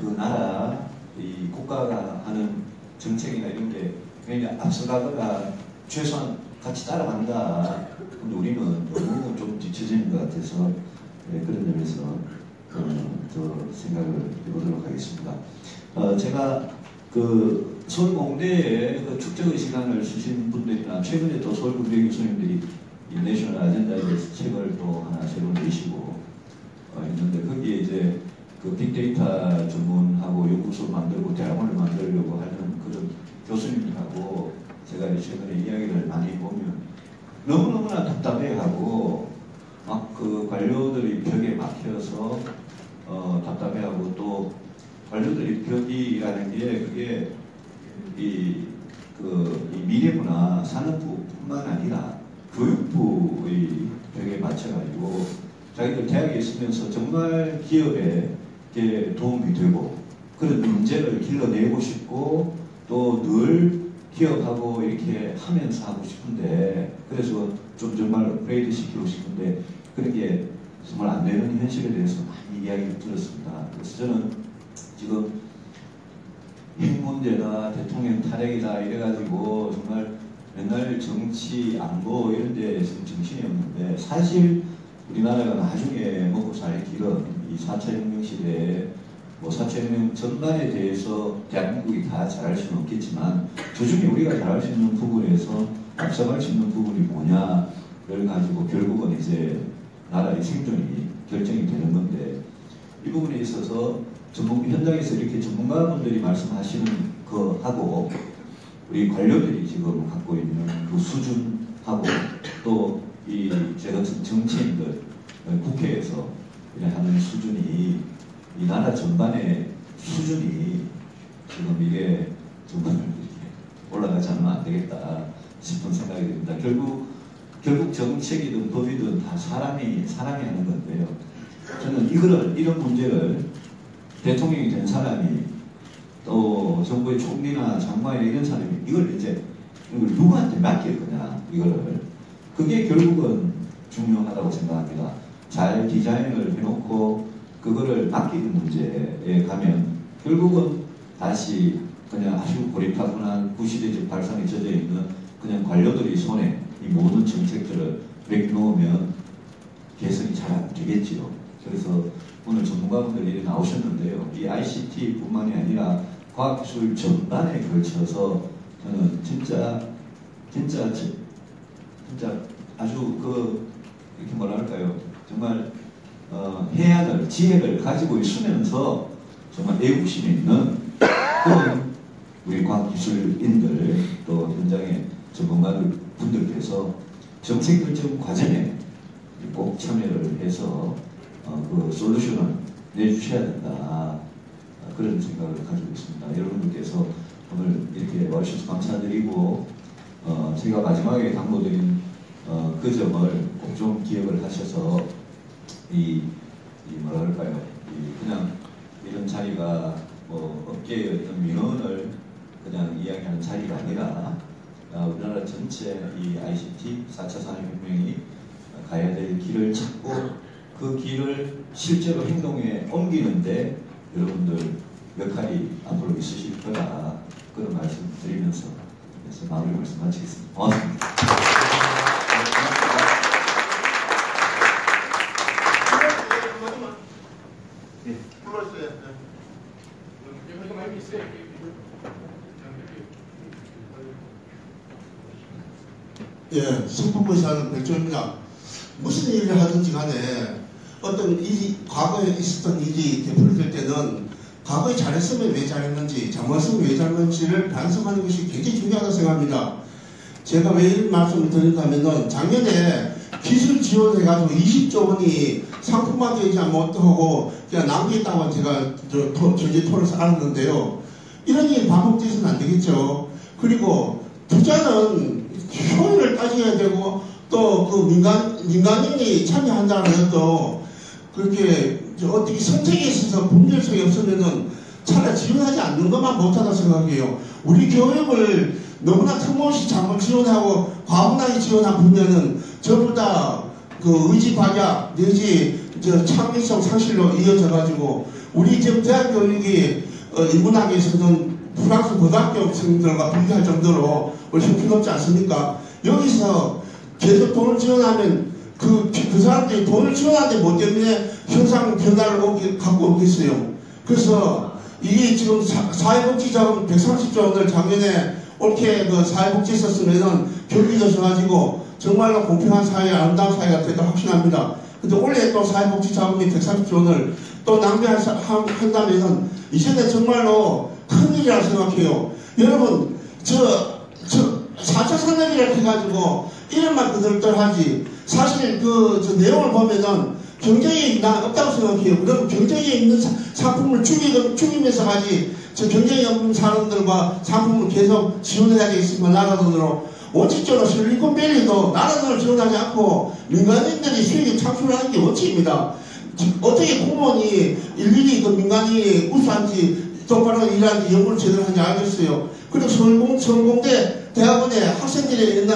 그 나라 이 국가가 하는 정책이나 이런 게 그냥 앞서가거나 최소한 같이 따라간다. 근데 우리는 너무 좀 뒤처지는 것 같아서 그런 점에서 더 생각을 해보도록 하겠습니다. 제가 그 서울공대에 그 축적의 시간을 쓰신 분들이나 최근에 또 서울공대 교수님들이 이 내셔널 아젠다에 대해서 책을 또 하나 새로 내시고 있는데 거기에 이제 그 빅데이터 전문하고 연구소 만들고 대학원을 만들려고 하는 그런 교수님들하고 제가 최근에 이야기를 많이 보면 너무너무나 답답해하고 막 그 관료들이 벽에 막혀서 답답해하고 또 관료들이 벽이라는 게 그게 이 미래부나 산업부뿐만 아니라 교육부의 벽에 맞춰가지고 자기들 대학에 있으면서 정말 기업에 도움이 되고 그런 문제를 길러내고 싶고 또 늘 기업하고 이렇게 하면서 하고 싶은데 그래서 좀 정말 업그레이드 시키고 싶은데 그런 게 정말 안 되는 현실에 대해서 많이 이야기를 들었습니다. 그래서 저는 지금 핵 문제다 대통령 탈핵이다 이래가지고 정말 맨날 정치 안보 이런 데 지금 정신이 없는데 사실 우리나라가 나중에 먹고 살 길은 이 4차 혁명 시대에 뭐 4차 혁명 전반에 대해서 대한민국이 다 잘할 수는 없겠지만 그중에 우리가 잘할 수 있는 부분에서 앞서갈 수 있는 부분이 뭐냐를 가지고 결국은 이제 나라의 생존이 결정이 되는 건데 이 부분에 있어서 현장에서 이렇게 전문가분들이 말씀하시는 거하고 우리 관료들이 지금 갖고 있는 그 수준하고 또 이 제가 같은 정치인들 국회에서 그냥 하는 수준이 이 나라 전반의 수준이 지금 이게 정말 이렇게 올라가지 않으면 안 되겠다 싶은 생각이 듭니다. 결국 정책이든 법이든 다 사람이 하는 건데요. 저는 이런 문제를 대통령이 된 사람이 또 정부의 총리나 장관이나 이런 사람이 이걸 누구한테 맡길 거냐 이거를 그게 결국은 중요하다고 생각합니다. 잘 디자인을 해놓고 그거를 맡기는 문제에 가면 결국은 다시 그냥 아주 고리타분한 구시대적 발상에 젖어 있는 그냥 관료들이 손에 이 모든 정책들을 내놓으면 개선이 잘 안 되겠지요. 그래서 오늘 전문가분들이 나오셨는데요. 이 ICT뿐만이 아니라 과학기술 전반에 걸쳐서 저는 진짜 아주 이렇게 뭐라 할까요? 정말 해안을 지혜를 가지고 있으면서 정말 애국심이 있는 그런 우리 과학기술인들 또 현장의 전문가들 분들께서 정책 결정 과정에 꼭 참여를 해서 그 솔루션을 내주셔야 된다 그런 생각을 가지고 있습니다. 여러분들께서 오늘 이렇게 와주셔서 감사드리고 제가 마지막에 당부드린 그 점을 꼭 좀 기억을 하셔서 뭐라 할까요? 그냥 이런 자리가 뭐 업계의 어떤 민원을 그냥 이야기하는 자리가 아니라 우리나라 전체 이 ICT 4차 산업혁명이 가야 될 길을 찾고 그 길을 실제로 행동에 옮기는데 여러분들 역할이 앞으로 있으실 거다 그런 말씀 드리면서 마무리 말씀 마치겠습니다. 고맙습니다. 예, 승풍부시하는 백조입니다. 무슨 일을 하든지 간에 어떤 일이, 과거에 있었던 일이 되풀이될 때는 과거에 잘했으면 왜 잘했는지, 잘못했으면 왜 잘했는지를 반성하는 것이 굉장히 중요하다고 생각합니다. 제가 왜 이런 말씀을 드릴까 하면은 작년에 기술 지원해가지고 20조 원이 상품화되지 못하고 그냥 낭비했다고 제가 전체 토론에서 알았는데요. 이런 일이 반복돼서는 안 되겠죠. 그리고 투자는 효율을 따져야 되고 또 그 민간인이 참여한다는 것도 그렇게 어떻게 선택에 있어서 분별성이 없으면은 차라리 지원하지 않는 것만 못하다 생각해요. 우리 교육을 너무나 틈없이 잘못 지원하고 과분하게 지원한 분야는 전부 다 그 의지박약 내지 창의성 상실로 이어져 가지고 우리 지금 대학 교육이 인문학에서는 프랑스 고등학교 학생들과 비교할 정도로 우리 형편없지 않습니까? 여기서 계속 돈을 지원하면 그 사람들이 돈을 지원하는데 뭐 때문에 현상 변화를 갖고 오겠어요. 그래서 이게 지금 사회복지자금 130조 원을 작년에 옳게 그 사회복지 썼으면은 경기도 좋아지고 정말로 공평한 사회, 아름다운 사회가 되다 확신합니다. 근데 올해 또 사회복지자금이 130조 원을 또 낭비한다면은 이제는 정말로 큰일이라고 생각해요. 여러분, 4차 산업이라고 해가지고 이름만 그들하지 사실 저 내용을 보면은 경쟁이 없다고 생각해요. 그럼 경쟁이 있는 상품을 죽이면서 가지 저 경쟁이 없는 사람들과 상품을 계속 지원해야 되겠습니다. 나라 돈으로. 원칙적으로 실리콘밸리도 나라 돈을 지원하지 않고 민간인들이 수익을 창출하는 게 원칙입니다. 어떻게 공무원이 일일이 그 민간이 우수한지 똑바로 일하는지 연구를 제대로 하는지 알겠어요. 그리고 성공대 대학원에 학생들이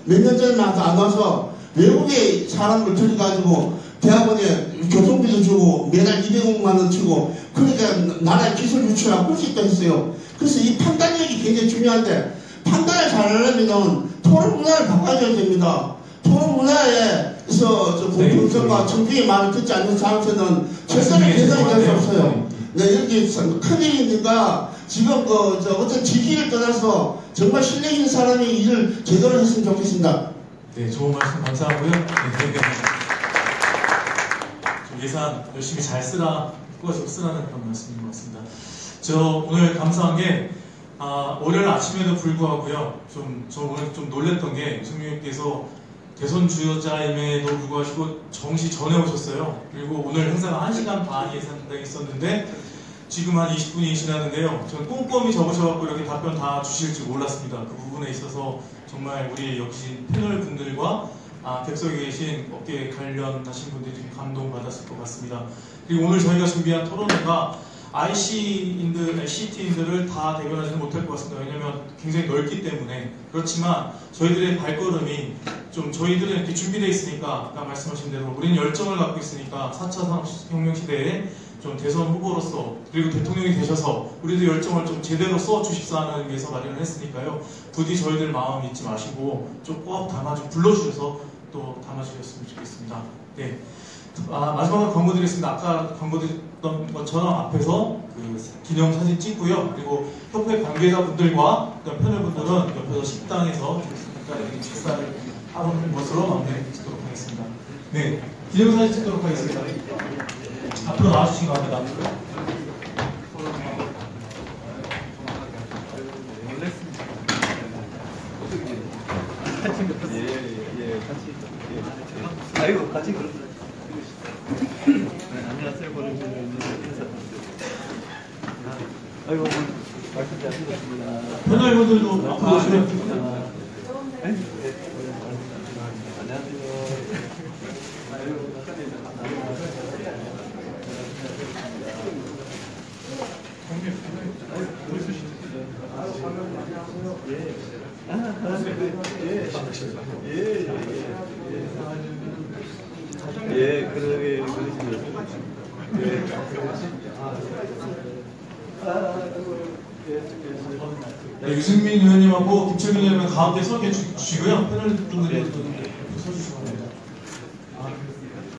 몇 년 전에만 안 와서 외국에 사람을 들여가지고 대학원에 교통비도 주고 매달 200억만 원 주고 그러니까 나라의 기술 유출하고 그럴 수 있다 했어요. 그래서 이 판단력이 굉장히 중요한데 판단을 잘하려면 토론 문화를 바꿔줘야 됩니다. 토론 문화에서 공평성과 정비의 말을 듣지 않는 사람한테는 절대로 개선이 될 수 없어요. 네, 이렇게 큰일이니까 지금 어떤 직위를 떠나서 정말 실력 있는 사람이 일을 제대로 했으면 좋겠습니다. 네, 좋은 말씀 감사하고요. 네, 예산 열심히 잘 쓰라는 그런 말씀인 것 같습니다. 저 오늘 감사한 게 월요일 아침에도 불구하고요. 저 오늘 좀 놀랬던 게 유승민님께서 대선 주자임에도 불구하고 정시 전에 오셨어요. 그리고 오늘 행사가 1시간 반이 예상되어 있었는데 지금 한 20분이 지났는데요. 저는 꼼꼼히 적으셔갖고 이렇게 답변 다 주실 줄 몰랐습니다. 그 부분에 있어서 정말 우리 역시 패널 분들과 객석에 계신 업계에 관련하신 분들이 좀 감동받았을 것 같습니다. 그리고 오늘 저희가 준비한 토론회가 ICT인들을 다 대변하지는 못할 것 같습니다. 왜냐하면 굉장히 넓기 때문에. 그렇지만 저희들의 발걸음이 좀 저희들은 이렇게 준비되어 있으니까 아까 말씀하신 대로 우리는 열정을 갖고 있으니까 4차 산업혁명 시대에 좀 대선 후보로서 그리고 대통령이 되셔서 우리도 열정을 좀 제대로 써주십사 하는 위해서 마련을 했으니까요. 부디 저희들 마음 잊지 마시고 좀 꼭 불러주셔서 또 담아주셨으면 좋겠습니다. 네. 마지막으로 광고 드리겠습니다. 아까 광고 드렸던 것처럼 앞에서 그 기념사진 찍고요. 그리고 협회 관계자분들과 패널분들은 옆에서 식당에서 식사를 하는 것으로 마무리 짓도록 하겠습니다. 네. 기념사진 찍도록 하겠습니다. 앞으로 나와주신 것 합니다. 아이고, 같이 그러세요. 안녕하세요. 아이고, 말씀 잘 들었습니다. 패널분들도 앞으로 오시면 안녕하세요. 예, 그러게 그러시죠. 네, 유승민 의원님하고 김철균 의원님 가운데 서 계시고요. 패널 분들이 서주시고.